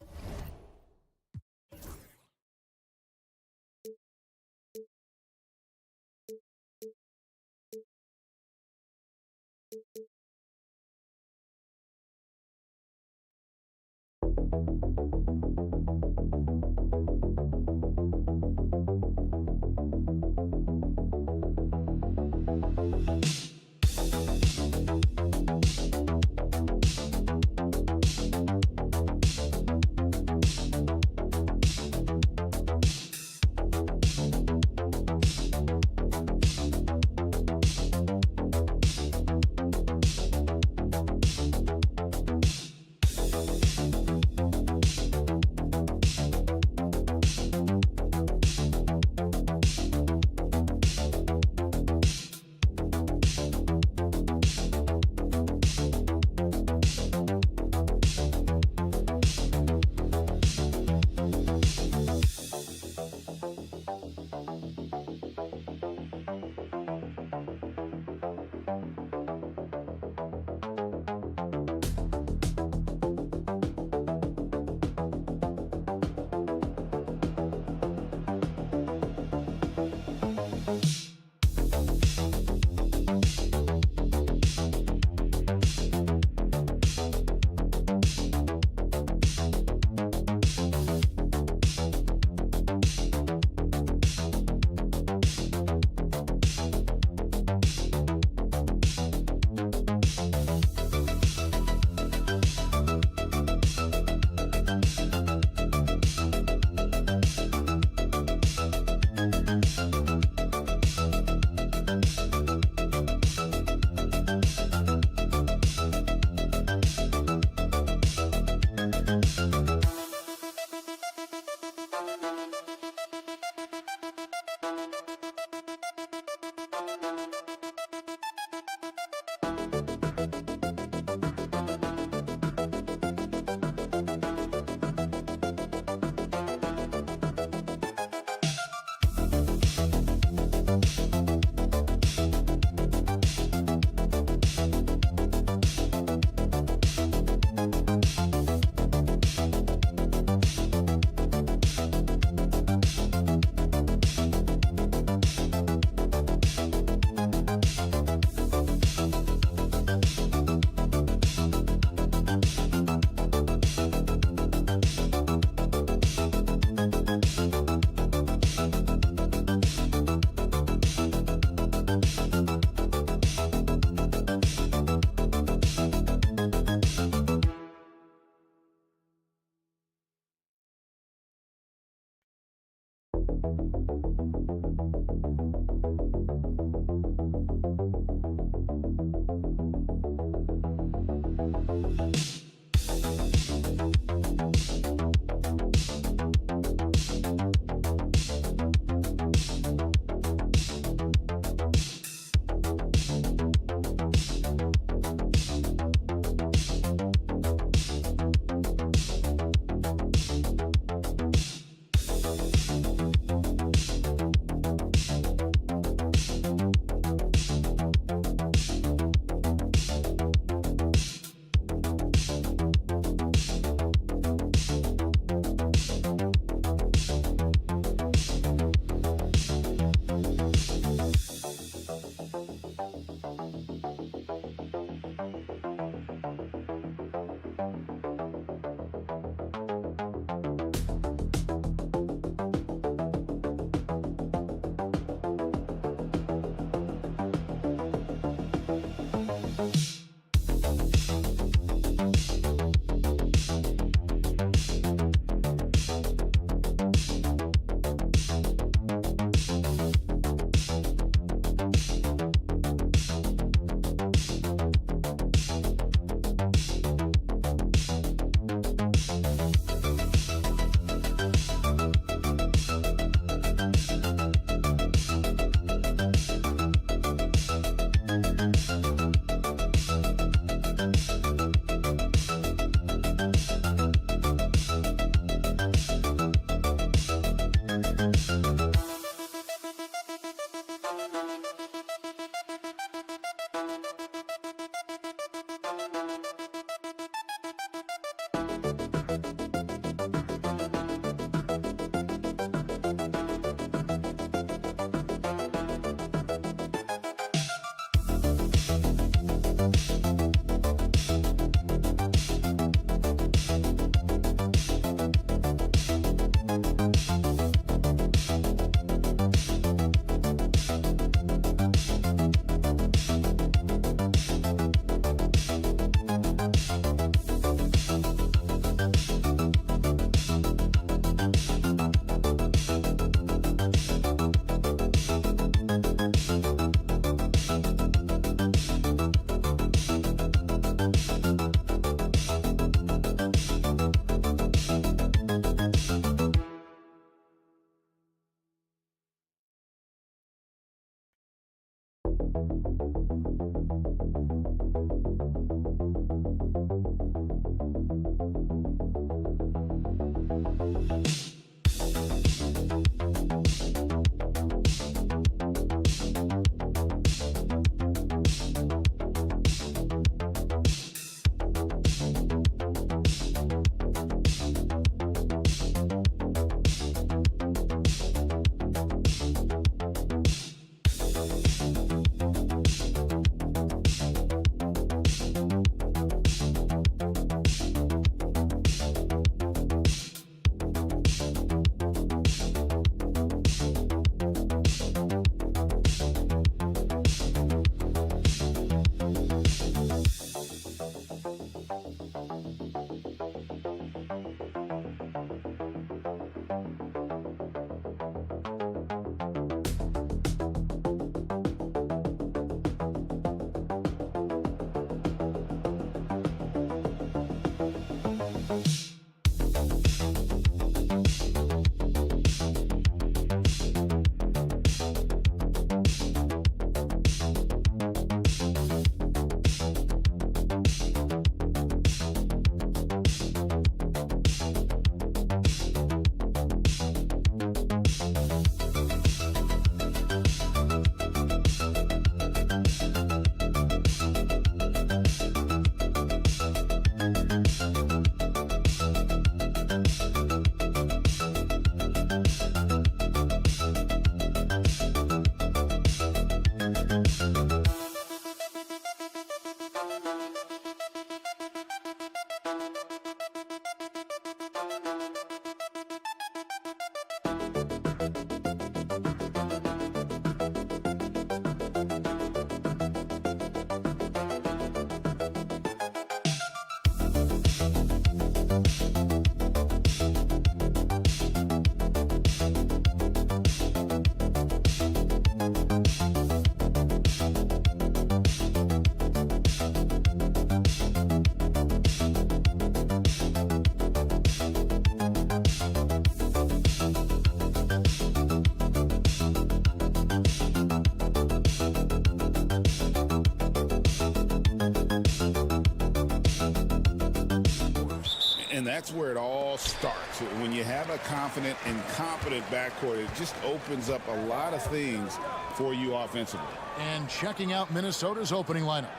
And that's where it all starts. When you have a confident and competent backcourt, it just opens up a lot of things for you offensively. And checking out Minnesota's opening lineup.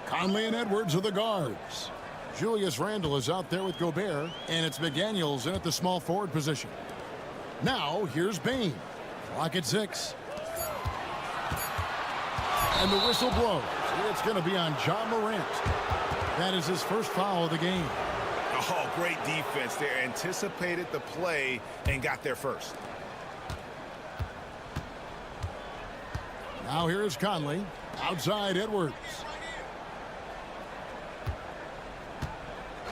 Conley and Edwards are the guards. Julius Randle is out there with Gobert, and it's McDaniels in at the small forward position. Now, here's Bane. Clock at 6. And the whistle blows. It's going to be on John Morant. That is his first foul of the game. Oh, great defense there. Anticipated the play and got there first. Now here's Conley. Outside Edwards.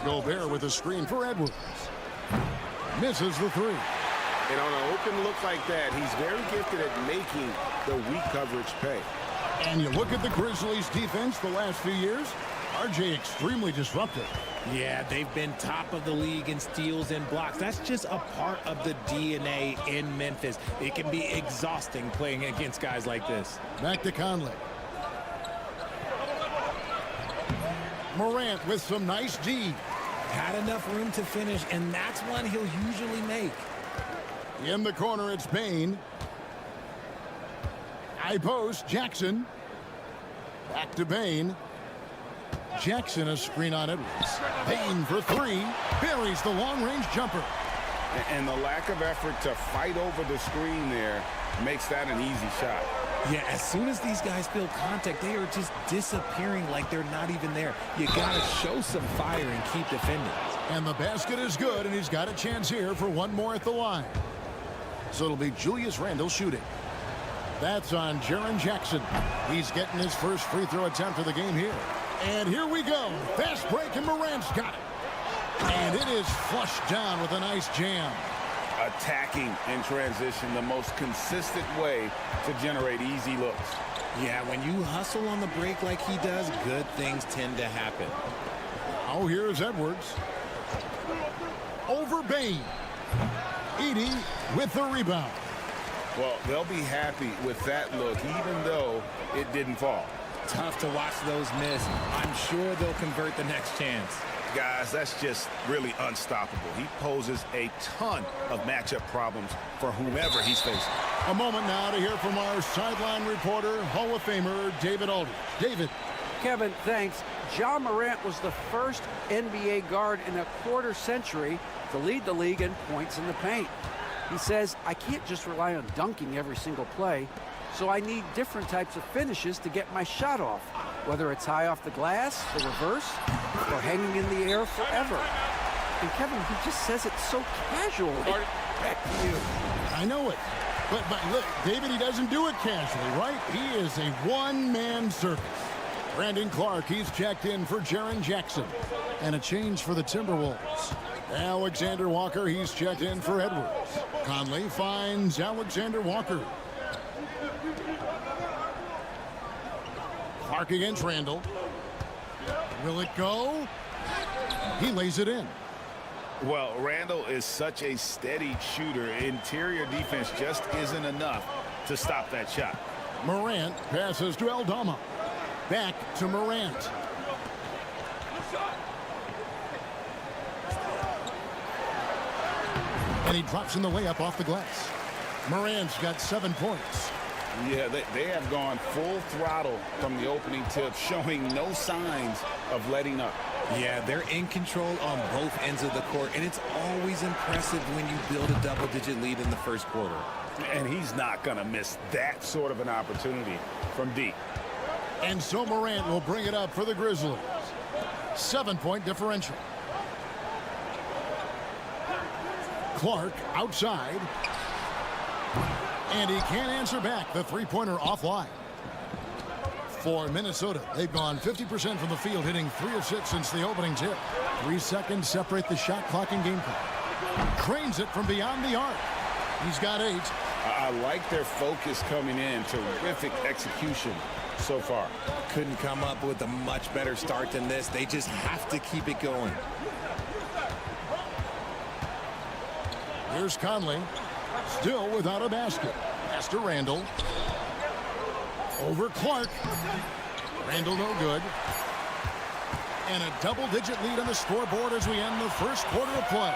Gobert with a screen for Edwards. Misses the three. And on an open look like that, he's very gifted at making the weak coverage pay. And you look at the Grizzlies defense the last few years, RJ extremely disruptive. Yeah, they've been top of the league in steals and blocks. That's just a part of the DNA in Memphis. It can be exhausting playing against guys like this. Back to Conley. Morant with some nice D. Had enough room to finish, and that's one he'll usually make. In the corner, it's Bane. High post, Jackson. Back to Bane. Jackson a screen on Edwards. Payne for three. Buries the long-range jumper. And the lack of effort to fight over the screen there makes that an easy shot. Yeah, as soon as these guys feel contact, they are just disappearing like they're not even there. You got to show some fire and keep defending. And the basket is good, and he's got a chance here for one more at the line. So it'll be Julius Randle shooting. That's on Jaren Jackson. He's getting his first free throw attempt of the game here. And here we go. Fast break, and Morant's got it. And it is flushed down with a nice jam. Attacking in transition, the most consistent way to generate easy looks. Yeah, when you hustle on the break like he does, good things tend to happen. Oh, here's Edwards. Over Bain. Edey with the rebound. Well, they'll be happy with that look, even though it didn't fall. Tough to watch those miss. I'm sure they'll convert the next chance. Guys, that's just really unstoppable. He poses a ton of matchup problems for whomever he's facing. A moment now to hear from our sideline reporter, Hall of Famer David Aldridge. David. Kevin, thanks. Ja Morant was the first NBA guard in a quarter century to lead the league in points in the paint. He says, I can't just rely on dunking every single play, so I need different types of finishes to get my shot off, whether it's high off the glass, the reverse, or hanging in the air forever. And Kevin, he just says it so casually. Back to you. I know it. But look, David, he doesn't do it casually, right? He is a one-man circus. Brandon Clark, he's checked in for Jaren Jackson. And a change for the Timberwolves. Alexander Walker, he's checked in for Edwards. Conley finds Alexander Walker. Clark against Randle. Will it go? He lays it in. Well, Randle is such a steady shooter. Interior defense just isn't enough to stop that shot. Morant passes to Aldama. Back to Morant. And he drops in the layup off the glass. Morant's got 7 points. Yeah, they have gone full throttle from the opening tip, showing no signs of letting up. Yeah, they're in control on both ends of the court, and it's always impressive when you build a double-digit lead in the first quarter. And he's not going to miss that sort of an opportunity from deep. And so Morant will bring it up for the Grizzlies. 7-point differential. Clark outside. And he can't answer back. The three-pointer offline. For Minnesota, they've gone 50% from the field, hitting 3 of 6 since the opening tip. 3 seconds separate the shot clock and game clock. Cranes it from beyond the arc. He's got 8. I like their focus coming in. Terrific execution so far. Couldn't come up with a much better start than this. They just have to keep it going. Here's Conley. Still without a basket. Pass to Randle. Over Clark. Randle no good. And a double-digit lead on the scoreboard as we end the first quarter of play.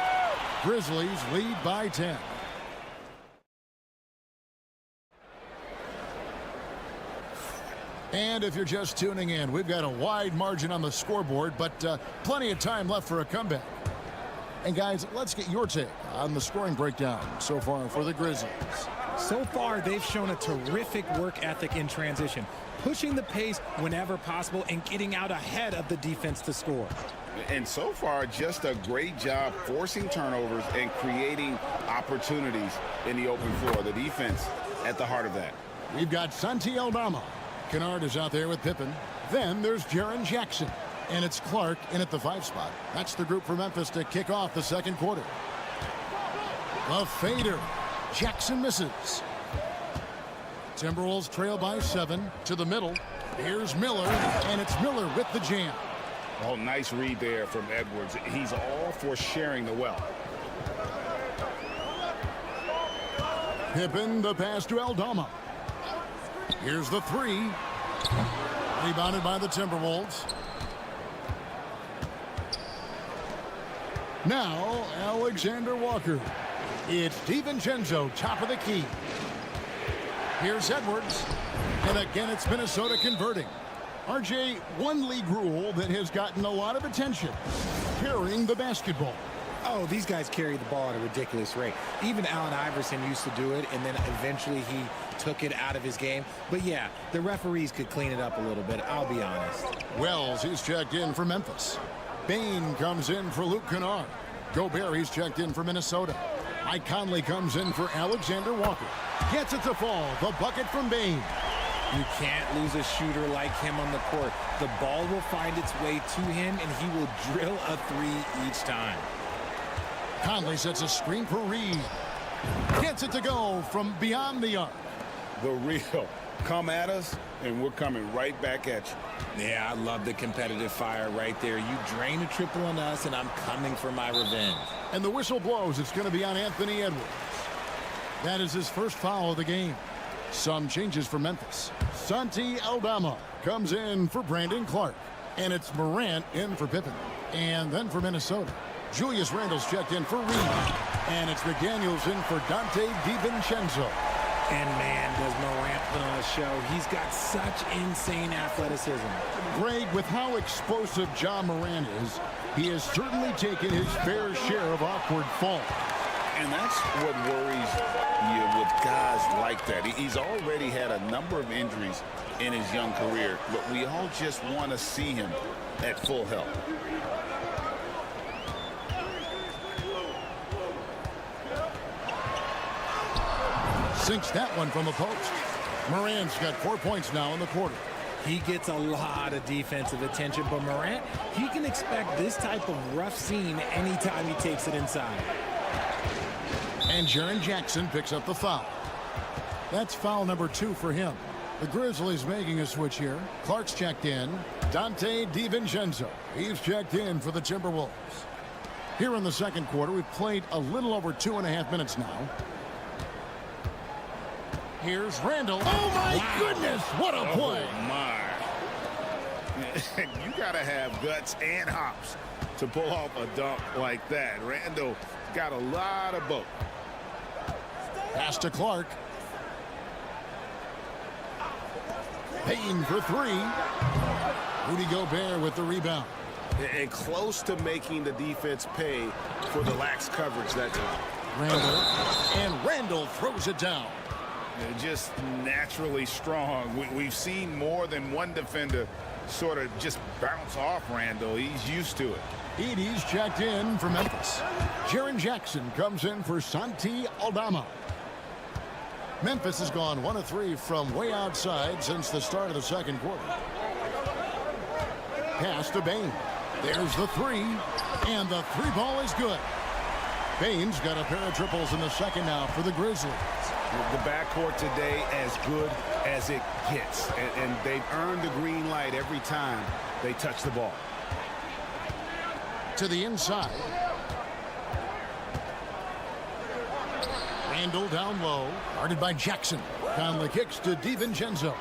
Grizzlies lead by 10. And if you're just tuning in, we've got a wide margin on the scoreboard, but plenty of time left for a comeback. And guys, let's get your take on the scoring breakdown so far for the Grizzlies. So far, they've shown a terrific work ethic in transition, pushing the pace whenever possible and getting out ahead of the defense to score. And so far, just a great job forcing turnovers and creating opportunities in the open floor. The defense at the heart of that. We've got Santi Aldama. Kennard is out there with Pippen. Then there's Jaren Jackson. And it's Clark in at the 5 spot. That's the group for Memphis to kick off the second quarter. The fader. Jackson misses. Timberwolves trail by 7 to the middle. Here's Miller, and it's Miller with the jam. Oh, nice read there from Edwards. He's all for sharing the wealth. Pippen, the pass to Aldama. Here's the 3. Rebounded by the Timberwolves. Now, Alexander Walker. It's DiVincenzo, top of the key. Here's Edwards. And again, it's Minnesota converting. RJ, one league rule that has gotten a lot of attention, carrying the basketball. Oh, these guys carry the ball at a ridiculous rate. Even Allen Iverson used to do it, and then eventually he took it out of his game. But yeah, the referees could clean it up a little bit, I'll be honest. Wells, he's checked in for Memphis. Bain comes in for Luke Kennard. Gobert, he's checked in for Minnesota. Mike Conley comes in for Alexander Walker. Gets it to fall. The bucket from Bain. You can't lose a shooter like him on the court. The ball will find its way to him, and he will drill a three each time. Conley sets a screen for Reed. Gets it to go from beyond the arc. The real. Come at us, and we're coming right back at you. Yeah, I love the competitive fire right there. You drain a triple on us, and I'm coming for my revenge. And the whistle blows. It's going to be on Anthony Edwards. That is his first foul of the game. Some changes for Memphis. Santi Aldama comes in for Brandon Clark. And it's Morant in for Pippen. And then for Minnesota, Julius Randle's checked in for Reed. And it's McDaniels in for Dante DiVincenzo. And man, does Morant put on a show. He's got such insane athleticism. Greg, with how explosive John Morant is, he has certainly taken his fair share of awkward falls. And that's what worries you with guys like that. He's already had a number of injuries in his young career, but we all just want to see him at full health. Sinks that one from the post. Morant's got 4 points now in the quarter. He gets a lot of defensive attention, but Morant, he can expect this type of rough scene anytime he takes it inside. And Jaren Jackson picks up the foul. That's foul number 2 for him. The Grizzlies making a switch here. Clark's checked in. Dante DiVincenzo, he's checked in for the Timberwolves. Here in the second quarter, we've played a little over 2.5 minutes now. Here's Randle. Oh, my goodness. What a play. Oh, my. You got to have guts and hops to pull off a dunk like that. Randle got a lot of both. Pass to Clark. Payne for 3. Rudy Gobert with the rebound. And close to making the defense pay for the lax coverage that time. Randle. And Randle throws it down. They're just naturally strong. We've seen more than one defender sort of just bounce off Randle. He's used to it. Edey's checked in for Memphis. Jaren Jackson comes in for Santi Aldama. Memphis has gone 1 of 3 from way outside since the start of the second quarter. Pass to Bain. There's the 3, and the 3 ball is good. Bain's got a pair of triples in the second now for the Grizzlies. The backcourt today as good as it gets, and they've earned the green light every time they touch the ball. To the inside. Randle down low, guarded by Jackson. Conley kicks to DiVincenzo.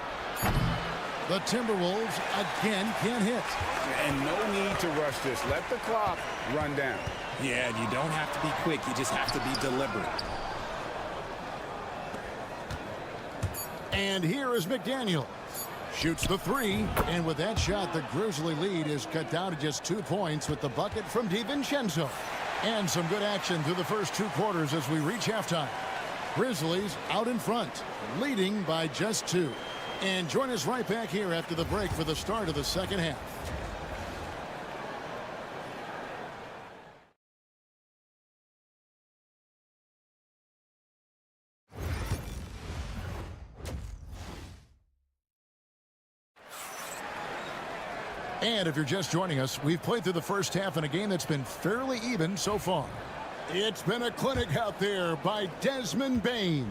The Timberwolves again can't hit. And no need to rush this. Let the clock run down. Yeah, and you don't have to be quick. You just have to be deliberate. And here is McDaniels. Shoots the 3, and with that shot, the Grizzly lead is cut down to just 2 points with the bucket from DiVincenzo. And some good action through the first 2 quarters as we reach halftime. Grizzlies out in front, leading by just 2. And join us right back here after the break for the start of the second half. And if you're just joining us, we've played through the first half in a game that's been fairly even so far. It's been a clinic out there by Desmond Bain.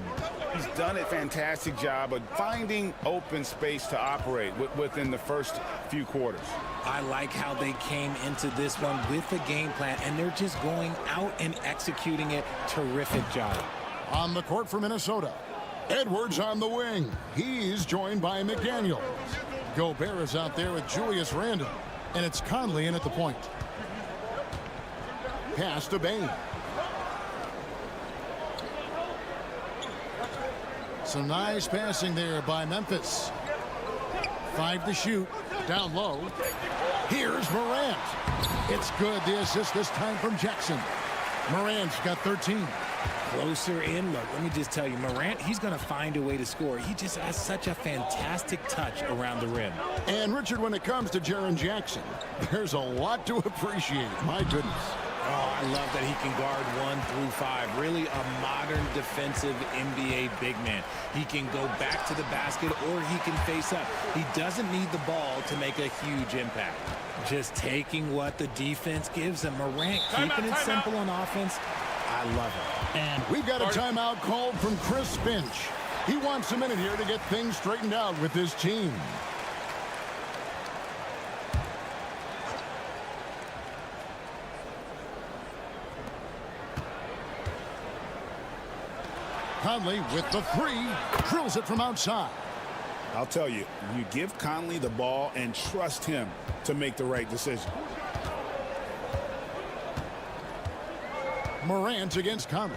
He's done a fantastic job of finding open space to operate within the first few quarters. I like how they came into this one with the game plan, and they're just going out and executing it. Terrific job. On the court for Minnesota, Edwards on the wing. He's joined by McDaniels. Gobert is out there with Julius Randle, and it's Conley in at the point. Pass to Bain. Some nice passing there by Memphis. 5 to shoot. Down low. Here's Morant. It's good. The assist this time from Jackson. Morant's got 13. Closer in. Look, let me just tell you, Morant, he's going to find a way to score. He just has such a fantastic touch around the rim. And, Richard, when it comes to Jaren Jackson, there's a lot to appreciate. My goodness. Oh, I love that he can guard 1 through 5. Really a modern defensive NBA big man. He can go back to the basket or he can face up. He doesn't need the ball to make a huge impact. Just taking what the defense gives him. Morant keeping it simple on offense. I love it. And we've got a timeout called from Chris Finch. He wants a minute here to get things straightened out with his team. Conley with the 3, drills it from outside. I'll tell you, you give Conley the ball and trust him to make the right decision. Morant against Conley.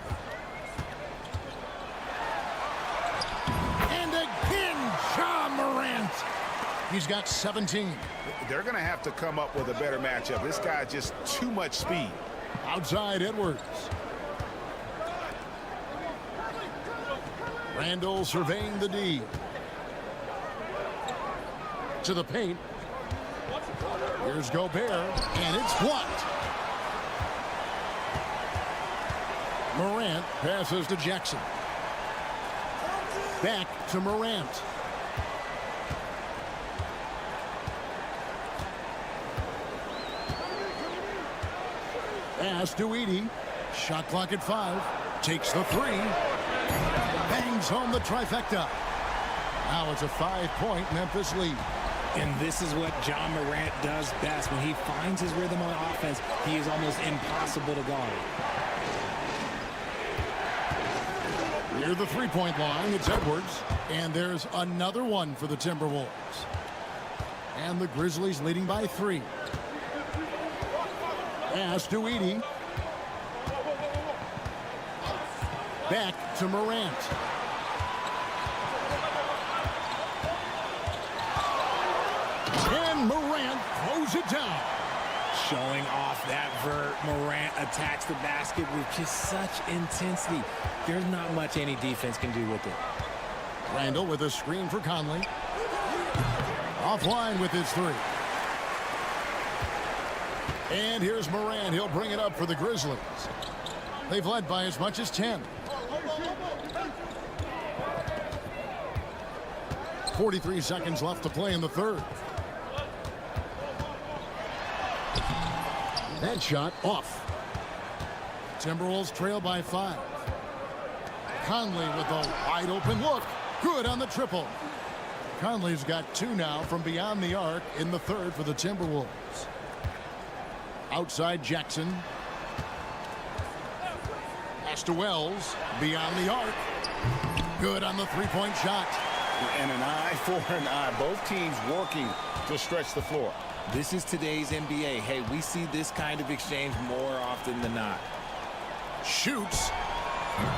And again, Ja Morant. He's got 17. They're going to have to come up with a better matchup. This guy just too much speed. Outside Edwards. Randall surveying the D. To the paint. Here's Gobert, and it's blocked. Morant passes to Jackson. Back to Morant. Pass to Edey. Shot clock at 5. Takes the 3. Bangs home the trifecta. Now it's a 5-point Memphis lead. And this is what Ja Morant does best. When he finds his rhythm on offense, he is almost impossible to guard. Near the 3-point line, it's Edwards. And there's another one for the Timberwolves. And the Grizzlies leading by 3. Pass to Edey. Back to Morant. And Morant throws it down. Showing off that vert. Morant attacks the basket with just such intensity. There's not much any defense can do with it. Randall with a screen for Conley. Offline with his 3. And here's Morant. He'll bring it up for the Grizzlies. They've led by as much as 10. 43 seconds left to play in the third. That shot off. Timberwolves trail by 5. Conley with a wide open look. Good on the triple. Conley's got 2 now from beyond the arc in the third for the Timberwolves. Outside Jackson. Pass to Wells. Beyond the arc. Good on the 3-point shot. And an eye for an eye. Both teams working to stretch the floor. This is today's NBA. Hey, we see this kind of exchange more often than not. Shoots.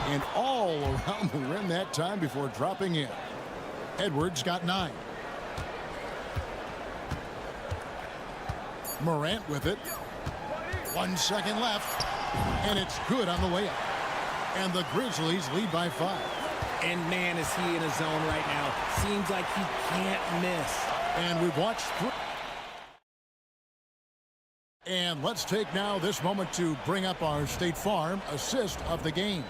And all around the rim that time before dropping in. Edwards got 9. Morant with it. 1 second left. And it's good on the way up. And the Grizzlies lead by 5. And man, is he in a zone right now. Seems like he can't miss. And we've watched. And let's take now this moment to bring up our State Farm assist of the game.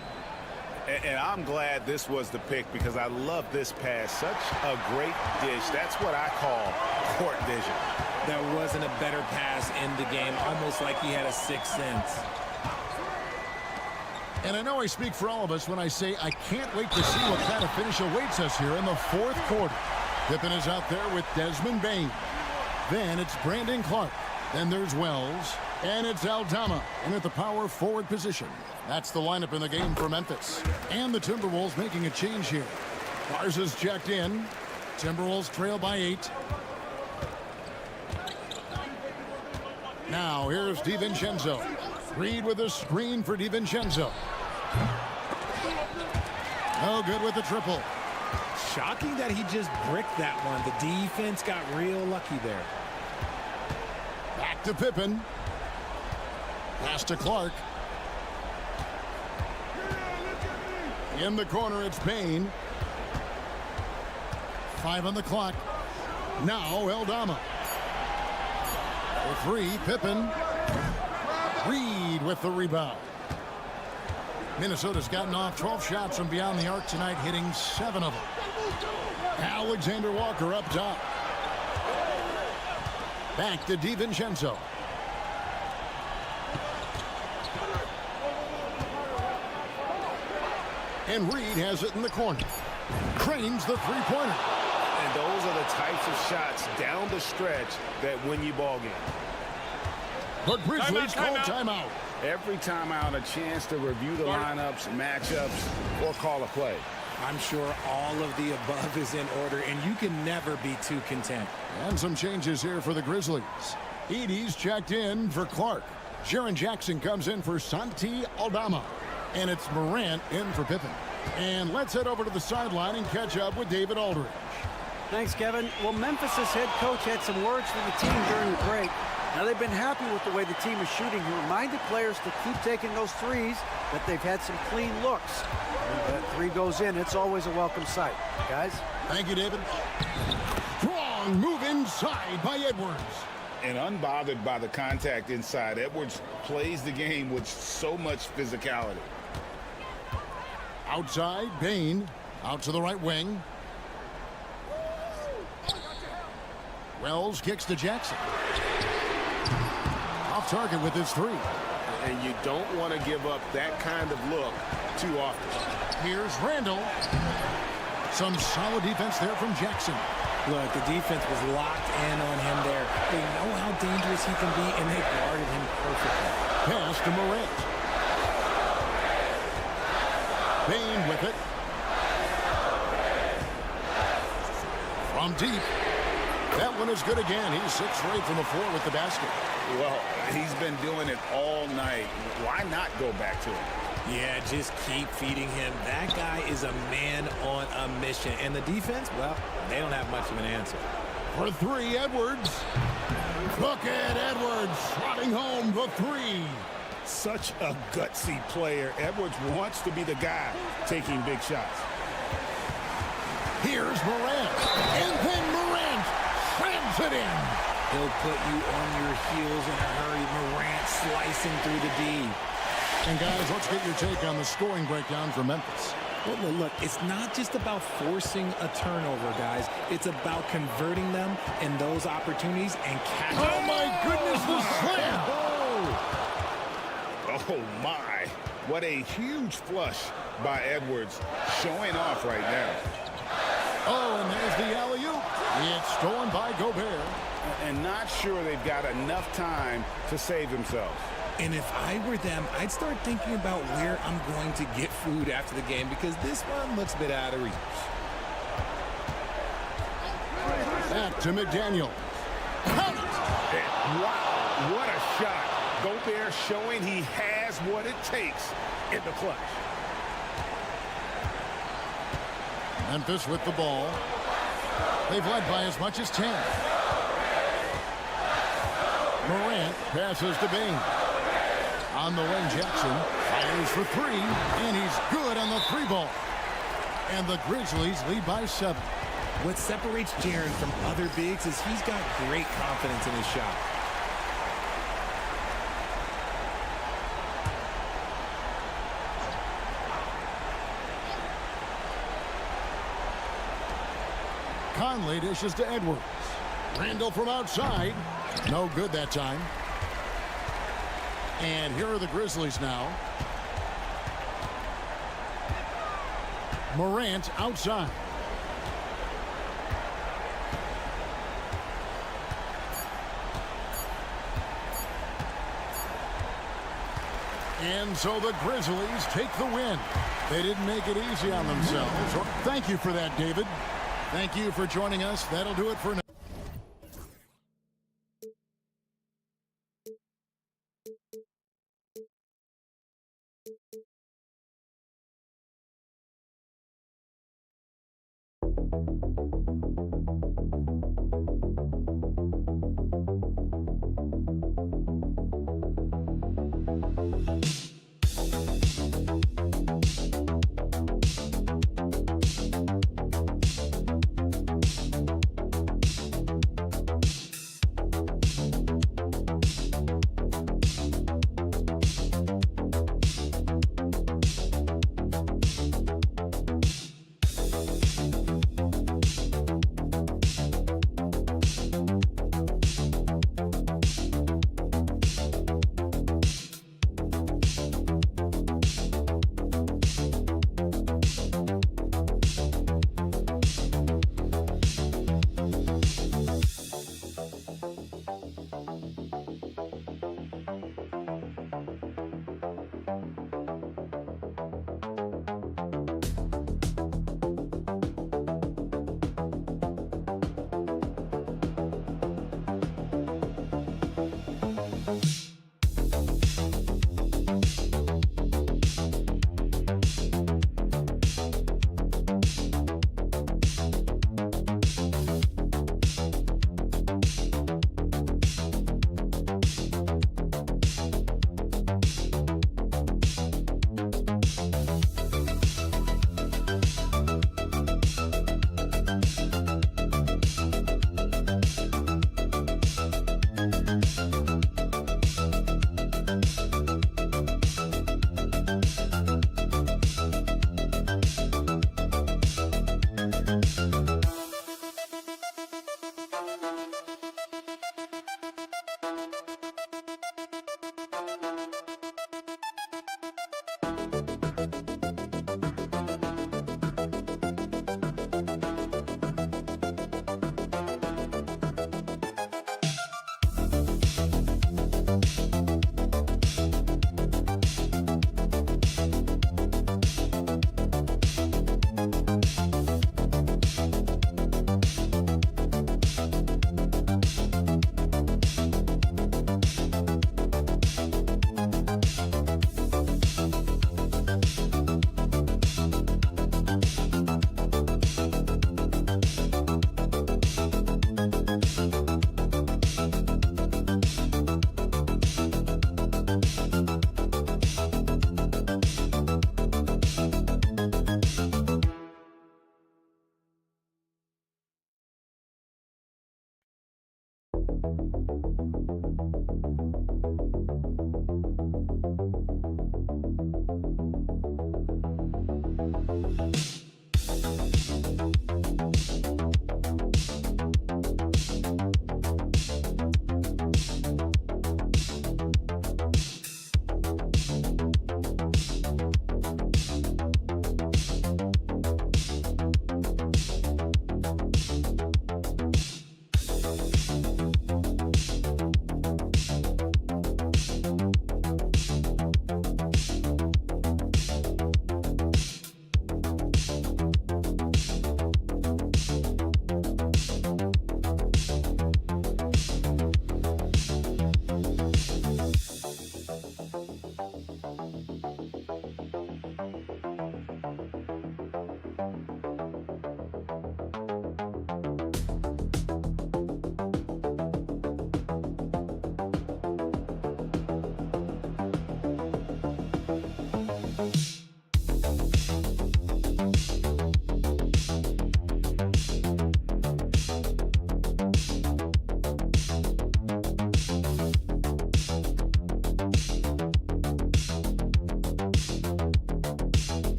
And I'm glad this was the pick because I love this pass. Such a great dish. That's what I call court vision. There wasn't a better pass in the game, almost like he had a 6th sense. And I know I speak for all of us when I say I can't wait to see what kind of finish awaits us here in the 4th quarter. Pippen is out there with Desmond Bane. Then it's Brandon Clark. Then there's Wells. And it's Aldama in at the power forward position. That's the lineup in the game for Memphis. And the Timberwolves making a change here. Garza's checked in. Timberwolves trail by 8. Now here's DiVincenzo. Reed with a screen for DiVincenzo. No good with the triple. Shocking that he just bricked that one. The defense got real lucky there. Back to Pippen. Pass to Clark. In the corner, it's Payne. 5 on the clock. Now Eldama. For 3, Pippen. Reed with the rebound. Minnesota's gotten off 12 shots from beyond the arc tonight, hitting 7 of them. Alexander Walker up top. Back to DiVincenzo. And Reed has it in the corner. Cranes the three-pointer. And those are the types of shots down the stretch that win you ball game. The Grizzlies call timeout. Every timeout, a chance to review the lineups, matchups, or call a play. I'm sure all of the above is in order, and you can never be too content. And some changes here for the Grizzlies. Edey's checked in for Clark. Jaren Jackson comes in for Santi Aldama. And it's Morant in for Pippen. And let's head over to the sideline and catch up with David Aldridge. Thanks, Kevin. Well, Memphis's head coach had some words for the team during the break. Now, they've been happy with the way the team is shooting. He reminded players to keep taking those threes, that they've had some clean looks. When that 3 goes in, it's always a welcome sight. Guys? Thank you, David. Strong move inside by Edwards. And unbothered by the contact inside, Edwards plays the game with so much physicality. Outside, Payne. Out to the right wing. Wells kicks to Jackson. Off target with his 3. And you don't want to give up that kind of look too often. Here's Randall. Some solid defense there from Jackson. Look, the defense was locked in on him there. They know how dangerous he can be, and they guarded him perfectly. Pass to Morant. Payne with it. From deep. That one is good again. He's 6 straight from the floor with the basket. Well, he's been doing it all night. Why not go back to him? Yeah, just keep feeding him. That guy is a man on a mission. And the defense, well, they don't have much of an answer. For 3, Edwards. Bucket Edwards swatting home the 3. Such a gutsy player. Edwards wants to be the guy taking big shots. Here's Morant. And then Morant slams it in. He'll put you on your heels in a hurry. Morant slicing through the D. And guys, let's get your take on the scoring breakdown for Memphis. Well, look, it's not just about forcing a turnover, guys. It's about converting them in those opportunities and catching. Oh, my goodness, the slam. Oh, my. What a huge flush by Edwards, showing off right now. Oh, and there's the alley-oop. It's stolen by Gobert. And not sure they've got enough time to save themselves. And if I were them, I'd start thinking about where I'm going to get food after the game, because this one looks a bit out of reach. Back to McDaniel. Wow, what a shot. Gobert showing he has what it takes in the clutch. Memphis with the ball. They've led by as much as 10. Morant passes to Bing. On the wing, Jackson fires for 3, and he's good on the 3-ball. And the Grizzlies lead by 7. What separates Jaren from other bigs is he's got great confidence in his shot. Conley dishes to Edwards. Randall from outside. No good that time. And here are the Grizzlies now. Morant outside. And so the Grizzlies take the win. They didn't make it easy on themselves. Thank you for that, David. Thank you for joining us. That'll do it for now.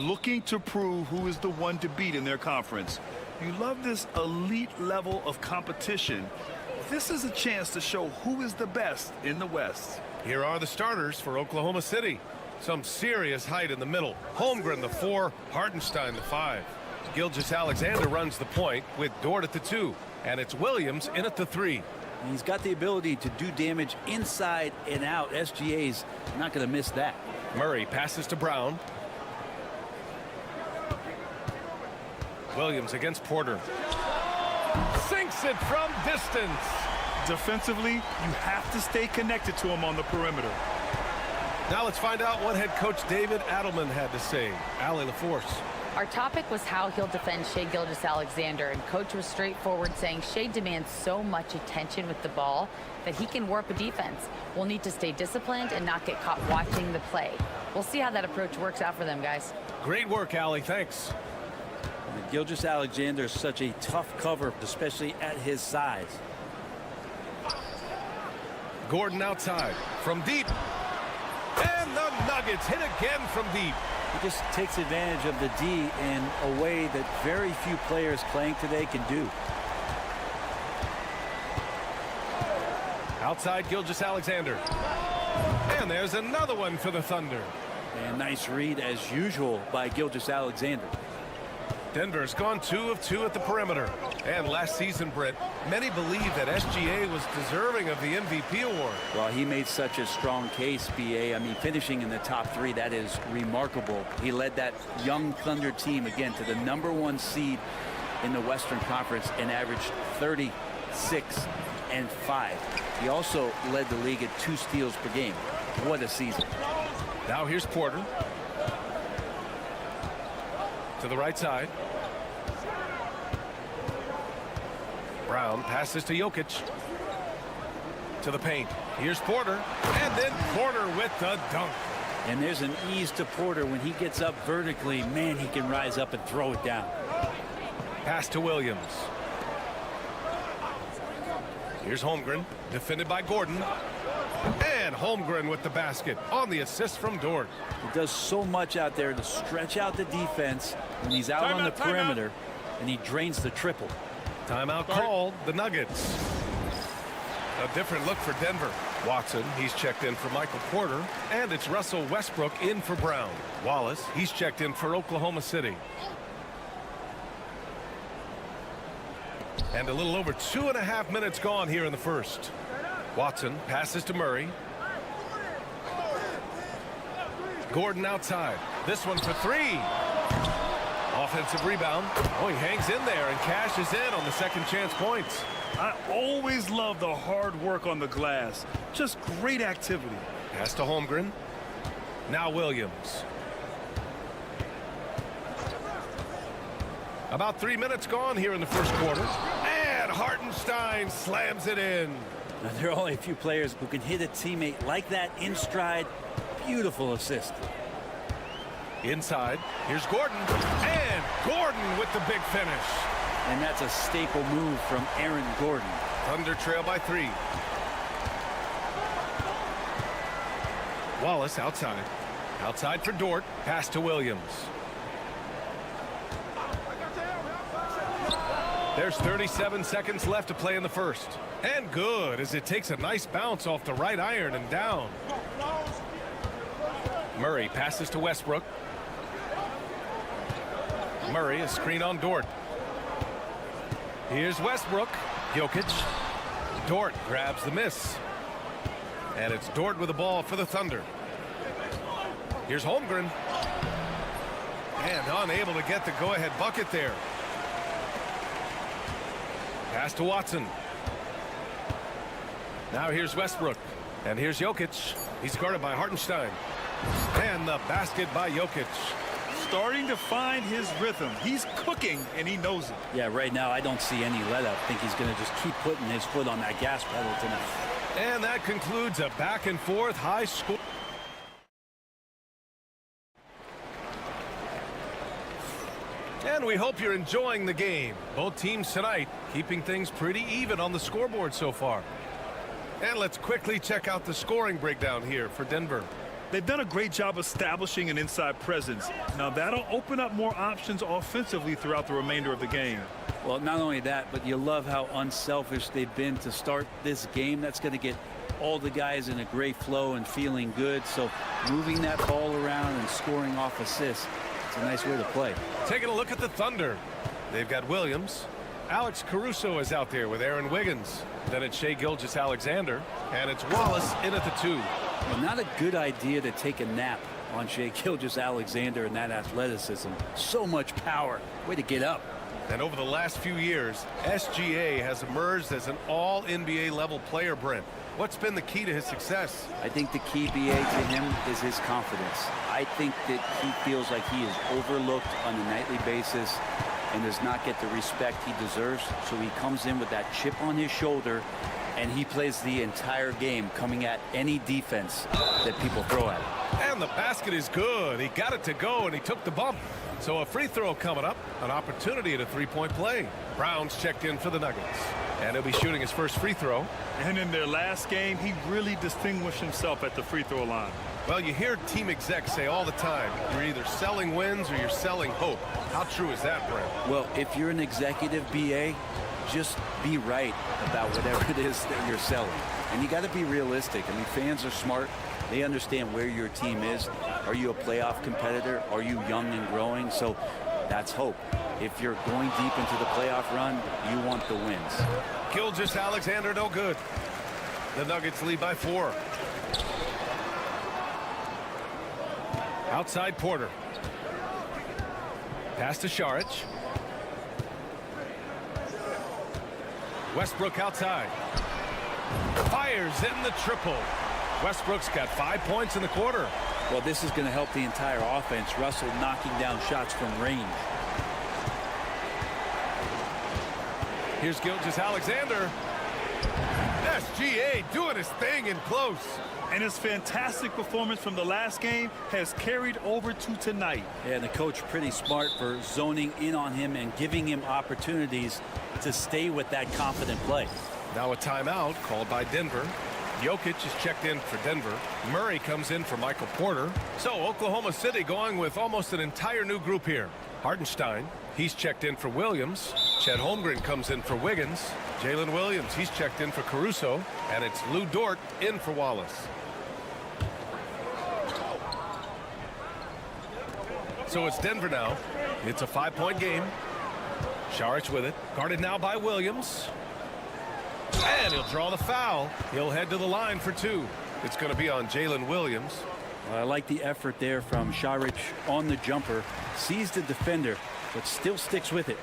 Looking to prove who is the one to beat in their conference. You love this elite level of competition. This is a chance to show who is the best in the West. Here are the starters for Oklahoma City. Some serious height in the middle. Holmgren, the 4, Hartenstein, the 5. Gilgeous-Alexander runs the point with Dort at the 2. And it's Williams in at the 3. He's got the ability to do damage inside and out. SGA's not going to miss that. Murray passes to Brown. Williams against Porter. Sinks it from distance. Defensively, you have to stay connected to him on the perimeter. Now let's find out what head coach David Adelman had to say. Allie LaForce. Our topic was how he'll defend Shai Gilgeous-Alexander, and coach was straightforward, saying Shai demands so much attention with the ball that he can warp a defense. We'll need to stay disciplined and not get caught watching the play. We'll see how that approach works out for them, guys. Great work, Allie. Thanks. Gilgeous-Alexander is such a tough cover, especially at his size. Gordon outside from deep. And the Nuggets hit again from deep. He just takes advantage of the D in a way that very few players playing today can do. Outside Gilgeous-Alexander. And there's another one for the Thunder. And nice read as usual by Gilgeous-Alexander. Denver's gone 2 of 2 at the perimeter. And last season, Britt, many believe that SGA was deserving of the MVP award. Well, he made such a strong case, BA. I mean, finishing in the top 3, that is remarkable. He led that young Thunder team, again, to the #1 seed in the Western Conference and averaged 36 and 5. He also led the league at 2 steals per game. What a season. Now here's Porter. To the right side. Brown passes to Jokic. To the paint. Here's Porter. And then Porter with the dunk. And there's an ease to Porter when he gets up vertically. Man, he can rise up and throw it down. Pass to Williams. Here's Holmgren, defended by Gordon. And Holmgren with the basket on the assist from Dort. He does so much out there to stretch out the defense when he's out on the perimeter, and he drains the triple. Timeout called, the Nuggets. A different look for Denver. Watson, he's checked in for Michael Porter. And it's Russell Westbrook in for Brown. Wallace, he's checked in for Oklahoma City. And a little over 2.5 minutes gone here in the first. Watson passes to Murray. Gordon outside. This one for three. Offensive rebound. Oh, he hangs in there and cashes in on the second chance points. I always love the hard work on the glass. Just great activity. Pass to Holmgren. Now Williams. About 3 minutes gone here in the first quarter. And Hartenstein slams it in. Now, there are only a few players who can hit a teammate like that in stride. Beautiful assist. Inside. Here's Gordon. And Gordon with the big finish. And that's a staple move from Aaron Gordon. Thunder trail by 3. Wallace outside. Outside for Dort. Pass to Williams. There's 37 seconds left to play in the first. And good as it takes a nice bounce off the right iron and down. Murray passes to Westbrook. Murray, a screen on Dort. Here's Westbrook. Jokic. Dort grabs the miss. And it's Dort with the ball for the Thunder. Here's Holmgren. And unable to get the go-ahead bucket there. Pass to Watson. Now here's Westbrook. And here's Jokic. He's guarded by Hartenstein. And the basket by Jokic. Starting to find his rhythm. He's cooking, and he knows it. Yeah, right now I don't see any let up. I think he's going to just keep putting his foot on that gas pedal tonight. And that concludes a back and forth high score. And we hope you're enjoying the game. Both teams tonight keeping things pretty even on the scoreboard so far. And let's quickly check out the scoring breakdown here for Denver. They've done a great job establishing an inside presence. Now that'll open up more options offensively throughout the remainder of the game. Well, not only that, but you love how unselfish they've been to start this game. That's going to get all the guys in a great flow and feeling good. So moving that ball around and scoring off assists, it's a nice way to play. Taking a look at the Thunder. They've got Williams. Alex Caruso is out there with Aaron Wiggins. Then it's Shai Gilgeous-Alexander. And it's Wallace in at the 2. Well, not a good idea to take a nap on Shai Gilgeous-Alexander and that athleticism. So much power. Way to get up. And over the last few years, SGA has emerged as an all-NBA level player, Brent. What's been the key to his success? I think the key, BA, to him is his confidence. I think that he feels like he is overlooked on a nightly basis and does not get the respect he deserves. So he comes in with that chip on his shoulder, and he plays the entire game coming at any defense that people throw at him. And the basket is good. He got it to go, and he took the bump. So a free throw coming up, an opportunity at a three-point play. Brown's checked in for the Nuggets. And he'll be shooting his first free throw. And in their last game, he really distinguished himself at the free throw line. Well, you hear team execs say all the time, you're either selling wins or you're selling hope. How true is that, Brent? Well, if you're an executive, BA, just be right about whatever it is that you're selling. And you got to be realistic. I mean, fans are smart. They understand where your team is. Are you a playoff competitor? Are you young and growing? So that's hope. If you're going deep into the playoff run, you want the wins. Gilgeous-Alexander, no good. The Nuggets lead by 4. Outside Porter. Pass to Saric. Westbrook outside. Fires in the triple. Westbrook's got 5 points in the quarter. Well, this is going to help the entire offense. Russell knocking down shots from range. Here's Gilgeous-Alexander. SGA doing his thing in close. And his fantastic performance from the last game has carried over to tonight. Yeah, and the coach pretty smart for zoning in on him and giving him opportunities to stay with that confident play. Now a timeout called by Denver. Jokic is checked in for Denver. Murray comes in for Michael Porter. So Oklahoma City going with almost an entire new group here. Hartenstein, he's checked in for Williams. Chet Holmgren comes in for Wiggins. Jalen Williams, he's checked in for Caruso. And it's Lou Dort in for Wallace. So it's Denver now. It's a 5-point game. Saric with it. Guarded now by Williams. And he'll draw the foul. He'll head to the line for 2. It's going to be on Jalen Williams. I like the effort there from Saric on the jumper. Sees the defender, but still sticks with it.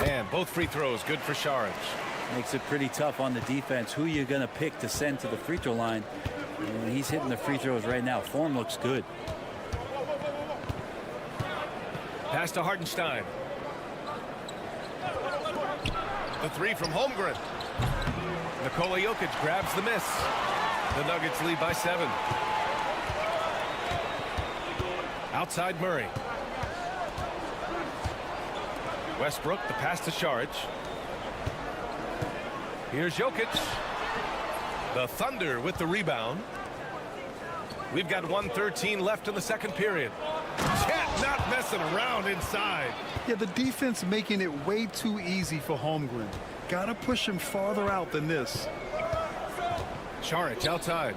And both free throws good for Saric. Makes it pretty tough on the defense. Who you're going to pick to send to the free throw line. And he's hitting the free throws right now. Form looks good. Pass to Hartenstein. The 3 from Holmgren. Nikola Jokic grabs the miss. The Nuggets lead by 7. Outside Murray. Westbrook, the pass to Saric. Here's Jokic. The Thunder with the rebound. We've got 1:13 left in the second period. Chet not messing around inside. Yeah, the defense making it way too easy for Holmgren. Got to push him farther out than this. Saric outside.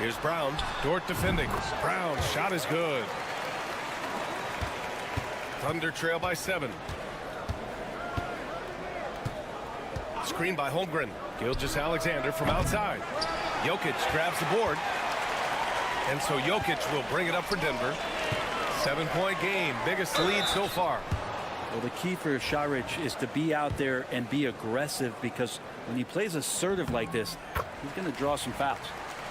Here's Brown. Dort defending. Brown shot is good. Thunder trail by 7. Screen by Holmgren. Gilgeous-Alexander from outside. Jokic grabs the board. And so Jokic will bring it up for Denver. 7-point game. Biggest lead so far. Well, the key for Saric is to be out there and be aggressive, because when he plays assertive like this, he's going to draw some fouls.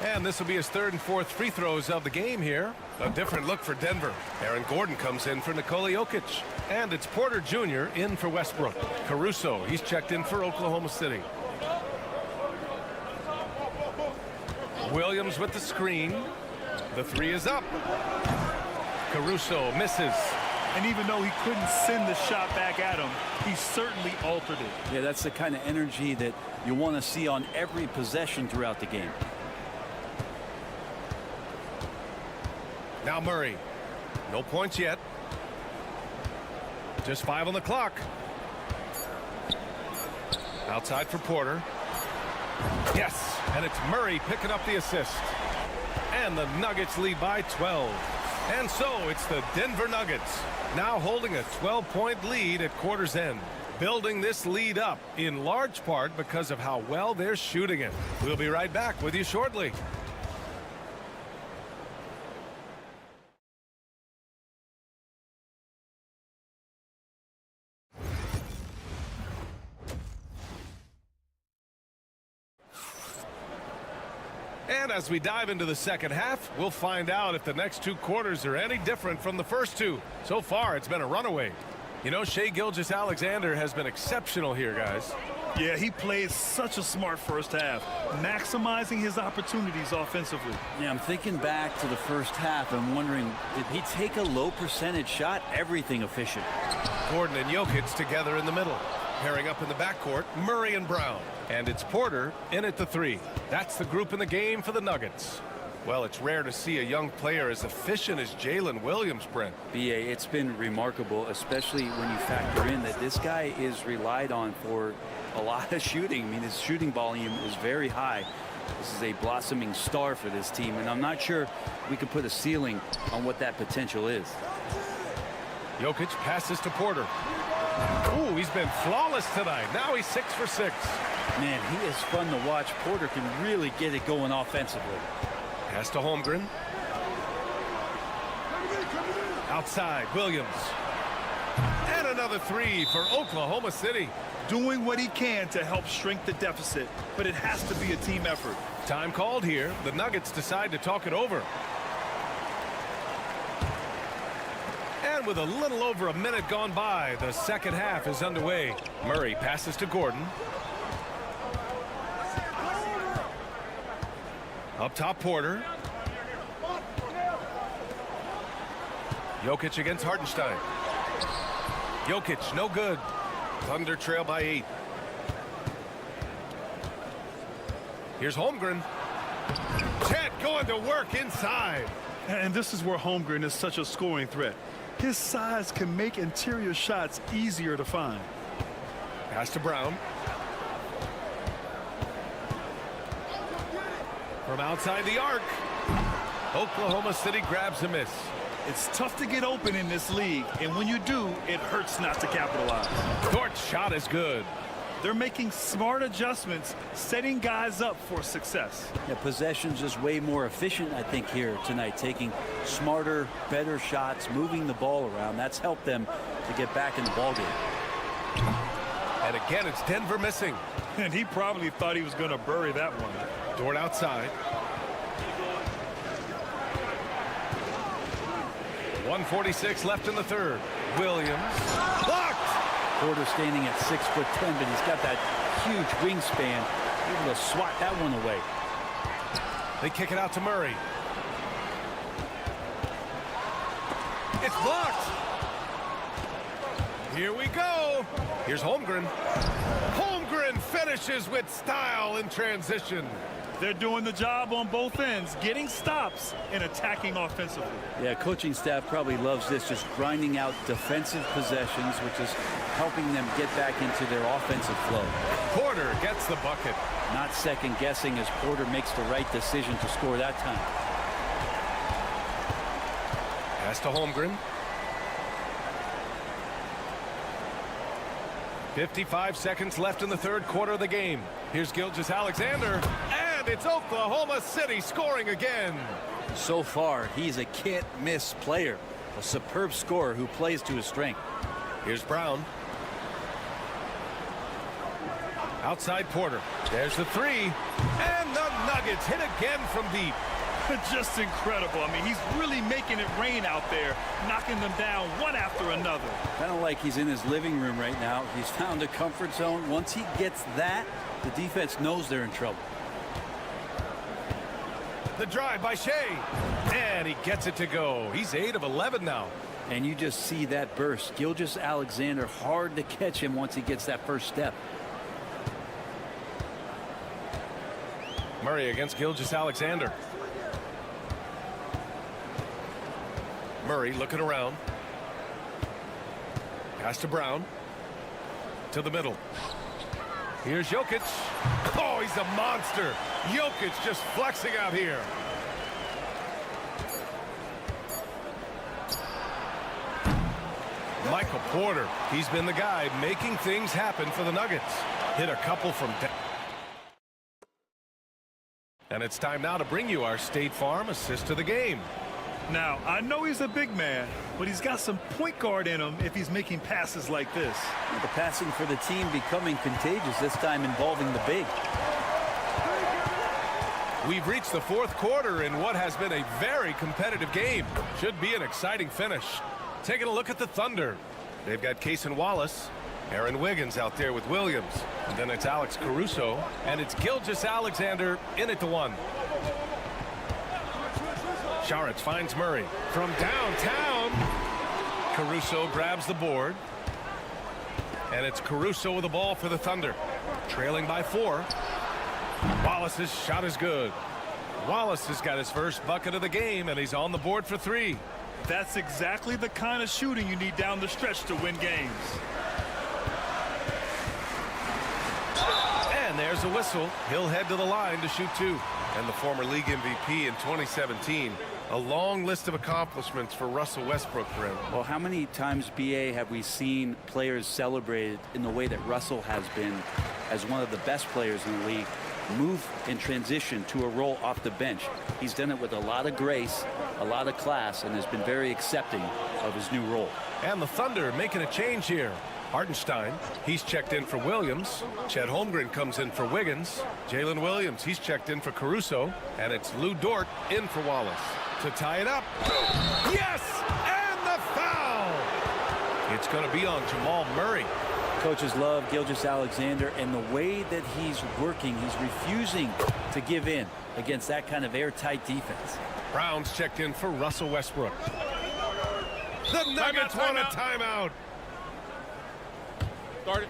And this will be his 3rd and 4th free throws of the game here. A different look for Denver. Aaron Gordon comes in for Nikola Jokic. And it's Porter Jr. in for Westbrook. Caruso, he's checked in for Oklahoma City. Williams with the screen. The 3 is up. Caruso misses. And even though he couldn't send the shot back at him, he certainly altered it. Yeah, that's the kind of energy that you want to see on every possession throughout the game. Now Murray. No points yet. Just 5 on the clock. Outside for Porter. Yes, and it's Murray picking up the assist. And the Nuggets lead by 12. And so it's the Denver Nuggets now holding a 12-point lead at quarter's end. Building this lead up in large part because of how well they're shooting it. We'll be right back with you shortly. And as we dive into the second half, we'll find out if the next 2 quarters are any different from the first 2. So far, it's been a runaway. You know, Shai Gilgeous-Alexander has been exceptional here, guys. Yeah, he played such a smart first half, maximizing his opportunities offensively. Yeah, I'm thinking back to the first half and wondering, did he take a low percentage shot? Everything efficient. Gordon and Jokic together in the middle. Pairing up in the backcourt, Murray and Brown. And it's Porter in at the 3. That's the group in the game for the Nuggets. Well, it's rare to see a young player as efficient as Jalen Williams, Brent. B.A., it's been remarkable, especially when you factor in that this guy is relied on for a lot of shooting. I mean, his shooting volume is very high. This is a blossoming star for this team, and I'm not sure we can put a ceiling on what that potential is. Jokic passes to Porter. Ooh, he's been flawless tonight. Now he's 6 for 6. Man, he is fun to watch. Porter can really get it going offensively. Pass to Holmgren. Outside, Williams. And another 3 for Oklahoma City. doing what he can to help shrink the deficit, but it has to be a team effort. Time called here. The Nuggets decide to talk it over. And with a little over a minute gone by, the second half is underway. Murray passes to Gordon. Up top, Porter. Jokic against Hartenstein. Jokic, no good. Thunder trail by 8. Here's Holmgren. Chet going to work inside. And this is where Holmgren is such a scoring threat. His size can make interior shots easier to find. Pass to Brown. From outside the arc, Oklahoma City grabs a miss. It's tough to get open in this league, and when you do, it hurts not to capitalize. Dort's shot is good. They're making smart adjustments, setting guys up for success. Yeah, possession's just way more efficient, I think, here tonight. Taking smarter, better shots, moving the ball around. That's helped them to get back in the ballgame. And again, it's Denver missing. And he probably thought he was going to bury that one. Dort outside. 1:46 left in the third. Williams blocked. Porter standing at 6'10", but he's got that huge wingspan, able to swat that one away. They kick it out to Murray. It's blocked. Here we go. Here's Holmgren. Holmgren finishes with style in transition. They're doing the job on both ends, getting stops and attacking offensively. Yeah, coaching staff probably loves this, just grinding out defensive possessions, which is helping them get back into their offensive flow. Porter gets the bucket. Not second guessing as Porter makes the right decision to score that time. Pass to Holmgren. 55 seconds left in the third quarter of the game. Here's Gilgeous-Alexander, and it's Oklahoma City scoring again. So far, he's a can't-miss player, a superb scorer who plays to his strength. Here's Brown. Outside Porter. There's the three, and the Nuggets hit again from deep. Just incredible. I mean, he's really making it rain out there, knocking them down one after another. Kind of like he's in his living room right now. He's found a comfort zone. Once he gets that, the defense knows they're in trouble. The drive by Shea, and he gets it to go. He's 8 of 11 now. And you just see that burst. Gilgeous-Alexander, hard to catch him once he gets that first step. Murray against Gilgeous-Alexander. Murray looking around. Pass to Brown. To the middle. Here's Jokic. Oh, he's a monster. Jokic just flexing out here. Michael Porter. He's been the guy making things happen for the Nuggets. Hit a couple from down. And it's time now to bring you our State Farm assist to the game. Now, I know he's a big man, but he's got some point guard in him if he's making passes like this. The passing for the team becoming contagious, this time involving the big. We've reached the fourth quarter in what has been a very competitive game. Should be an exciting finish. Taking a look at the Thunder. They've got Cason Wallace, Aaron Wiggins out there with Williams. And then it's Alex Caruso, and it's Gilgeous-Alexander in at the one. Saric finds Murray from downtown. Caruso grabs the board. And it's Caruso with the ball for the Thunder. Trailing by 4. Wallace's shot is good. Wallace has got his first bucket of the game, and he's on the board for 3. That's exactly the kind of shooting you need down the stretch to win games. And there's a whistle. He'll head to the line to shoot 2. And the former league MVP in 2017. A long list of accomplishments for Russell Westbrook for him. Well, how many times, BA, have we seen players celebrated in the way that Russell has been as one of the best players in the league, move and transition to a role off the bench? He's done it with a lot of grace, a lot of class, and has been very accepting of his new role. And the Thunder making a change here. Hartenstein, he's checked in for Williams. Chet Holmgren comes in for Wiggins. Jalen Williams, he's checked in for Caruso. And it's Lou Dort in for Wallace. To tie it up. Yes! And the foul! It's going to be on Jamal Murray. Coaches love Gilgeous-Alexander, and the way that he's working, he's refusing to give in against that kind of airtight defense. Brown's checked in for Russell Westbrook. The Nuggets want a timeout. Start it.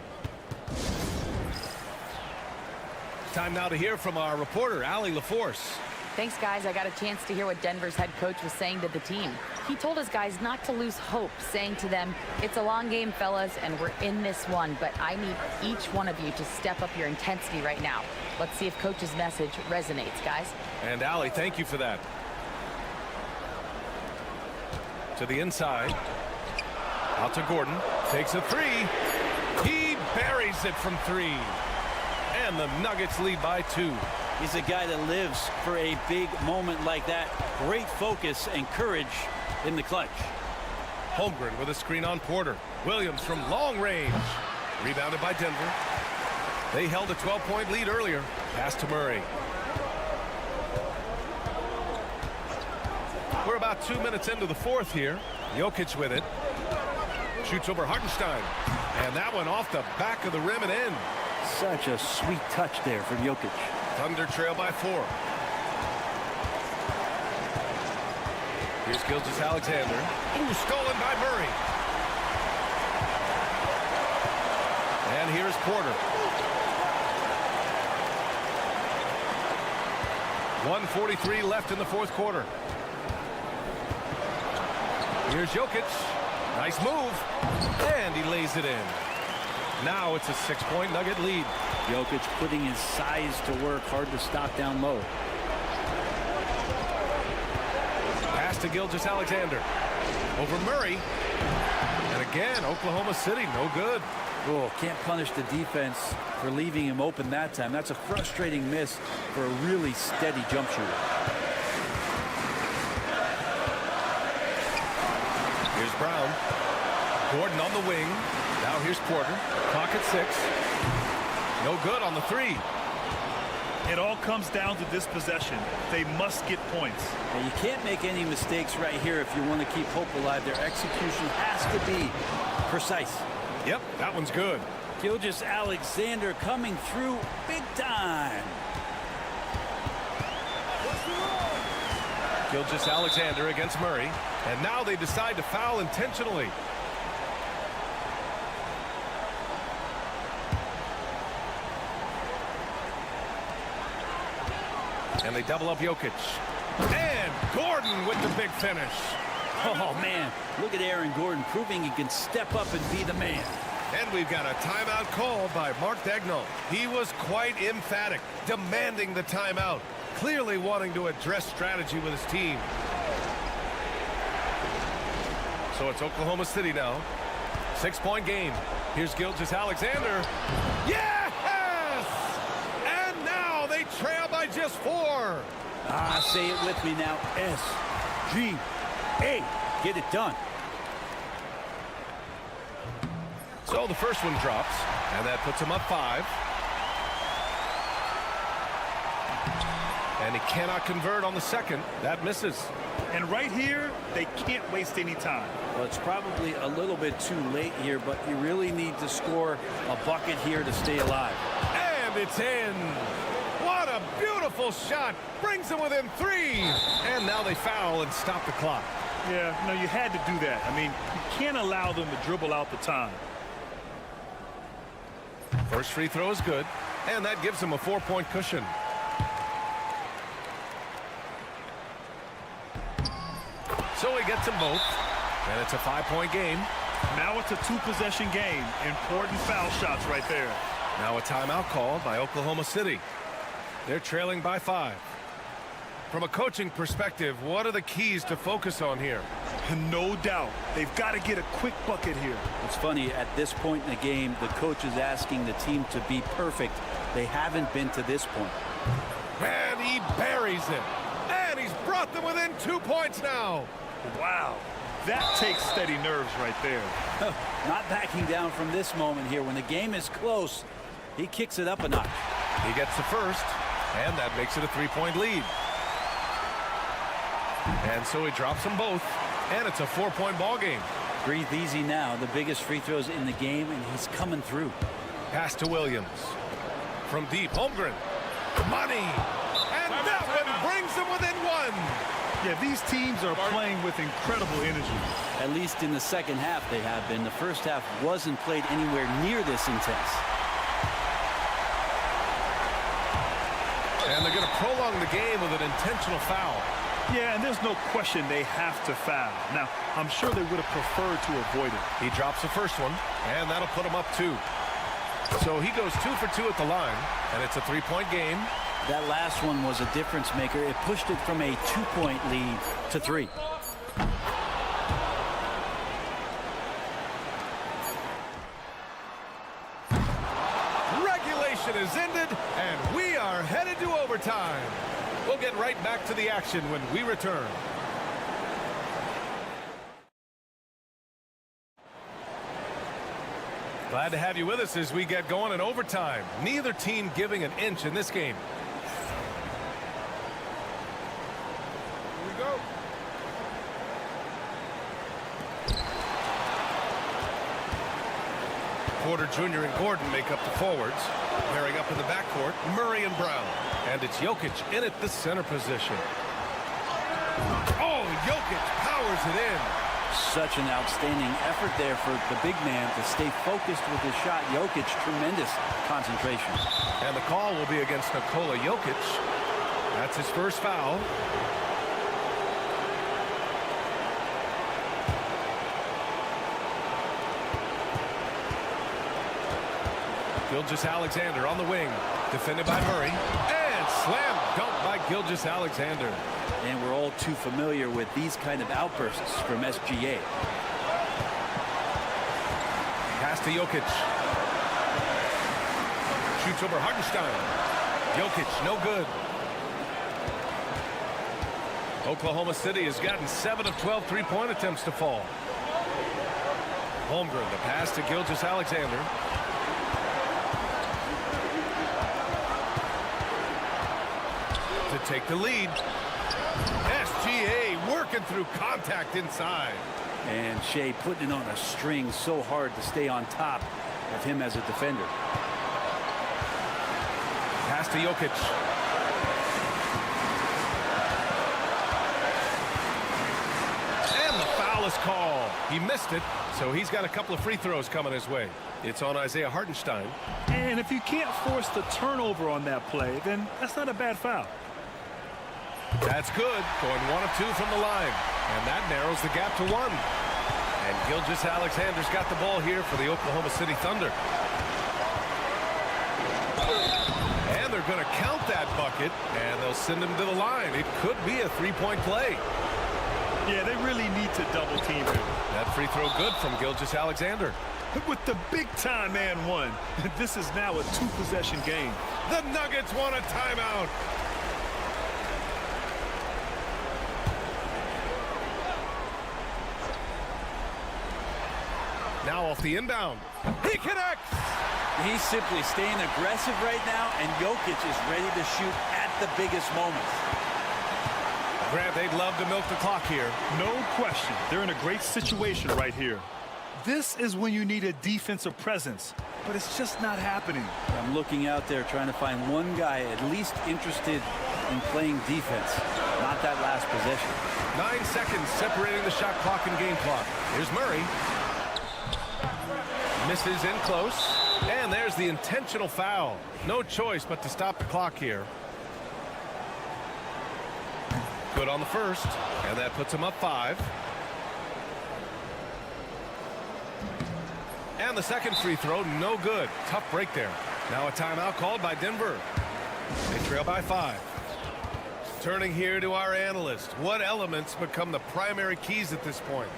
Time now to hear from our reporter, Allie LaForce. Thanks, guys. I got a chance to hear what Denver's head coach was saying to the team. He told his guys not to lose hope, saying to them, it's a long game, fellas, and we're in this one, but I need each one of you to step up your intensity right now. Let's see if coach's message resonates, guys. And Allie, thank you for that. To the inside. Out to Gordon. Takes a three. He buries it from three. And the Nuggets lead by 2. He's a guy that lives for a big moment like that. Great focus and courage in the clutch. Holmgren with a screen on Porter. Williams from long range. Rebounded by Denver. They held a 12-point lead earlier. Pass to Murray. We're about 2 minutes into the fourth here. Jokic with it. Shoots over Hartenstein. And that one off the back of the rim and in. Such a sweet touch there from Jokic. Thunder trail by 4. Here's Gilgeous-Alexander. Ooh, stolen by Murray. And here's Porter. 1:43 left in the fourth quarter. Here's Jokic. Nice move. And he lays it in. Now it's a 6-point Nugget lead. Jokic putting his size to work, hard to stop down low. Pass to Gilgeous-Alexander. Over Murray. And again, Oklahoma City, no good. Oh, can't punish the defense for leaving him open that time. That's a frustrating miss for a really steady jump shooter. Here's Brown. Gordon on the wing. Now here's Porter. Clock at 6. No good on the three. It all comes down to this possession. They must get points. Now, you can't make any mistakes right here if you want to keep hope alive. Their execution has to be precise. Yep, that one's good. Gilgeous-Alexander coming through big time. Gilgeous-Alexander against Murray. And now they decide to foul intentionally. And they double up Jokic. And Gordon with the big finish. Oh, man. Look at Aaron Gordon proving he can step up and be the man. And we've got a timeout called by Mark Daigneault. He was quite emphatic, demanding the timeout, clearly wanting to address strategy with his team. So it's Oklahoma City now. 6-point game. Here's Gilgeous-Alexander. Yes! And now they trail by just 4. Say it with me now. S-G-A. Get it done. So the first one drops, and that puts him up 5. And he cannot convert on the second. That misses. And right here, they can't waste any time. Well, it's probably a little bit too late here, but you really need to score a bucket here to stay alive. And it's in. What a beautiful shot. Brings them within 3. And now they foul and stop the clock. Yeah, no, you had to do that. I mean, you can't allow them to dribble out the time. First free throw is good, and that gives him a 4-point cushion. So he gets them both, and it's a 5-point game. Now it's a 2-possession game. Important foul shots right there. Now a timeout called by Oklahoma City. They're trailing by 5. From a coaching perspective, what are the keys to focus on here? No doubt. They've got to get a quick bucket here. It's funny, at this point in the game, the coach is asking the team to be perfect. They haven't been to this point. And he buries it. And he's brought them within 2 points now. Wow. That takes steady nerves right there. Not backing down from this moment here. When the game is close, he kicks it up a notch. He gets the first, and that makes it a 3-point lead. And so he drops them both, and it's a 4-point ball game. Breathe easy now. The biggest free throws in the game, and he's coming through. Pass to Williams. From deep, Holmgren. Money! And that one brings them within one! Yeah, these teams are playing with incredible energy. At least in the second half they have been. The first half wasn't played anywhere near this intense. And they're going to prolong the game with an intentional foul. Yeah, and there's no question they have to foul. Now, I'm sure they would have preferred to avoid it. He drops the first one, and that'll put him up 2. So he goes 2 for 2 at the line, and it's a 3-point game. That last one was a difference maker. It pushed it from a 2-point lead to 3. Regulation is ended, and we are headed to overtime. We'll get right back to the action when we return. Glad to have you with us as we get going in overtime. Neither team giving an inch in this game. Here we go. Porter Jr. and Gordon make up the forwards. Pairing up in the backcourt, Murray and Brown. And it's Jokic in at the center position. Oh, Jokic powers it in. Such an outstanding effort there for the big man to stay focused with his shot. Jokic, tremendous concentration. And the call will be against Nikola Jokic. That's his first foul. Gilgeous-Alexander on the wing. Defended by Murray. And slam dunk by Gilgeous-Alexander. And we're all too familiar with these kind of outbursts from SGA. Pass to Jokic. Shoots over Hartenstein. Jokic, no good. Oklahoma City has gotten 7 of 12 three-point attempts to fall. Holmgren, the pass to Gilgeous-Alexander. To take the lead. SGA working through contact inside. And Shea putting it on a string so hard to stay on top of him as a defender. Pass to Jokic. And the foul is called. He missed it, so he's got a couple of free throws coming his way. It's on Isaiah Hartenstein. And if you can't force the turnover on that play, then that's not a bad foul. That's good. Going 1 of 2 from the line. And that narrows the gap to 1. And Gilgeous-Alexander's got the ball here for the Oklahoma City Thunder. And they're going to count that bucket, and they'll send him to the line. It could be a 3-point play. Yeah, they really need to double team him. That free throw good from Gilgeous-Alexander. With the big-time man one, this is now a 2-possession game. The Nuggets want a timeout. Now off the inbound. He connects. He's simply staying aggressive right now, and Jokic is ready to shoot at the biggest moments. Grant, they'd love to milk the clock here. No question. They're in a great situation right here. This is when you need a defensive presence, but it's just not happening. I'm looking out there trying to find one guy at least interested in playing defense, not that last possession. 9 seconds separating the shot clock and game clock. Here's Murray. Misses in close. And there's the intentional foul. No choice but to stop the clock here. Good on the first. And that puts him up 5. And the second free throw, no good. Tough break there. Now a timeout called by Denver. They trail by 5. Turning here to our analyst. What elements become the primary keys at this point?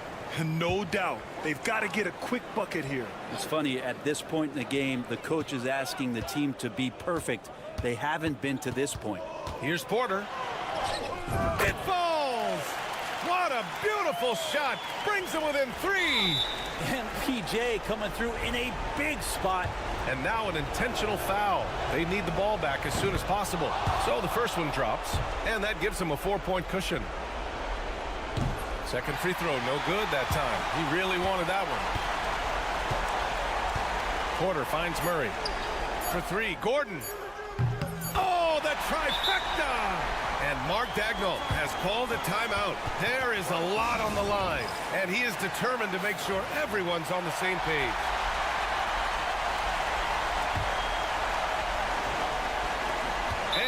No doubt. They've got to get a quick bucket here. It's funny, at this point in the game, the coach is asking the team to be perfect. They haven't been to this point. Here's Porter. It falls! What What a beautiful shot. Brings them within 3. And PJ coming through in a big spot. And now an intentional foul. They need the ball back as soon as possible. So the first one drops, and that gives them a 4-point cushion. Second free throw, no good that time. He really wanted that one. Porter finds Murray. For 3, Gordon. Oh, the trifecta! And Mark Daigneault has called a timeout. There is a lot on the line, and he is determined to make sure everyone's on the same page.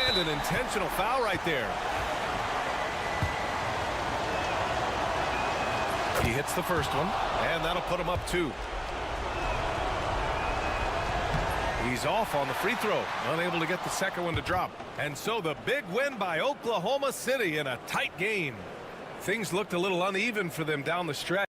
And an intentional foul right there. He hits the first one, and that'll put him up 2. He's off on the free throw, unable to get the second one to drop. And so the big win by Oklahoma City in a tight game. Things looked a little uneven for them down the stretch.